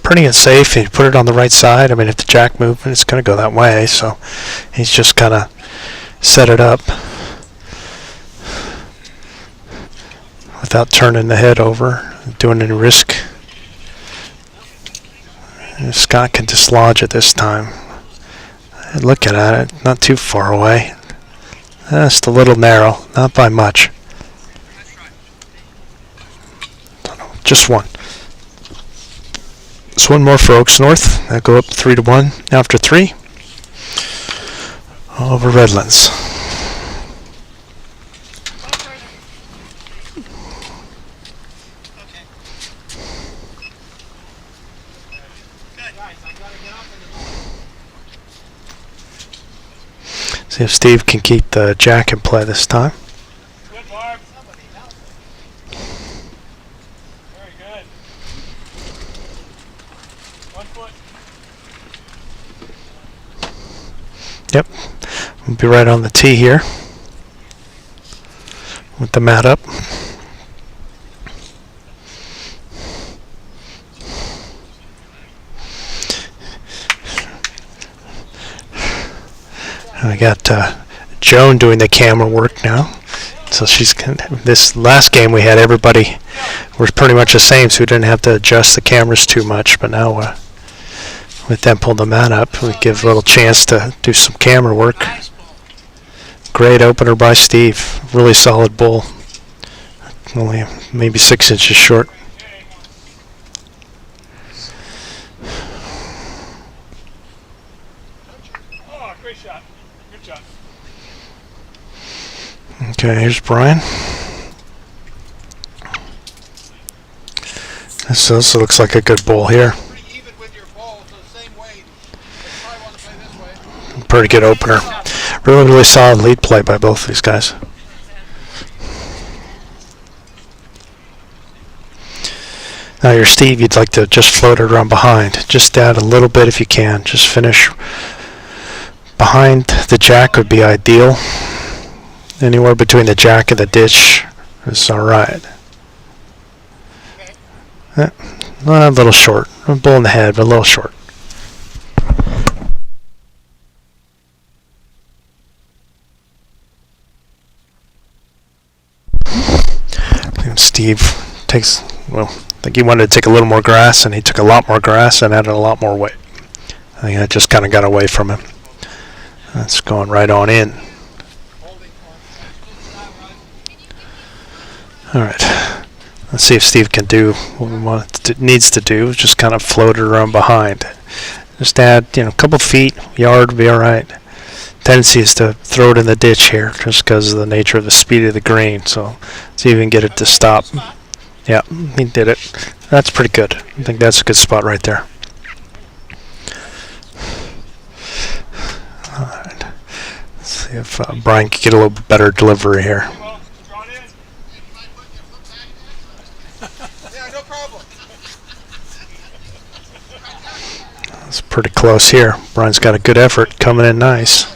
putting it safe. He put it on the right side. I mean, if the jack moved, it's going to go that way. So he's just kind of set it up without turning the head over, doing any risk. And Scott can dislodge it this time. Looking at it, not too far away. Just a little narrow, not by much. Just one. It's one more for Oaks North. They'll go up 3-1 after 3 over Redlands. See if Steve can keep the jack in play this time. Good, Barb. Very good. 1 foot. Yep. We'll be right on the tee here with the mat up. I got Joan doing the camera work now. So this last game we had everybody was pretty much the same, so we didn't have to adjust the cameras too much. But now with them pulling the mat up, we give a little chance to do some camera work. Great opener by Steve. Really solid bull. Only maybe 6 inches short. Oh, great shot. Good shot. Okay, here's Brian. This also looks like a good bull here. Pretty even with your ball, so the same weight. But you probably want to play this way. Pretty good opener. Really, really solid lead play by both these guys. Now you're Steve, you'd like to just float it around behind. Just add a little bit if you can. Just finish behind the jack would be ideal. Anywhere between the jack and the ditch is alright. A little short. A bull in the head, but a little short. Steve takes, well, I think he wanted to take a little more grass, and he took a lot more grass and added a lot more weight. I think that just kind of got away from him. That's going right on in. All right. Let's see if Steve can do what it needs to do. Just kind of float it around behind. Just add, a couple feet, yard would be all right. Tendency is to throw it in the ditch here, just because of the nature of the speed of the green. So see if we can get it to stop. Yeah, he did it. That's pretty good. I think that's a good spot right there. All right. Let's see if Brian can get a little bit better delivery here. Yeah, no problem. It's pretty close here. Brian's got a good effort, coming in nice.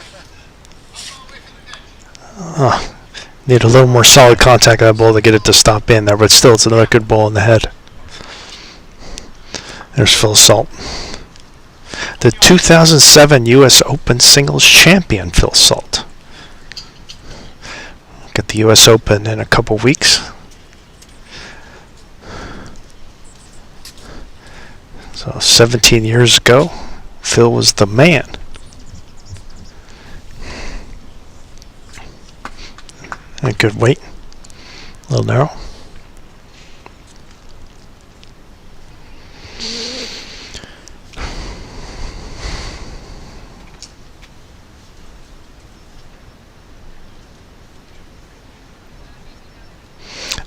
Need a little more solid contact on that ball to get it to stop in there, but still it's another good ball in the head. There's Phil Salt. The 2007 U.S. Open Singles Champion, Phil Salt. Get the U.S. Open in a couple weeks. So 17 years ago, Phil was the man. A good weight. A little narrow.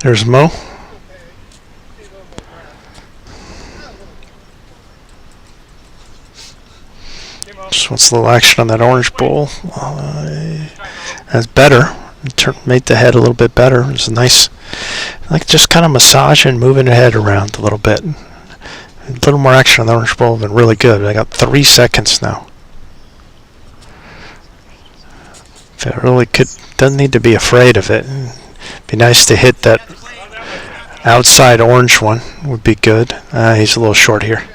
There's Mo. Just wants a little action on that orange bull. That's better. Made the head a little bit better. It's a nice, like just kind of massaging, moving the head around a little bit. A little more action on the orange bull would have been really good. I got 3 seconds now. It really doesn't need to be afraid of it. Be nice to hit that outside orange one would be good. He's a little short here.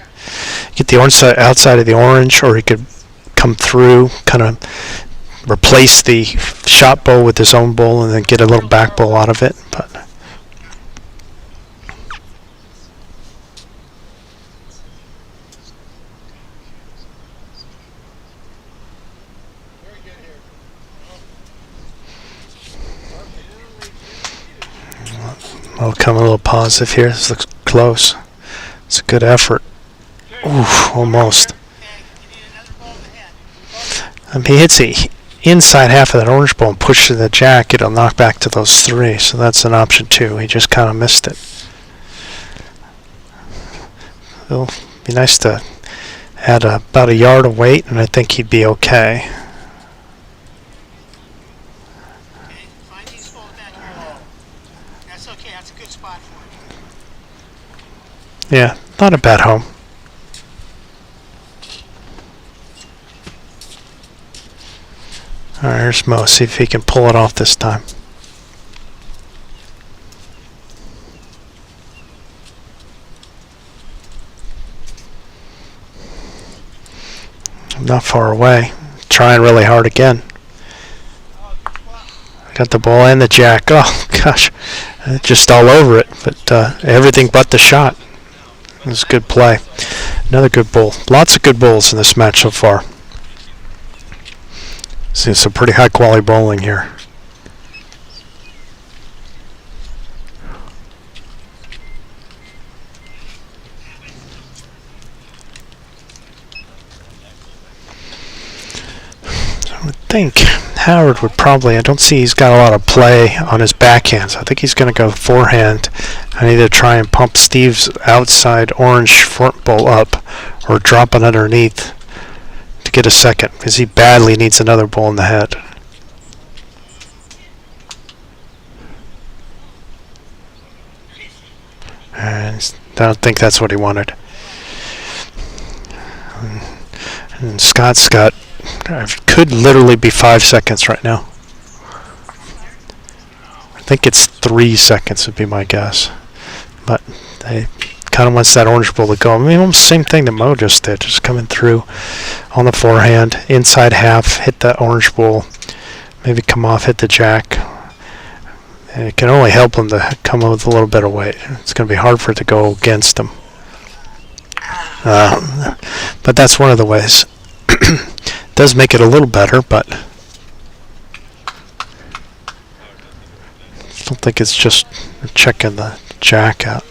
Get the orange side outside of the orange, or he could come through, kind of replace the shot bowl with his own bowl, and then get a little back bowl out of it. But I'll come a little positive here. This looks close. It's a good effort. Oof, almost. He hits the inside half of that orange ball and pushes the jack. It'll knock back to those 3. So that's an option too. He just kind of missed it. It'll be nice to add about a yard of weight, and I think he'd be okay. Find these balls back here. That's okay. That's a good spot for him. Yeah, not a bad home. Alright, here's Mo. See if he can pull it off this time. Not far away. Trying really hard again. Got the ball and the jack. Oh, gosh. Just all over it. But everything but the shot. It was a good play. Another good bowl. Lots of good bowls in this match so far. See some pretty high quality bowling here. I would think Howard would probably, I don't see he's got a lot of play on his backhands. I think he's going to go forehand and either try and pump Steve's outside orange front bowl up or drop it underneath to get a second, because he badly needs another bowl in the head. And I don't think that's what he wanted. And Scott's got, could literally be 5 seconds right now. I think it's 3 seconds would be my guess. But they kind of wants that orange bowl to go. I mean, almost the same thing that Mo just did, just coming through on the forehand, inside half, hit that orange bowl, maybe come off, hit the jack. And it can only help him to come up with a little bit of weight. It's going to be hard for it to go against him. But that's one of the ways. Does make it a little better, but I don't think it's just checking the jack out.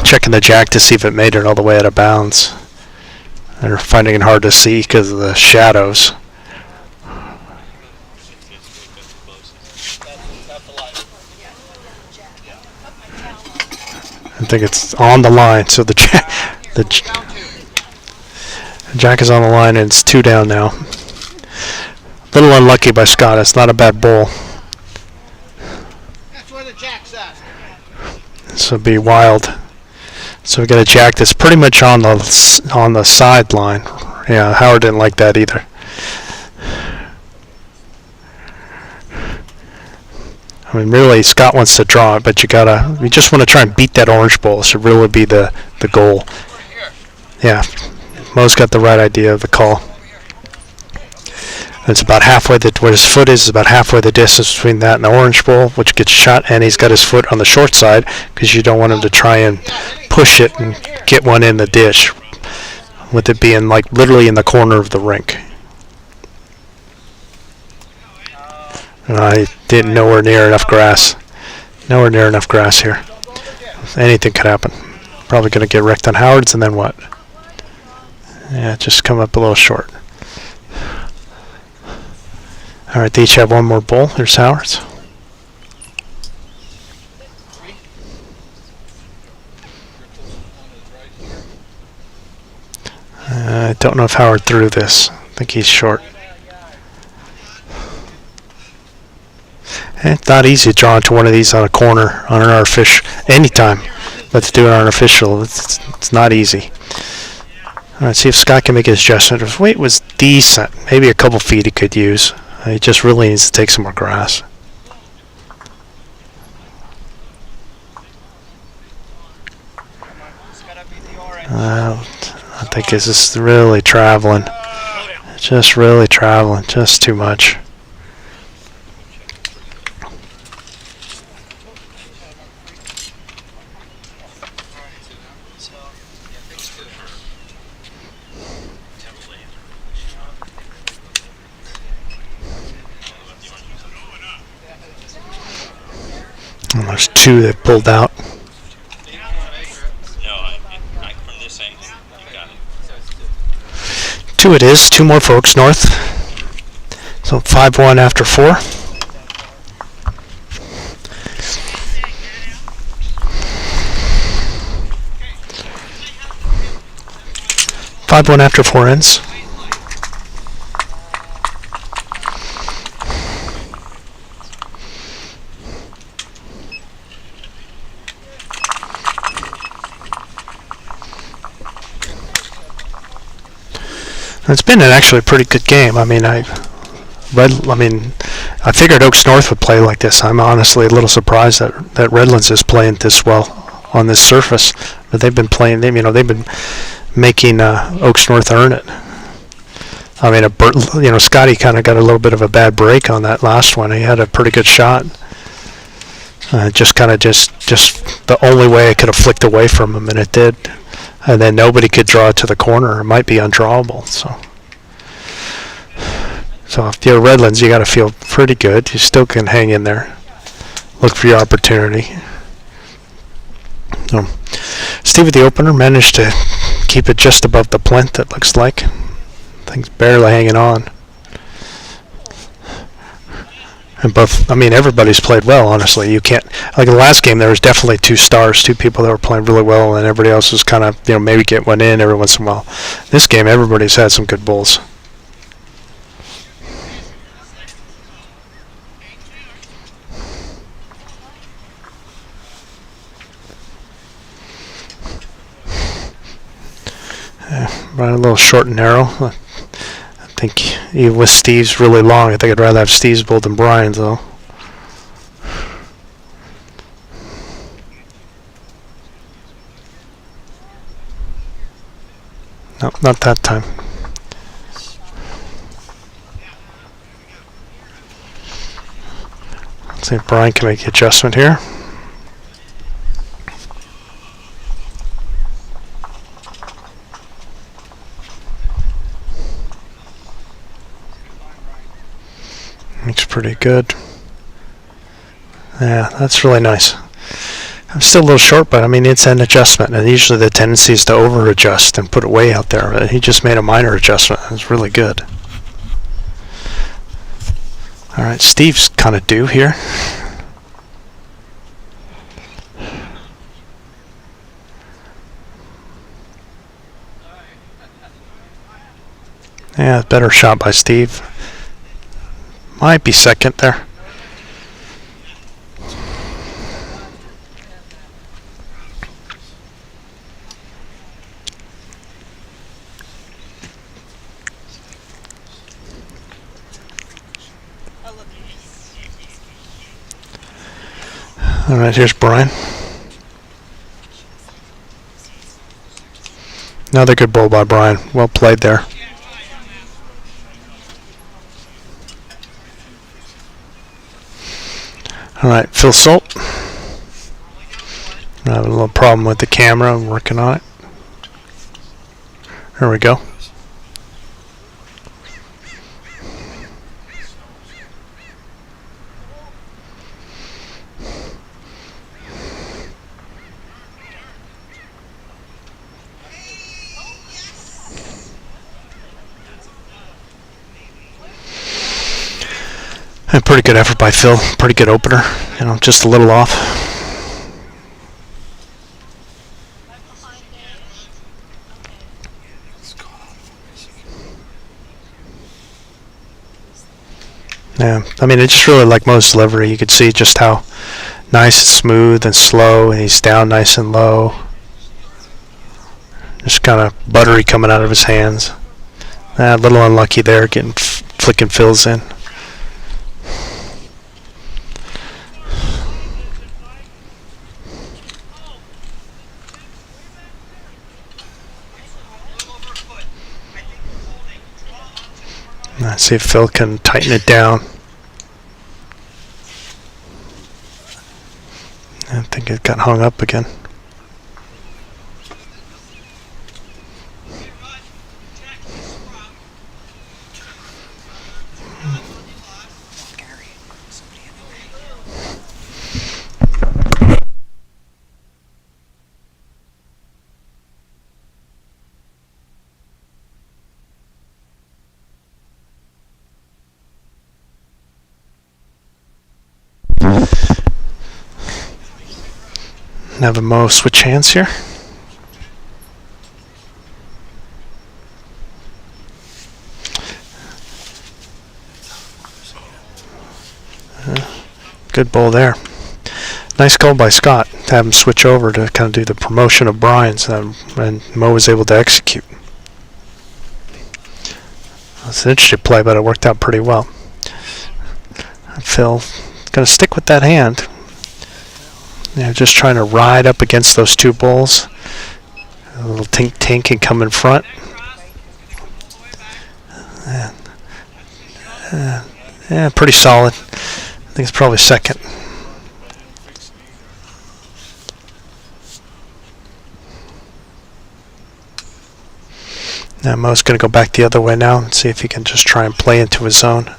Checking the jack to see if it made it all the way out of bounds. They're finding it hard to see because of the shadows. I think it's on the line, so the jack is on the line and it's 2 down now. A little unlucky by Scott. It's not a bad bowl. That's where the jack's at. This would be wild. So we got a jack that's pretty much on the sideline. Yeah, Howard didn't like that either. I mean, really, Scott wants to draw it, but you just want to try and beat that orange bowl. Should really be the goal. Yeah, Mo's got the right idea of the call. It's about halfway, where his foot is about halfway the distance between that and the orange bowl, which gets shot, and he's got his foot on the short side because you don't want him to try and push it and get one in the dish, with it being like literally in the corner of the rink. And I didn't nowhere near enough grass. Nowhere near enough grass here. Anything could happen. Probably going to get wrecked on Howard's, and then what? Yeah, just come up a little short. All right, they each have one more bowl. Here's Howard's. I don't know if Howard threw this. I think he's short. It's not easy to draw into one of these on a corner, on an artificial, anytime. Let's do an artificial. It's not easy. All right, see if Scott can make his adjustment. His weight was decent. Maybe a couple feet he could use. He just really needs to take some more grass. I think this is really traveling. Just really traveling. Just too much. And there's two that pulled out. From this angle, you got it. Two it is. Two more folks north. So 5-1 after 4. Five one after 4 ends. It's been an actually pretty good game. I mean, I figured Oaks North would play like this. I'm honestly a little surprised that Redlands is playing this well on this surface. But they've been playing. They've been making Oaks North earn it. I mean, Scotty kind of got a little bit of a bad break on that last one. He had a pretty good shot. Just the only way I could have flicked away from him, and it did. And then nobody could draw it to the corner. It might be undrawable. So if you're Redlands, you got to feel pretty good. You still can hang in there. Look for your opportunity. So Steve at the opener managed to keep it just above the plinth, it looks like. Things barely hanging on. And everybody's played well, honestly. You can't, like in the last game, there was definitely two stars, two people that were playing really well, and everybody else was kind of, maybe get one in every once in a while. This game, everybody's had some good bowls. Right, a little short and narrow. I think with Steve's really long. I think I'd rather have Steve's bowl than Brian's, though. No, not that time. Let's see if Brian can make the adjustment here. Looks pretty good. Yeah, that's really nice. I'm still a little short, but I mean, it's an adjustment, and usually the tendency is to over-adjust and put it way out there. But he just made a minor adjustment. It's really good. All right, Steve's kind of due here. Yeah, better shot by Steve. Might be second there. All right, here's Brian. Another good bowl by Brian. Well played there. All right, Phil Salt. I'm having a little problem with the camera. I'm working on it. There we go. And pretty good effort by Phil. Pretty good opener. Just a little off. Yeah, I mean, it's just really like Mo's delivery. You could see just how nice and smooth and slow, and he's down nice and low. Just kind of buttery coming out of his hands. A little unlucky there, getting flicking Phil's in. Let's see if Phil can tighten it down. I think it got hung up again. Have a Mo switch hands here. Good ball there. Nice goal by Scott to have him switch over to kind of do the promotion of Brian's, and Mo was able to execute. It's an interesting play, but it worked out pretty well. Phil going to stick with that hand. Just trying to ride up against those two balls. A little tink and come in front. Yeah, pretty solid. I think it's probably second. Now Mo's going to go back the other way now and see if he can just try and play into his zone.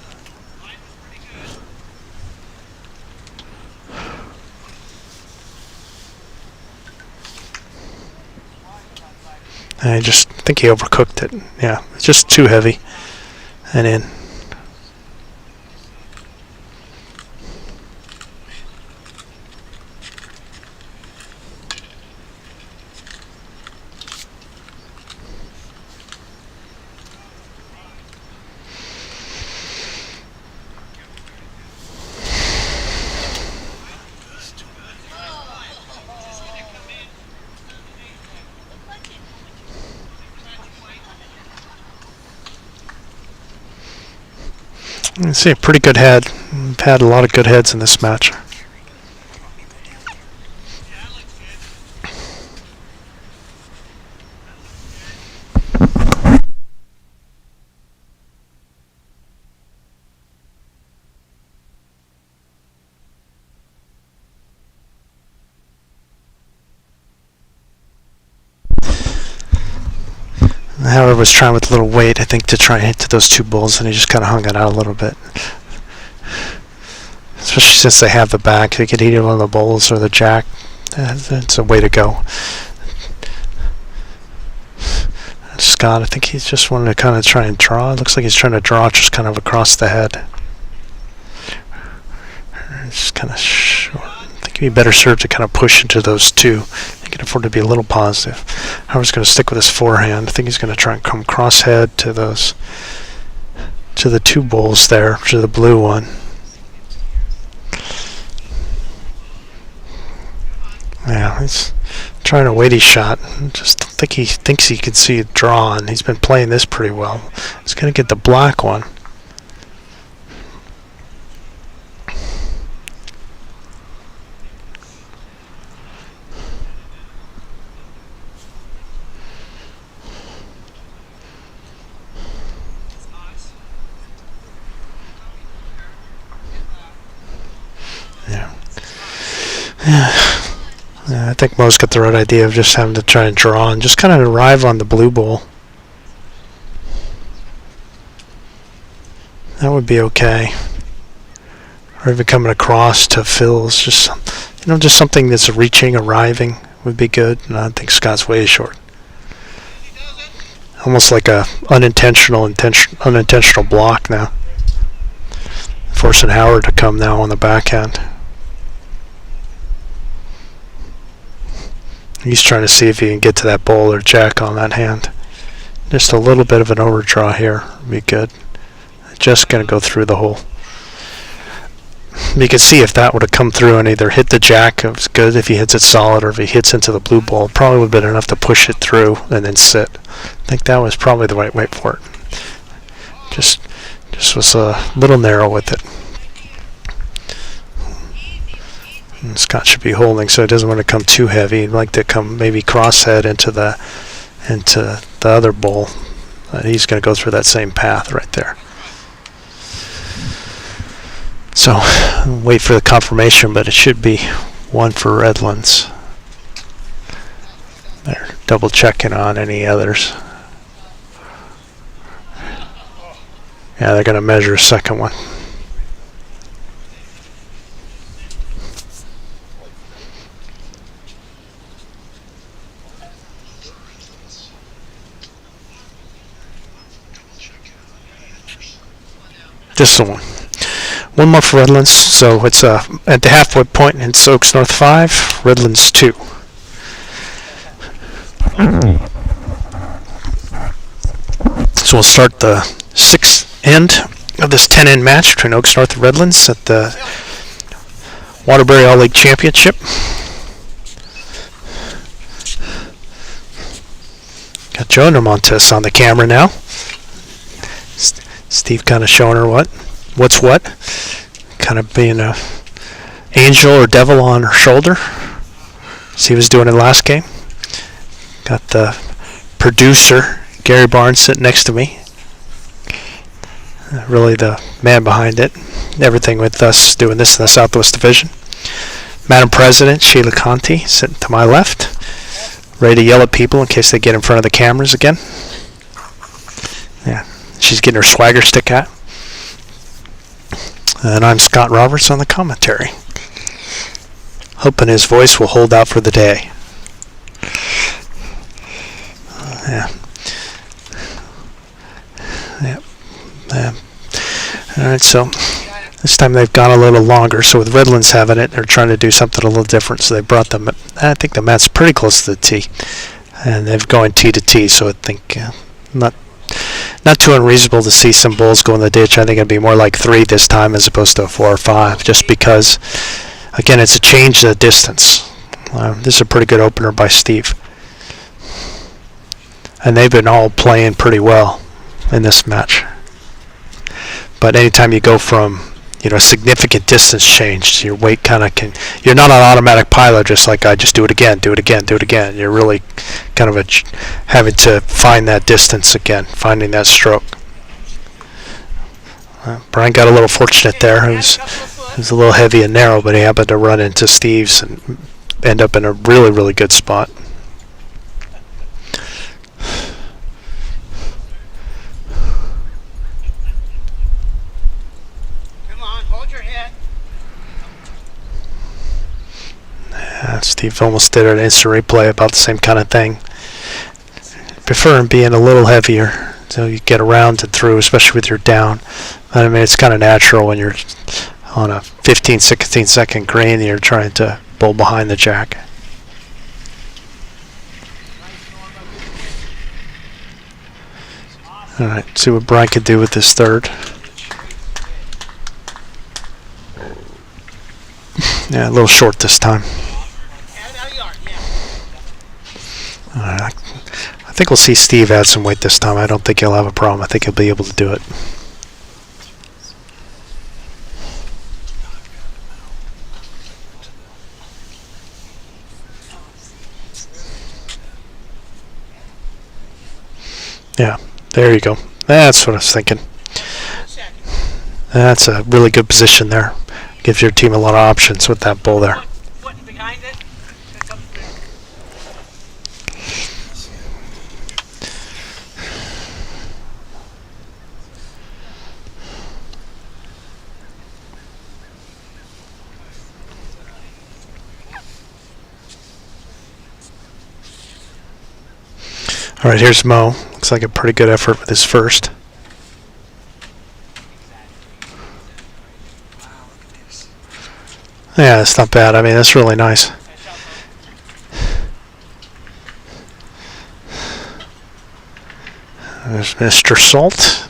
I just think he overcooked it. Yeah, it's just too heavy and in. You see a pretty good head. We've had a lot of good heads in this match. Howard was trying with a little weight, I think, to try and hit to those two bulls, and he just kind of hung it out a little bit. Especially since they have the back, they could hit one of the bulls or the jack. It's a way to go. Scott, I think he's just wanted to kind of try and draw. It looks like he's trying to draw just kind of across the head. It's kind of short. I think he'd be better served to kind of push into those two. He can afford to be a little positive. Howard's going to stick with his forehand. I think he's going to try and come cross head to those, to the two bulls there, to the blue one. Yeah, he's trying a weighty shot. Just don't think he thinks he can see it draw, and he's been playing this pretty well. He's going to get the black one. Yeah, I think Mo's got the right idea of just having to try and draw and just kind of arrive on the blue ball. That would be okay. Or even coming across to Phil's, just just something that's reaching, arriving would be good. And I think Scott's way short. Almost like a unintentional block now. Forcing Howard to come now on the backhand. He's trying to see if he can get to that bull or jack on that hand. Just a little bit of an overdraw here would be good. Just going to go through the hole. You can see if that would have come through and either hit the jack, it was good if he hits it solid, or if he hits into the blue ball, it probably would have been enough to push it through and then sit. I think that was probably the right way for it. Just was a little narrow with it. And Scott should be holding, so he doesn't want to come too heavy. He'd like to come maybe crosshead into the other bowl. He's going to go through that same path right there. So wait for the confirmation, but it should be 1 for Redlands. They're double checking on any others. Yeah, they're going to measure a second one. Just the one. One more for Redlands, so it's at the halfway point, and it's Oaks North 5, Redlands 2. So we'll start the 6th end of this 10-end match between Oaks North and Redlands at the Waterbury All-League Championship. Got Joanna Montes on the camera now. Steve kind of showing her what's what. Kind of being a angel or devil on her shoulder. See what he was doing in the last game. Got the producer, Gary Barnes, sitting next to me. Really the man behind it. Everything with us doing this in the Southwest Division. Madam President, Sheila Conti, sitting to my left. Ready to yell at people in case they get in front of the cameras again. Yeah, she's getting her swagger stick out. And I'm Scott Roberts on the commentary. Hoping his voice will hold out for the day. Yeah. Alright, so this time they've gone a little longer. So with Redlands having it, they're trying to do something a little different. So they brought them, I think the mat's pretty close to the tee. And they've going tee to tee, so I think not too unreasonable to see some balls go in the ditch. I think it'd be more like 3 this time as opposed to a 4 or 5, just because, again, it's a change in the distance. This is a pretty good opener by Steve. And they've been all playing pretty well in this match. But anytime you go from, significant distance change, your weight kind of you're not an automatic pilot just like I just do it again. You're really kind of having to find that distance again, finding that stroke. Brian got a little fortunate there. He was a little heavy and narrow, but he happened to run into Steve's and end up in a really, really good spot. Steve almost did an instant replay about the same kind of thing. Prefer him being a little heavier so you get around and through, especially with your down. I mean, it's kind of natural when you're on a 15, 16 second green and you're trying to bowl behind the jack. All right, see what Brian could do with this third. Yeah, a little short this time. I think we'll see Steve add some weight this time. I don't think he'll have a problem. I think he'll be able to do it. Yeah, there you go. That's what I was thinking. That's a really good position there. Gives your team a lot of options with that bull there. All right, here's Mo. Looks like a pretty good effort with his first. Yeah, that's not bad. I mean, that's really nice. There's Mr. Salt.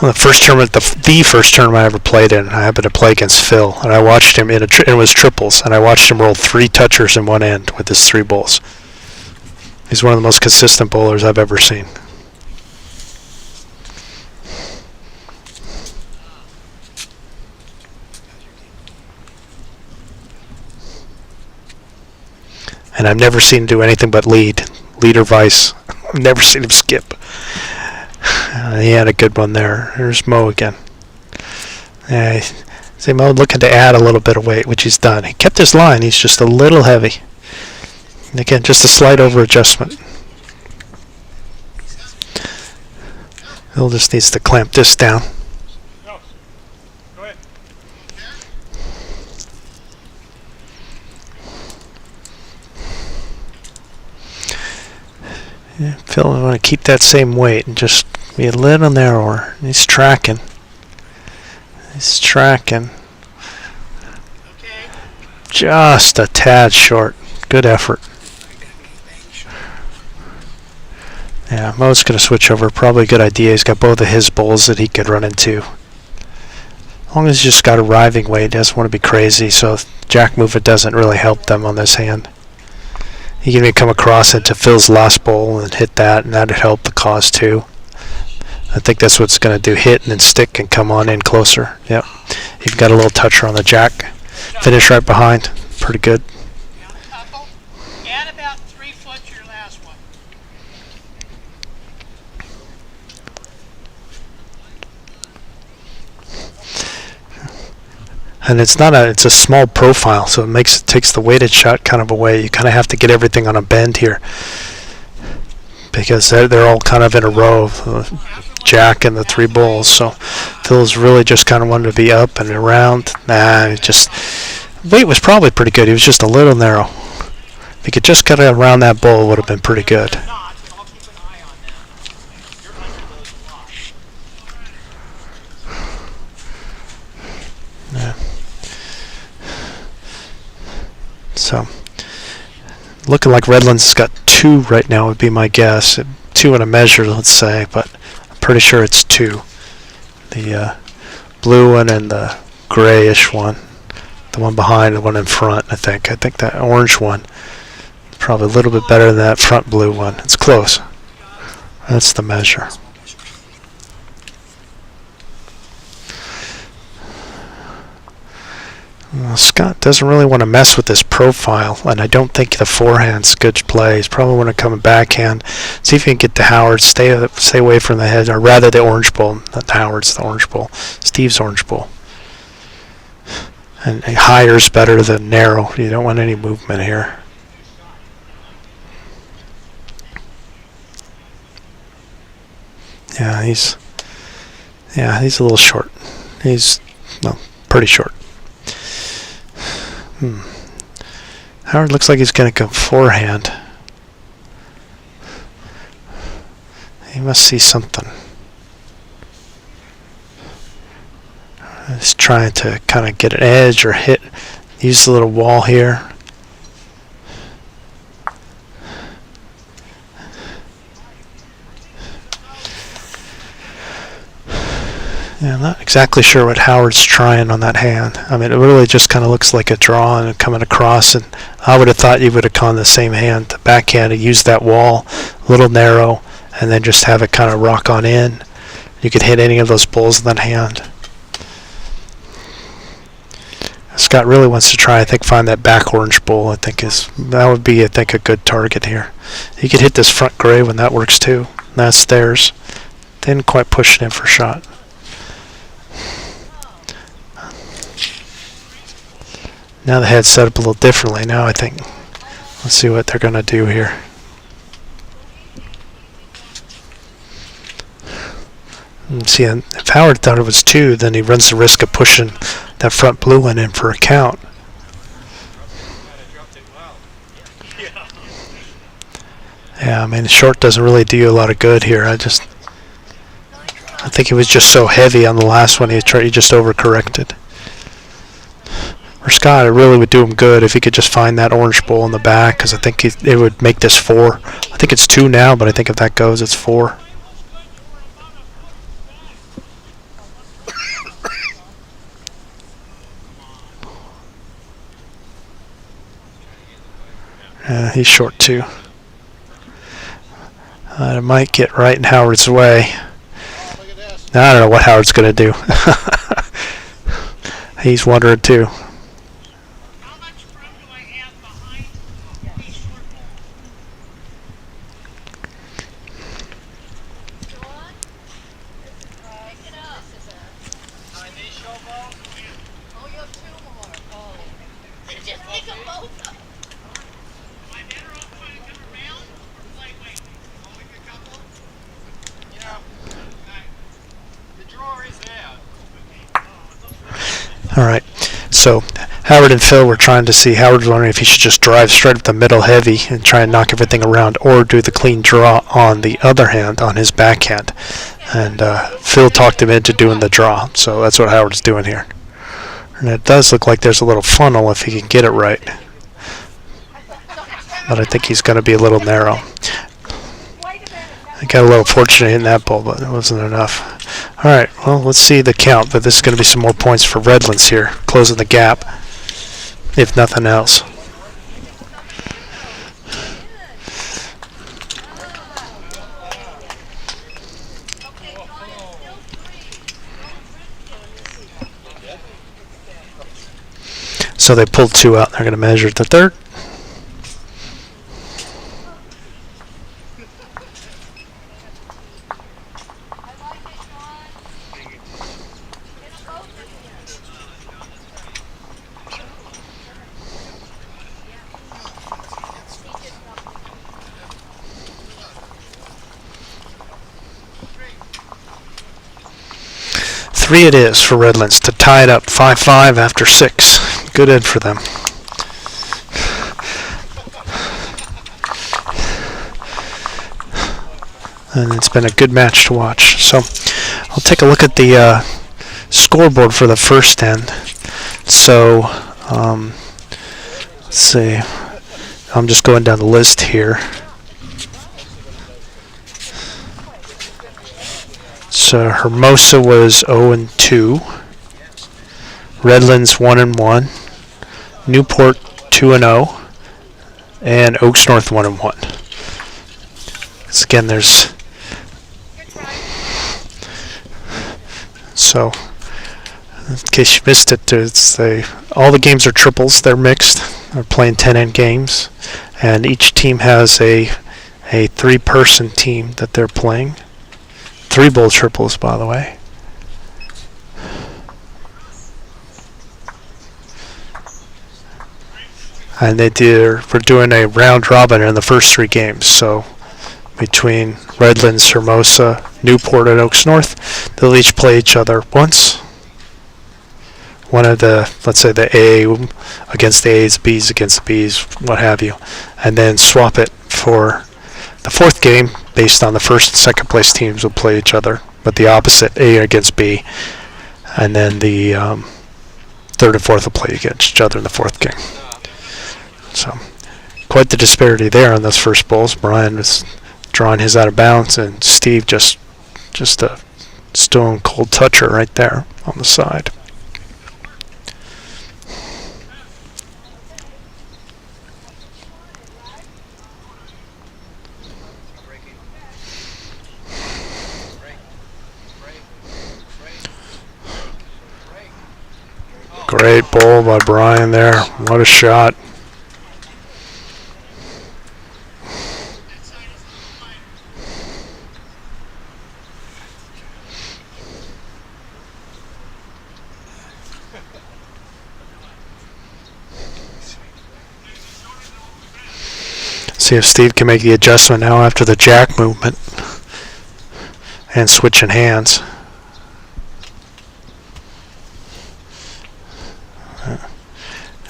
Well, the first tournament, the first tournament I ever played in, I happened to play against Phil, and I watched him it was triples, and I watched him roll 3 touchers in one end with his 3 bowls. He's one of the most consistent bowlers I've ever seen. And I've never seen him do anything but lead or vice. I've never seen him skip. He had a good one there. Here's Mo again. See Mo looking to add a little bit of weight, which he's done. He kept his line. He's just a little heavy. And again, just a slight over adjustment. He'll just needs to clamp this down. Go. Go ahead. Yeah, Phil, I want to keep that same weight and just be a little narrower. He's tracking. He's tracking. Okay. Just a tad short. Good effort. Yeah, Mo's going to switch over. Probably a good idea. He's got both of his bowls that he could run into. As long as he's just got a arriving weight, he doesn't want to be crazy, so jack move it doesn't really help them on this hand. He can even come across into Phil's last bowl and hit that, and that'd help the cause too. I think that's what's going to do. Hit and then stick and come on in closer. Yep. You've got a little toucher on the jack. Finish right behind. Pretty good. Down a couple. Add about 3 foot to your last one. And it's a small profile, so it takes the weighted shot kind of away. You kind of have to get everything on a bend here because they're all kind of in a row, jack and the 3 bulls. So Phil's really just kind of wanted to be up and around. Weight was probably pretty good. He was just a little narrow. If he could just get around that bull, it would have been pretty good. Not, but I'll keep an eye on them. You're under those a lot. Yeah. So, looking like Redlands has got 2 right now would be my guess. 2 in a measure, let's say, but I'm pretty sure it's 2. The blue one and the grayish one. The one behind, the one in front, I think. I think that orange one is probably a little bit better than that front blue one. It's close. That's the measure. Well, Scott doesn't really want to mess with this profile, and I don't think the forehand's good play. He's probably want to come a backhand. See if he can get to Howard. Stay away from the head, or rather the orange bull. Not Howard's the orange bull. Steve's orange bull. And higher's better than narrow. You don't want any movement here. Yeah, he's a little short. He's pretty short. Howard looks like he's going to go forehand. He must see something. He's trying to kind of get an edge or hit. Use the little wall here. Yeah, I'm not exactly sure what Howard's trying on that hand. I mean, it really just kind of looks like a draw and coming across, and I would have thought you would have gone the same hand, the backhand, and used that wall, a little narrow, and then just have it kind of rock on in. You could hit any of those bulls in that hand. Scott really wants to try, I think, find that back orange bull. That would be a good target here. He could hit this front gray when that works too. That's theirs. Didn't quite push it in for a shot. Now the head's set up a little differently. Now I think, let's see what they're going to do here. See, if Howard thought it was 2, then he runs the risk of pushing that front blue one in for a count. Yeah, I mean, short doesn't really do you a lot of good here. I think he was just so heavy on the last one, he just overcorrected. For Scott, it really would do him good if he could just find that orange bull in the back, because I think it would make this 4. I think it's 2 now, but I think if that goes, it's 4. He's short too. It might get right in Howard's way. Now, I don't know what Howard's going to do. He's wondering too. How much room do I have behind these short The drawer is there. All right. So Howard and Phil were trying to see. Howard's wondering if he should just drive straight up the middle heavy and try and knock everything around, or do the clean draw on the other hand, on his backhand. And Phil talked him into doing the draw. So that's what Howard's doing here. And it does look like there's a little funnel if he can get it right. But I think he's going to be a little narrow. I got a little fortunate in that ball, but it wasn't enough. All right, well, let's see the count, but this is going to be some more points for Redlands here, closing the gap, if nothing else. So they pulled 2 out, and they're going to measure the third. Three it is for Redlands to tie it up 5-5 after 6. Good end for them. And it's been a good match to watch. So I'll take a look at the scoreboard for the first end. So let's see. I'm just going down the list here. So Hermosa was 0-2, Redlands 1-1, Newport 2-0, and Oaks North 1-1. So again, there's so in case you missed it, all the games are triples. They're mixed. They're playing 10-end games, and each team has a 3-person team that they're playing. 3 bowl triples, by the way. And we're doing a round robin in the first 3 games. So between Redlands, Hermosa, Newport, and Oaks North, they'll each play each other once. One of the, let's say the A against the A's, B's against the B's, what have you. And then swap it for the 4th game, based on the first and second place teams, will play each other, but the opposite, A against B, and then the 3rd and 4th will play against each other in the 4th game. So, quite the disparity there on those first bowls. Brian was drawing his out of bounds, and Steve just a stone cold toucher right there on the side. Great ball by Brian there. What a shot. See if Steve can make the adjustment now after the jack movement and switching hands.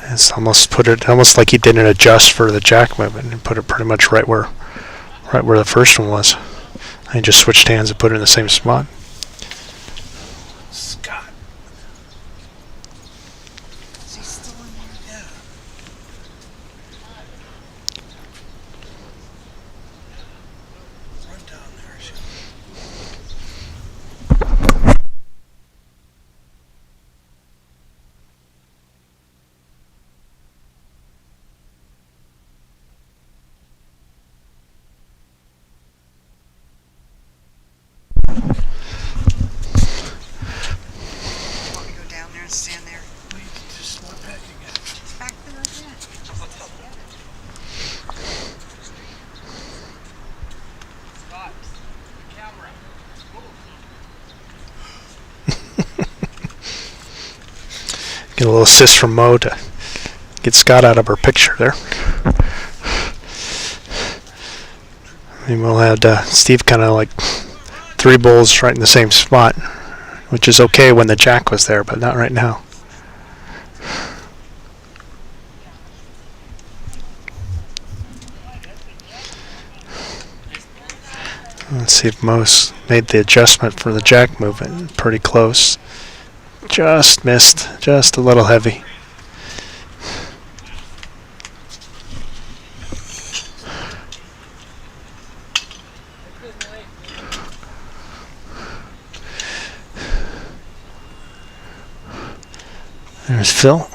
It's almost like he didn't adjust for the jack movement and put it pretty much right where the first one was. And he just switched hands and put it in the same spot. Scott. Is he still in there? Yeah. Run down there, shall Stand there. we just start packing it? It's back there again. Scott, the camera. Get a little assist from Mo to get Scott out of our picture there. And we'll have Steve kind of like 3 bowls right in the same spot, which is okay when the jack was there, but not right now. Let's see if Mo's made the adjustment for the jack movement. Pretty close. Just missed. Just a little heavy. There's Phil.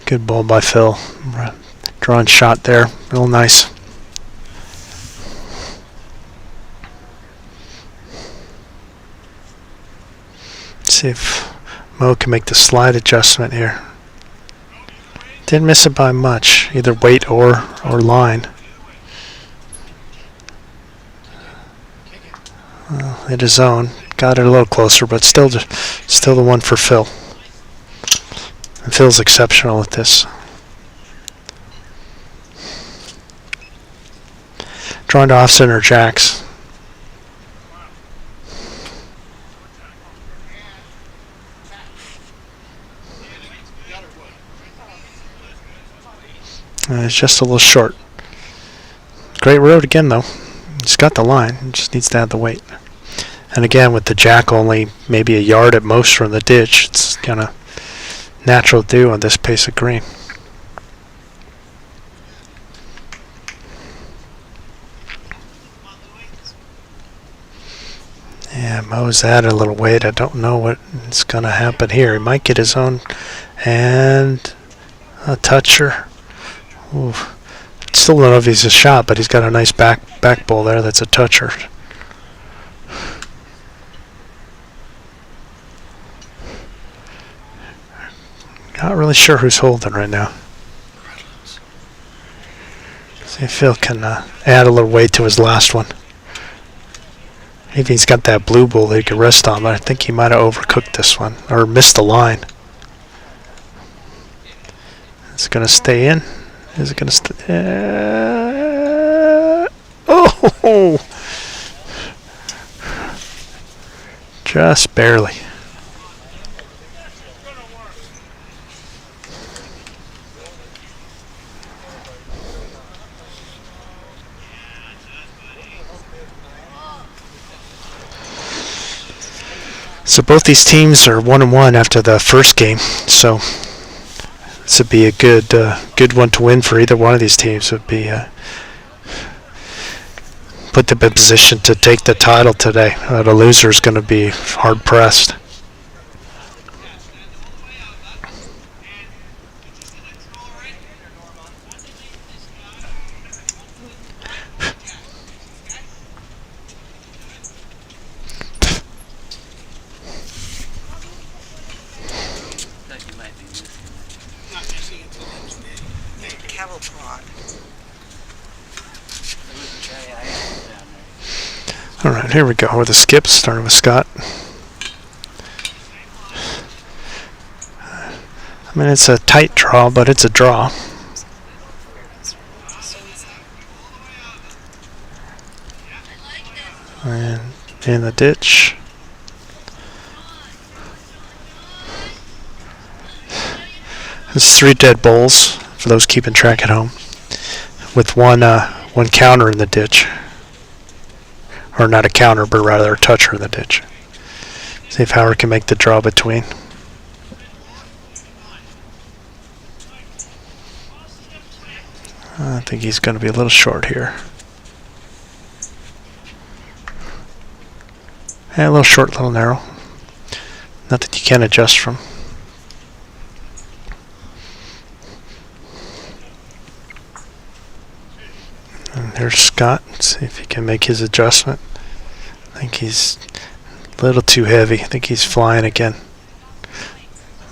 Good ball by Phil. Drawing shot there. Real nice. Let's see if Mo can make the slide adjustment here. Didn't miss it by much, either weight or line. Hit his zone. Got it a little closer, but still the one for Phil. And Phil's exceptional at this. Drawing to off-center jacks. It's just a little short. Great road again, though. He's got the line. He just needs to add the weight. And again, with the jack only maybe a yard at most from the ditch, it's kind of natural to do on this pace of green. Yeah, Mo's added a little weight. I don't know what's going to happen here. He might get his own and a toucher. Ooh. Still don't know if he's a shot, but he's got a nice back ball there. That's a toucher. Not really sure who's holding right now. See if Phil can add a little weight to his last one. Maybe he's got that blue ball that he could rest on, but I think he might have overcooked this one or missed the line. It's going to stay in. Is it going to stay? Oh! Just barely. So both these teams are 1-1 after the first game. So this would be a good one to win for either one of these teams. Would be put them in position to take the title today. The loser is going to be hard pressed. All right, here we go with the skips, starting with Scott. I mean, it's a tight draw, but it's a draw. And in the ditch. There's 3 dead bowls for those keeping track at home, with one counter in the ditch. Or not a counter, but rather a toucher in the ditch. See if Howard can make the draw between. I think he's going to be a little short here. Yeah, a little short, a little narrow. Nothing you can't adjust from. And there's Scott. See if he can make his adjustment. I think he's a little too heavy. I think he's flying again.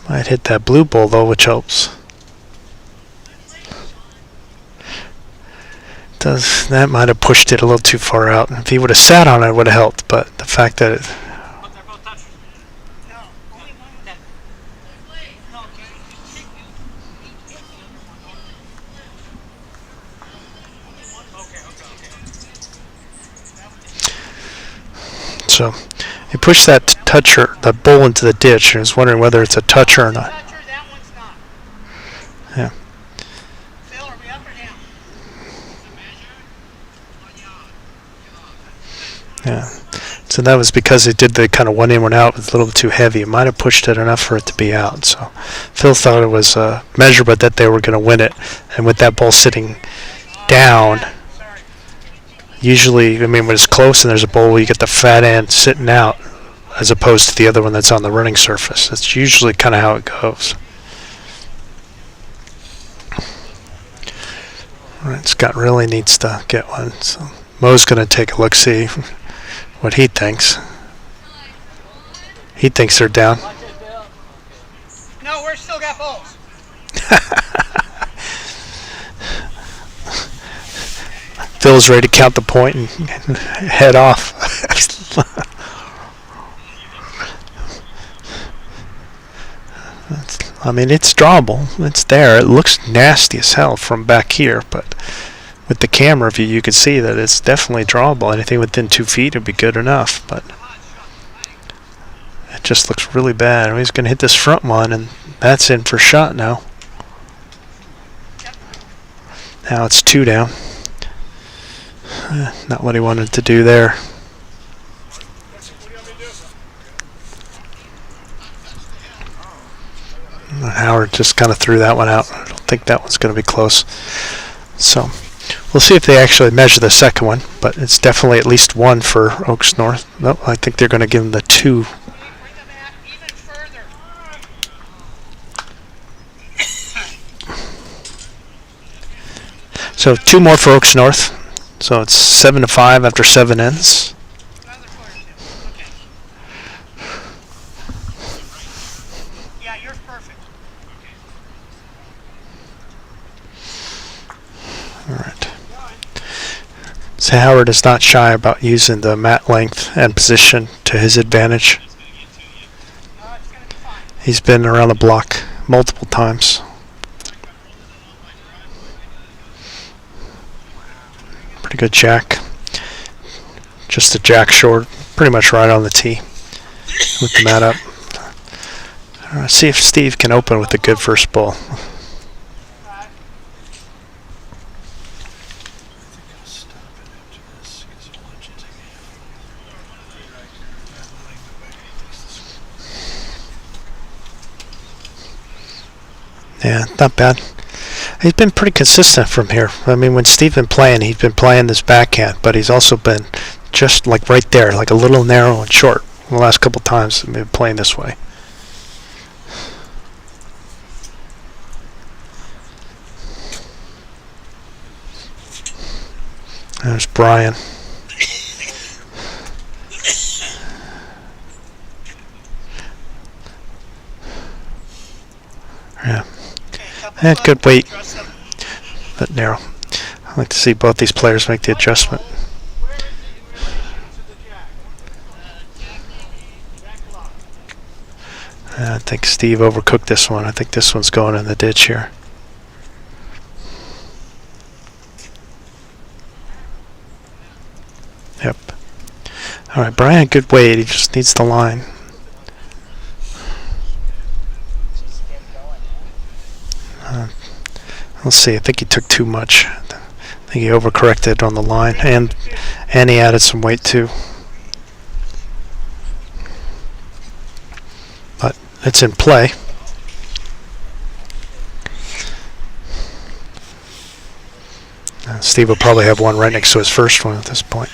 Might hit that blue ball though, which helps. That might have pushed it a little too far out. If he would have sat on it, it would have helped. But the fact that it, But they're both touching. No, only one of them. No, okay, you take the other one. Okay. so he pushed that toucher, the bull into the ditch, and was wondering whether it's a toucher or not. Toucher, that one's not. Yeah. Phil, are we up or down? Yeah. So that was because it did the kind of one in, one out. It was a little too heavy. It might have pushed it enough for it to be out. So Phil thought it was a measure, but that they were going to win it. And with that ball sitting down, Sorry. usually, I mean, when it's close and there's a bowl, you get the fat end sitting out as opposed to the other one that's on the running surface. That's usually kind of how it goes. All right, Scott really needs to get one. So Mo's going to take a look, see what he thinks. He thinks they're down. No, we're still got balls. Phil's ready to count the point and head off. I mean, it's drawable. It's there. It looks nasty as hell from back here, but with the camera view, you can see that it's definitely drawable. Anything within 2 feet would be good enough, but it just looks really bad. He's going to hit this front one, and that's in for shot now. Now it's 2 down. Not what he wanted to do there. Howard just kind of threw that one out. I don't think that one's going to be close. So we'll see if they actually measure the second one, but it's definitely at least 1 for Oaks North. No, I think they're going to give him the 2. Bring the mat even further. So 2 more for Oaks North. So it's 7-5 after 7 ends. Another quarter, Phil. Okay. Yeah, yours perfect. All right. So Howard is not shy about using the mat length and position to his advantage. It's going to be fine. He's been around the block multiple times. Pretty good jack. Just a jack short, pretty much right on the tee with the mat up. See if Steve can open with a good first ball. Yeah, not bad. He's been pretty consistent from here. I mean, when Steve's been playing, he's been playing this backhand, but he's also been just like right there, like a little narrow and short. The last couple times he's been playing this way. There's Brian. Yeah. Had good weight, but narrow. I'd like to see both these players make the adjustment. I think Steve overcooked this one. I think this one's going in the ditch here. Yep. All right, Brian, good weight. He just needs the line. We'll see. I think he took too much. I think he overcorrected on the line, and he added some weight too. But it's in play. Steve will probably have one right next to his first one at this point.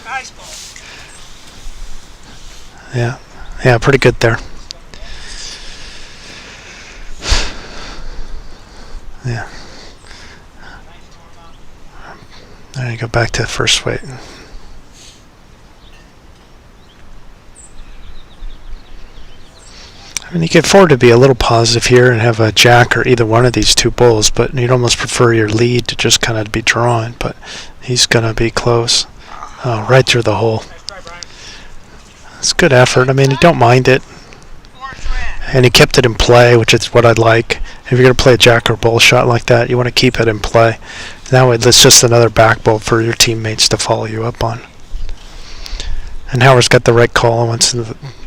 Nice ball. Yeah, pretty good there. Yeah. There you go, back to first weight. I mean, you can afford to be a little positive here and have a jack or either one of these two bulls, but you'd almost prefer your lead to just kind of be drawn, but he's going to be close. Oh, right through the hole. It's good effort. I mean, you don't mind it. And he kept it in play, which is what I'd like. If you're going to play a jack or bull shot like that, you want to keep it in play. That way, it's just another back bull for your teammates to follow you up on. And Howard's got the right call and wants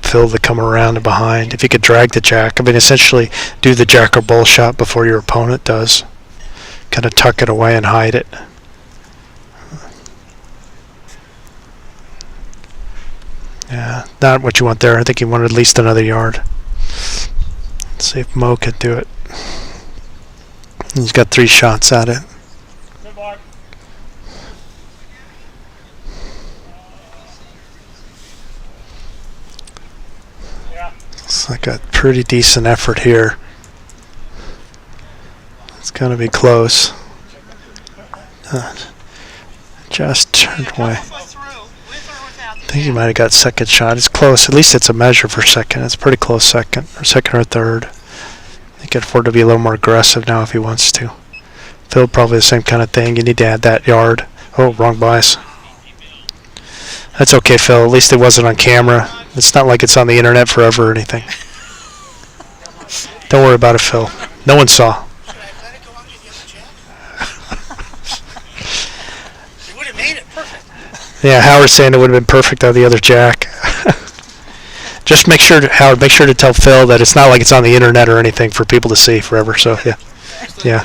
Phil to come around and behind. If you could drag the jack, I mean, essentially do the jack or bull shot before your opponent does. Kind of tuck it away and hide it. Yeah, not what you want there. I think you want at least another yard. Let's see if Mo can do it. He's got 3 shots at it. It's like a pretty decent effort here. It's going to be close. Just turned away. I think he might have got second shot. It's close. At least it's a measure for second. It's a pretty close second or third. He can afford to be a little more aggressive now if he wants to. Phil, probably the same kind of thing. You need to add that yard. Oh, wrong bias. That's okay, Phil. At least it wasn't on camera. It's not like it's on the internet forever or anything. Don't worry about it, Phil. No one saw. It would have made it perfect. Yeah, Howard's saying it would have been perfect on the other jack. Just make sure, Howard, make sure to tell Phil that it's not like it's on the internet or anything for people to see forever. So yeah, yeah,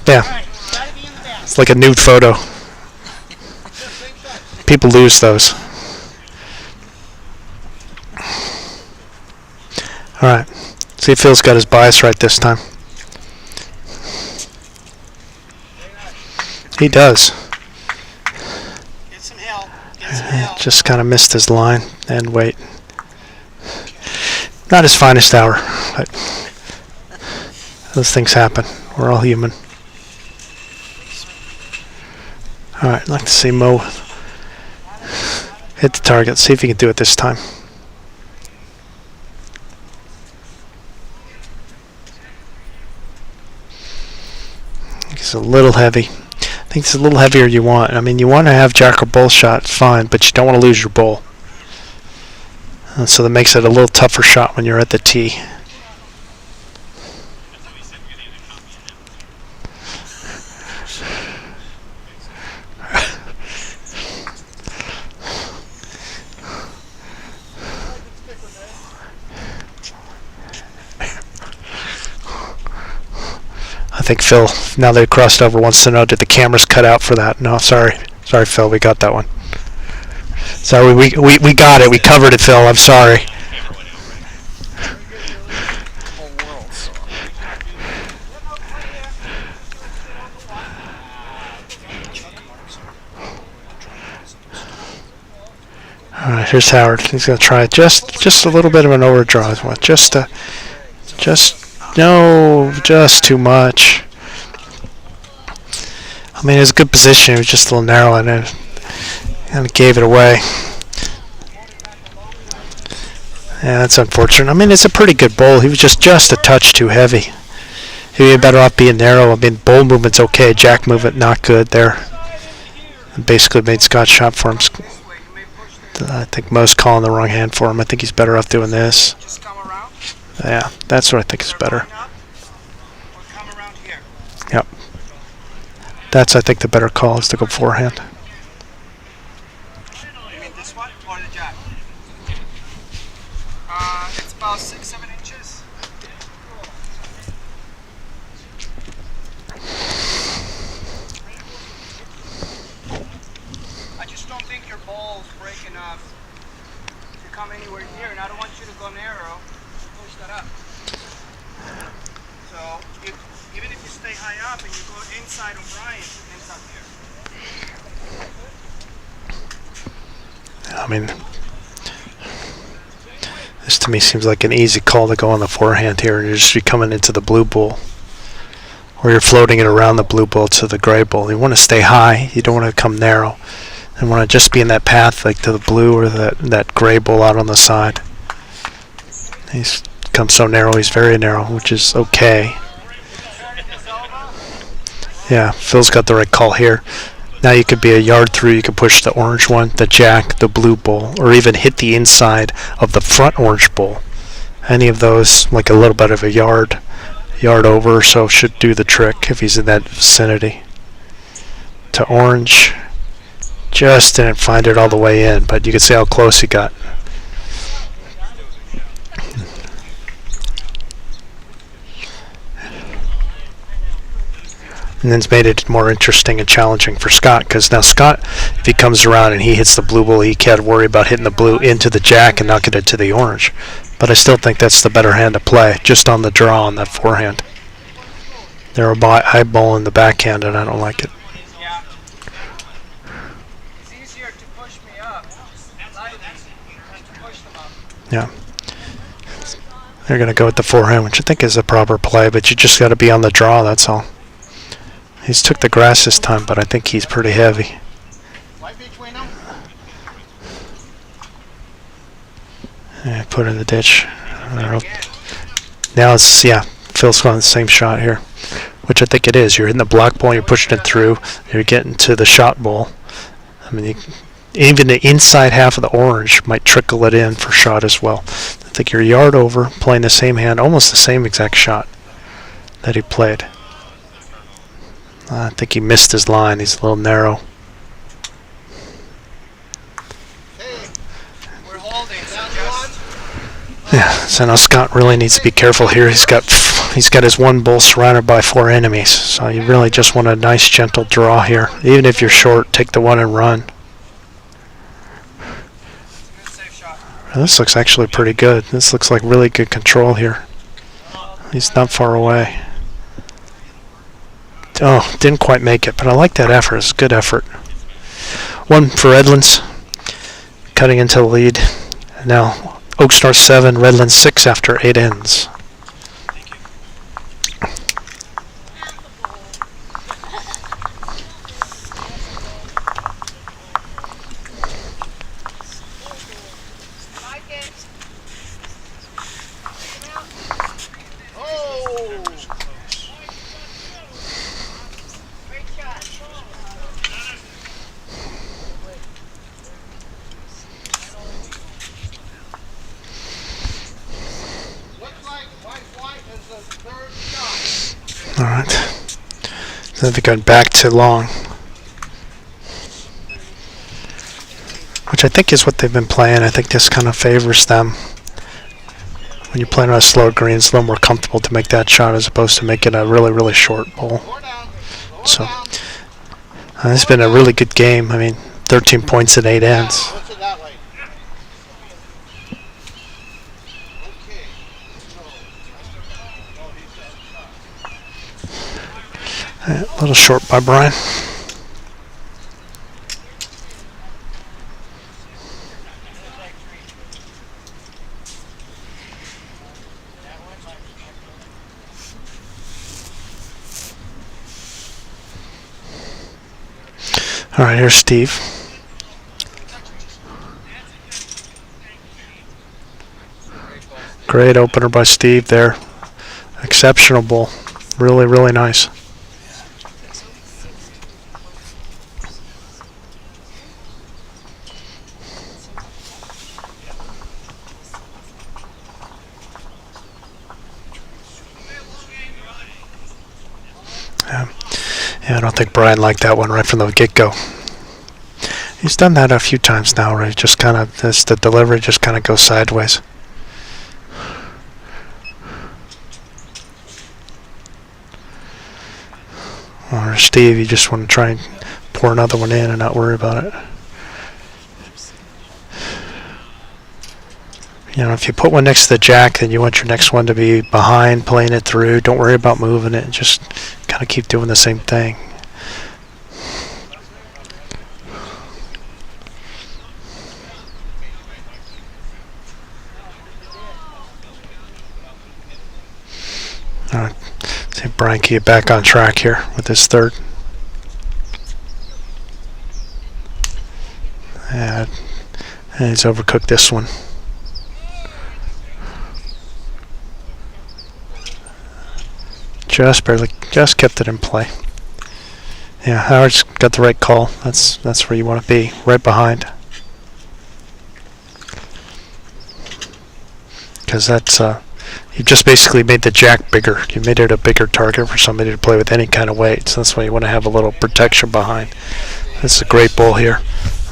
yeah. It's like a nude photo. People lose those. All right. See if Phil's got his bias right this time. He does. Get some help. Get some help. Just kind of missed his line and wait. Not his finest hour, but those things happen. We're all human. All right, I'd like to see Mo hit the target. See if he can do it this time. He's a little heavy. I think it's a little heavier you want. I mean, you want to have jack or bull shot, fine, but you don't want to lose your bull. And so that makes it a little tougher shot when you're at the tee. I think Phil, now they crossed over, wants to know, did the cameras cut out for that? No, sorry. Sorry, Phil, we got that one. Sorry, we got it. We covered it, Phil. I'm sorry. All right, here's Howard. He's going to try just a little bit of an overdraw. Just too much. I mean, it was a good position. It was just a little narrow, and it kind of gave it away. Yeah, that's unfortunate. I mean, it's a pretty good bowl. He was just a touch too heavy. He'd be better off being narrow. I mean, bowl movement's okay. Jack movement, not good there. And basically made Scott shot for him. I think Mo's calling the wrong hand for him. I think he's better off doing this. Just come around. Yeah, that's what I think is better. Or come around here. Yep. That's, I think, the better call is to go forehand. You mean this one or the jack? It's about 6-7 inches. I just don't think your ball's break enough to come anywhere near, and I don't want you to go narrow to push that up. So even if you stay high up and you go inside O'Brien, it ends up here. I mean, this to me seems like an easy call to go on the forehand here, and you're just coming into the blue bull, or you're floating it around the blue bull to the gray bull. You want to stay high. You don't want to come narrow. You want to just be in that path, like to the blue or that gray bull out on the side. He's come so narrow, he's very narrow, which is okay. Yeah, Phil's got the right call here. Now you could be a yard through, you could push the orange one, the jack, the blue bull, or even hit the inside of the front orange bull. Any of those, like a little bit of a yard over, so should do the trick if he's in that vicinity. To orange, just didn't find it all the way in, but you can see how close he got. And then it's made it more interesting and challenging for Scott, because now Scott, if he comes around and he hits the blue bull, he can't worry about hitting the blue into the jack and knocking it to the orange. But I still think that's the better hand to play, just on the draw on that forehand. They're eyeballing the backhand, and I don't like it. Yeah. It's easier to push me up. To push them up. Yeah. They're going to go with the forehand, which I think is a proper play, but you just got to be on the draw, that's all. He's took the grass this time, but I think he's pretty heavy. Right between them. Yeah, put it in the ditch. Now it's, yeah, Phil's going the same shot here, which I think it is. You're hitting the black ball, you're pushing it through, you're getting to the shot ball. I mean, even the inside half of the orange might trickle it in for shot as well. I think you're a yard over, playing the same hand, almost the same exact shot that he played. I think he missed his line. He's a little narrow. Hey, we're holding. Yeah, so now Scott really needs to be careful here. He's got his one bull surrounded by 4 enemies, so you really just want a nice gentle draw here. Even if you're short, take the one and run. This looks actually pretty good. This looks like really good control here. He's not far away. Oh, didn't quite make it, but I like that effort. It's a good effort. One for Redlands, cutting into the lead. And now Oaks North 7, Redlands 6 after 8 ends. Alright. So they're going back to long. Which I think is what they've been playing. I think this kind of favors them. When you're playing on a slower green, it's a little more comfortable to make that shot as opposed to making a really, really short ball. So, this has been a really good game. I mean, 13 points in 8 ends. A little short by Brian. All right, here's Steve. Great opener by Steve there. Exceptional ball. Really, really nice. Yeah, I don't think Brian liked that one right from the get-go. He's done that a few times now, right? Just kind of, the delivery just kind of goes sideways. Or Steve, you just want to try and pour another one in and not worry about it. You know, if you put one next to the jack, then you want your next one to be behind, playing it through. Don't worry about moving it. Just kind of keep doing the same thing. All right. See Brian can get back on track here with his third. And he's overcooked this one. Just barely, just kept it in play. Yeah, Howard's got the right call. That's where you want to be, right behind. Because that's you just basically made the jack bigger. You made it a bigger target for somebody to play with any kind of weight. So that's why you want to have a little protection behind. That's a great ball here.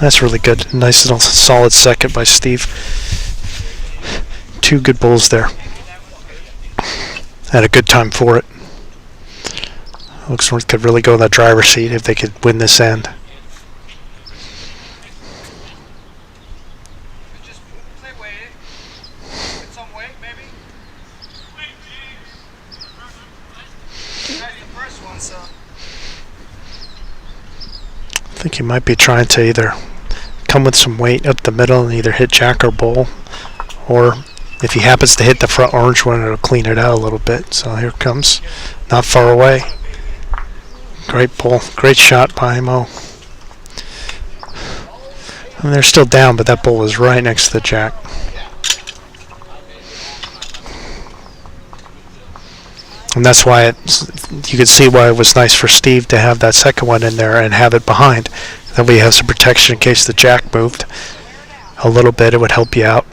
That's really good. Nice little solid second by Steve. 2 good balls there. Had a good time for it. Looks like could really go in the driver's seat if they could win this end. Just play weight. With some weight, maybe. That's the first one, so. I think he might be trying to either come with some weight up the middle and either hit jack or bull, or if he happens to hit the front orange one, it'll clean it out a little bit. So here it comes, not far away. Great ball, great shot by Mo. I mean, they're still down, but that ball was right next to the jack. And that's why you could see why it was nice for Steve to have that second one in there and have it behind. That way you have some protection in case the jack moved a little bit. It would help you out.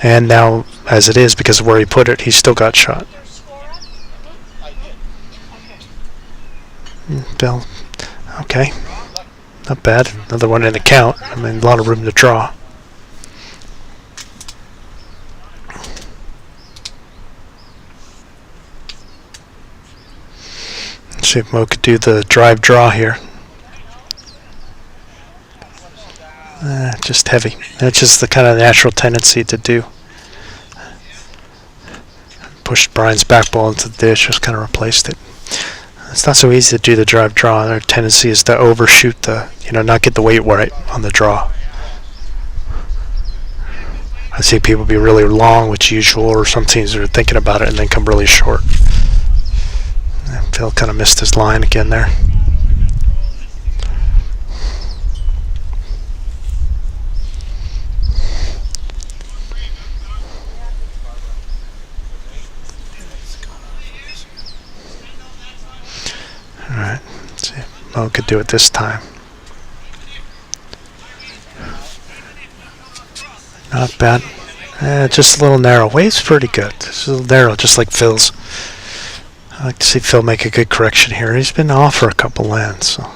And now, as it is, because of where he put it, he still got shot. Bill, okay, not bad. Another one in the count. I mean, a lot of room to draw. Let's see if Mo could do the drive draw here. Just heavy. That's just the kind of natural tendency to do. Pushed Brian's back ball into the dish, just kind of replaced it. It's not so easy to do the drive draw. Their tendency is to overshoot not get the weight right on the draw. I see people be really long, which usual, or some teams are thinking about it and then come really short. Phil kind of missed his line again there. Alright, let's see if Mo could do it this time. Not bad. Just a little narrow. Wave's pretty good. Just a little narrow, just like Phil's. I like to see Phil make a good correction here. He's been off for a couple lands, so.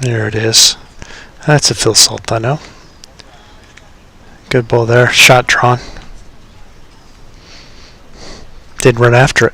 There it is. That's a Phil Salt, I know. Good ball there. Shot drawn. Did run after it.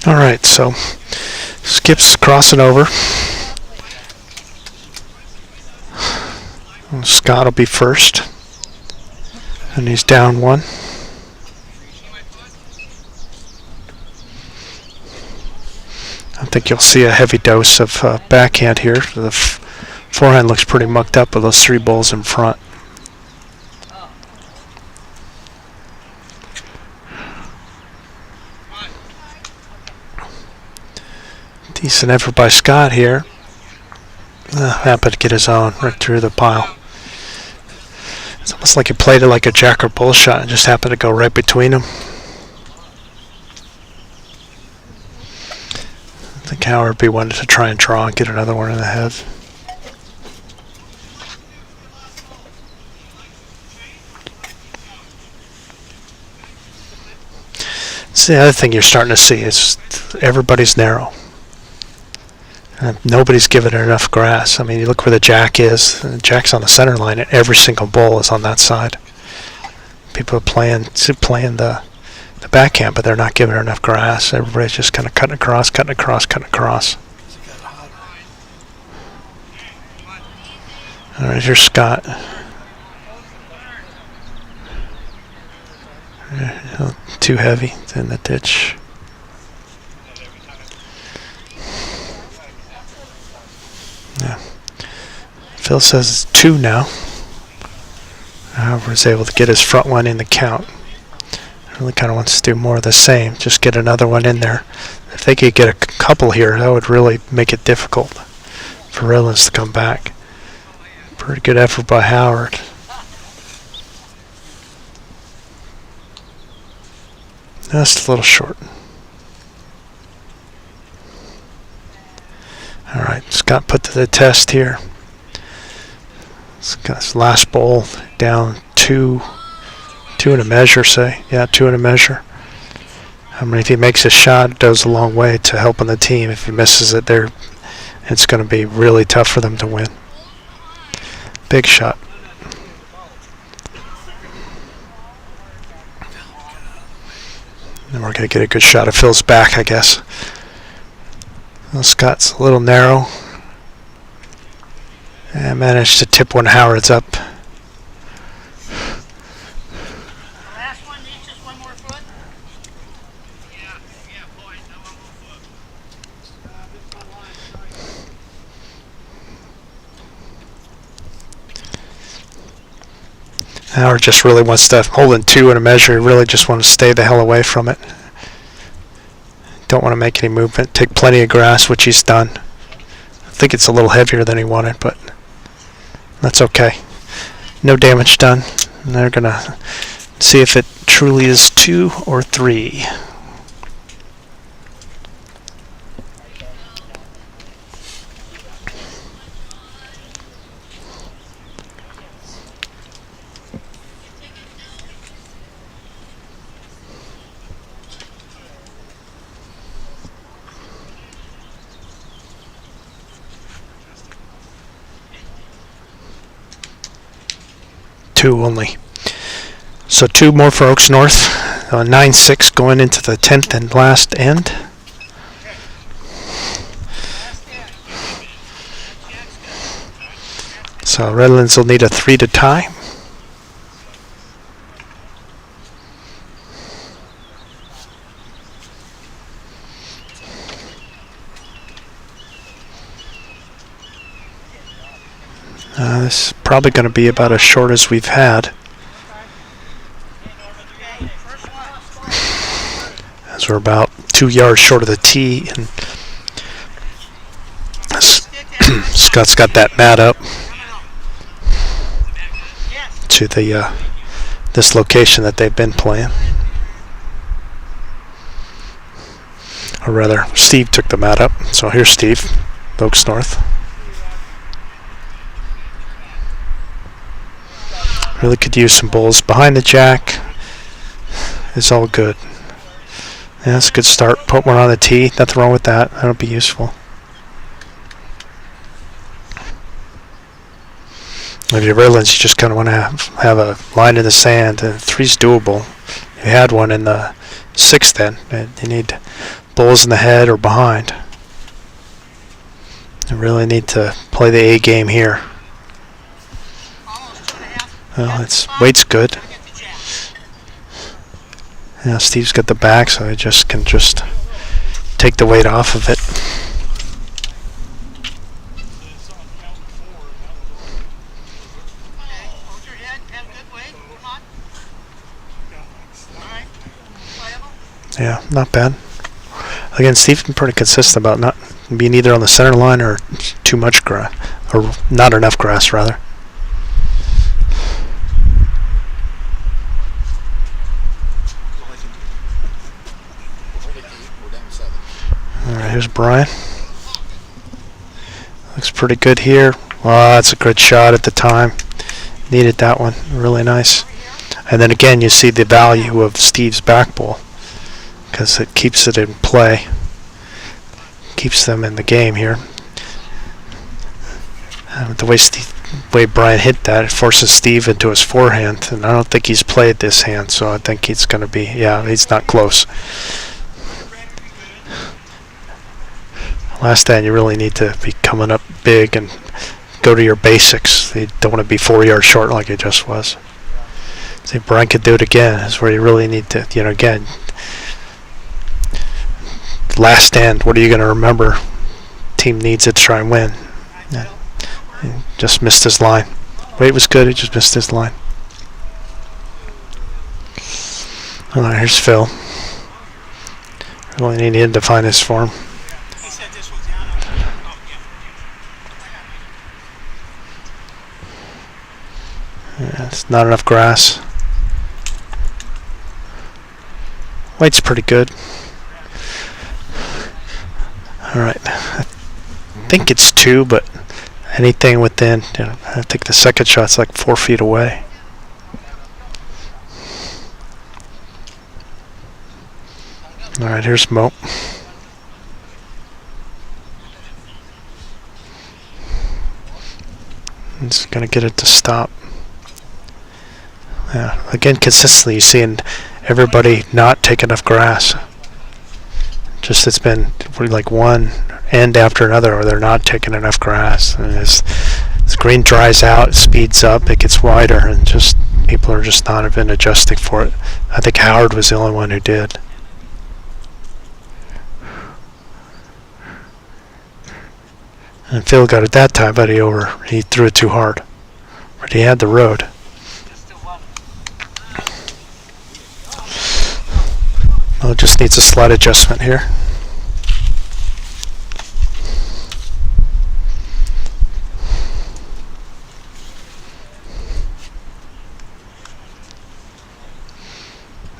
Alright, so Skip's crossing over. Scott will be first. And he's down 1. I think you'll see a heavy dose of backhand here. The forehand looks pretty mucked up with those 3 balls in front. Decent effort by Scott here. Happened to get his own right through the pile. It's almost like he played it like a jack or bull shot and just happened to go right between them. I think Howard B wanted to try and draw and get another one in the head. So the other thing you're starting to see is everybody's narrow. Nobody's given it enough grass. I mean, you look where the jack is. The jack's on the center line, and every single ball is on that side. People are playing the backhand, but they're not giving her enough grass. Everybody's just kind of cutting across, cutting across, cutting across. All right, here's Scott. Too heavy. It's in the ditch. Yeah. Phil says it's 2 now. However, he's able to get his front one in the count. Really kind of wants to do more of the same. Just get another one in there. If they could get a couple here, that would really make it difficult for Redlands to come back. Pretty good effort by Howard. Just a little short. All right, Scott put to the test here. Scott's last bowl down 2 and a measure, say. Yeah, 2 and a measure. I mean, if he makes a shot, it goes a long way to helping the team. If he misses it there, it's going to be really tough for them to win. Big shot. And we're going to get a good shot of Phil's back, I guess. Well, Scott's a little narrow. And managed to tip one Howard's up. Last one needs just one more foot. Point. No one more foot. Howard just really wants to hold in 2 in a measure. He really just wants to stay the hell away from it. Don't want to make any movement. Take plenty of grass, which he's done. I think it's a little heavier than he wanted, but that's okay. No damage done. And they're going to see if it truly is 2 or 3. Only. So 2 more for Oaks North. 9-6 going into the 10th and last end. So Redlands will need a 3 to tie. This is probably going to be about as short as we've had. As we're about 2 yards short of the tee, and Scott's got that mat up to the this location that they've been playing. Or rather, Steve took the mat up. So here's Steve, Oaks North. Really could use some bowls. Behind the jack is all good. Yeah, that's a good start. Put one on the tee. Nothing wrong with that. That'll be useful. If you're Redlands, you just kind of want to have a line in the sand. 3's doable. You had one in the 6th end. You need bowls in the head or behind. You really need to play the A game here. Well, its weight's good. Yeah, Steve's got the back, so I can just take the weight off of it. Yeah, not bad. Again, Steve's been pretty consistent about not being either on the center line or too much grass, or not enough grass, rather. Alright, here's Brian. Looks pretty good here. Wow, that's a good shot at the time. Needed that one. Really nice. And then again, you see the value of Steve's back ball, because it keeps it in play. Keeps them in the game here. The way the way Brian hit that, it forces Steve into his forehand, and I don't think he's played this hand, so I think he's going to be, yeah, he's not close. Last hand, you really need to be coming up big and go to your basics. You don't want to be 4 yards short like it just was. See, Brian could do it again. That's where you really need to, again, last stand, what are you going to remember? Team needs it to try and win. Yeah. He just missed his line. Weight was good, he just missed his line. All right, here's Phil. Really need him to find his form. He said this was down. Oh, yeah. Yeah, it's not enough grass. Weight's pretty good. All right, I think it's 2, but anything within, I think the second shot's like 4 feet away. All right, here's Mo. He's gonna get it to stop. Yeah, again, consistently, you're seeing everybody not take enough grass. Just it's been like one end after another, or they're not taking enough grass. And as green dries out, it speeds up, it gets wider, and just people are just not even adjusting for it. I think Howard was the only one who did. And Phil got it that time, but he threw it too hard. But he had the road. Well, it just needs a slight adjustment here.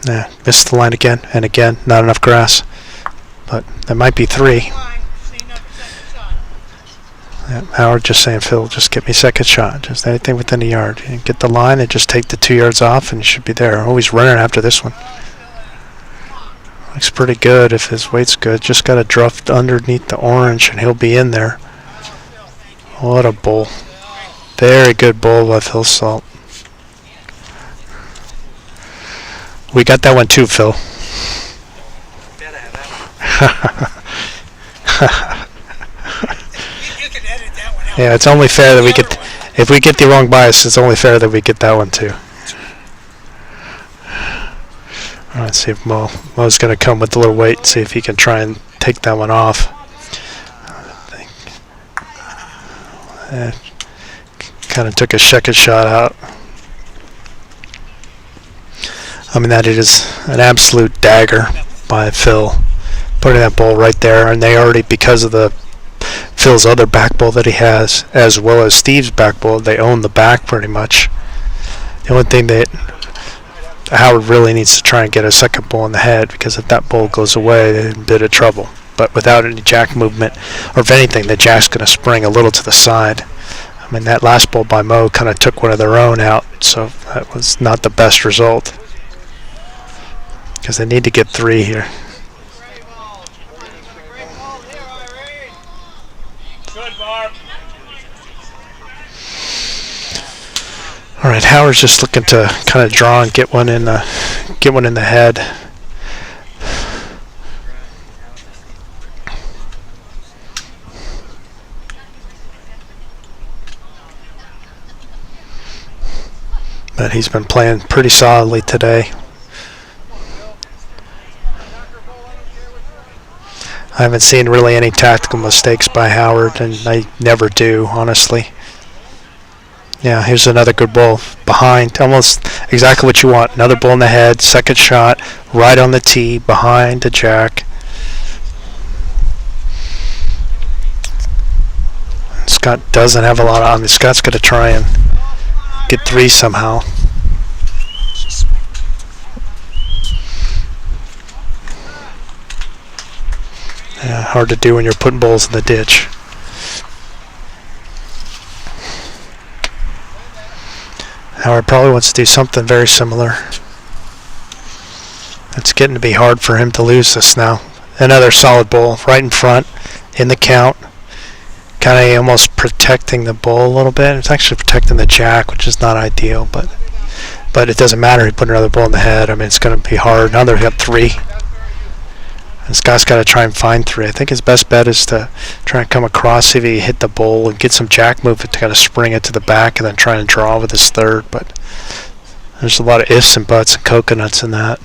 Nah, missed the line again and again. Not enough grass, but that might be 3. Yeah, Howard just saying, Phil, just get me second shot. Just anything within a yard. You get the line and just take the 2 yards off, and you should be there. Oh, he's running after this one. Looks pretty good if his weight's good. Just got to drift underneath the orange, and he'll be in there. What a bowl. Very good bowl by Phil Salt. We got that one too, Phil. Yeah, it's only fair that we get, if we get the wrong bias, it's only fair that we get that one too. All right, let's see if Mo's going to come with a little weight and see if he can try and take that one off. Kind of took a second shot out. I mean, that is an absolute dagger by Phil, putting that ball right there. And they already, because of Phil's other back ball that he has, as well as Steve's back ball, they own the back pretty much. The only thing that Howard really needs to try and get a second ball in the head, because if that ball goes away, they're in a bit of trouble. But without any jack movement, or if anything, the jack's going to spring a little to the side. I mean, that last ball by Mo kind of took one of their own out, so that was not the best result. Because they need to get 3 here. All right, Howard's just looking to kind of draw and get one in the head. But he's been playing pretty solidly today. I haven't seen really any tactical mistakes by Howard, and I never do, honestly. Yeah, here's another good ball behind, almost exactly what you want. Another ball in the head, second shot, right on the tee, behind the jack. Scott doesn't have a lot on. I mean, Scott's going to try and get 3 somehow. Yeah, hard to do when you're putting balls in the ditch. Howard probably wants to do something very similar. It's getting to be hard for him to lose this now. Another solid ball right in front, in the count. kind of almost protecting the bull a little bit. It's actually protecting the jack, which is not ideal, but it doesn't matter. He put another bull in the head. I mean, it's going to be hard. Now they've got 3. This guy's got to try and find 3. I think his best bet is to try and come across, see if he hit the bull and get some jack movement to kind of spring it to the back and then try and draw with his 3rd. But there's a lot of ifs and buts and coconuts in that.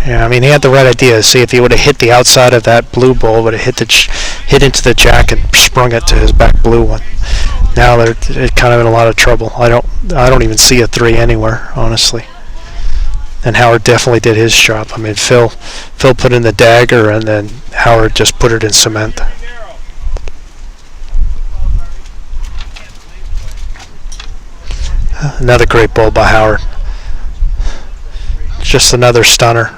Yeah, I mean, he had the right idea. See, if he would have hit the outside of that blue bull, would have hit into the jack and sprung it to his back blue one. Now they're kind of in a lot of trouble. I don't even see a 3 anywhere, honestly. And Howard definitely did his job. I mean, Phil put in the dagger, and then Howard just put it in cement. Another great bull by Howard. Just another stunner.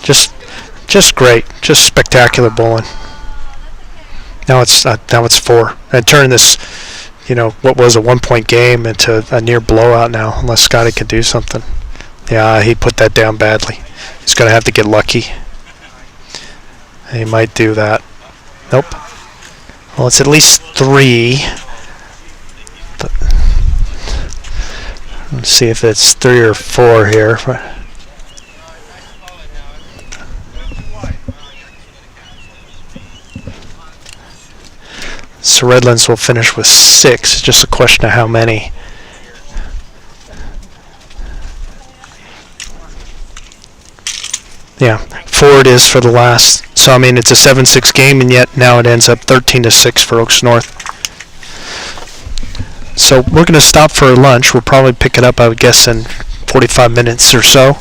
Just great. Just spectacular bowling. Now it's 4, and turning this, what was a 1-point game into a near blowout now, unless Scotty can do something. Yeah, he put that down badly. He's going to have to get lucky. He might do that. Nope. Well, it's at least 3. But let's see if it's 3 or 4 here. So Redlands will finish with 6. It's just a question of how many. Yeah, 4 it is for the last. So, I mean, it's a 7-6 game, and yet now it ends up 13-6 for Oaks North. So we're going to stop for lunch. We'll probably pick it up, I would guess, in 45 minutes or so.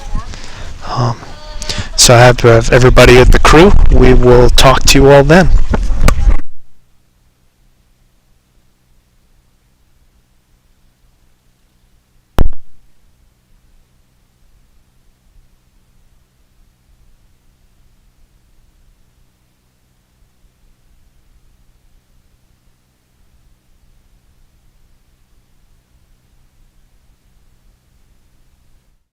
So I have everybody at the crew. We will talk to you all then.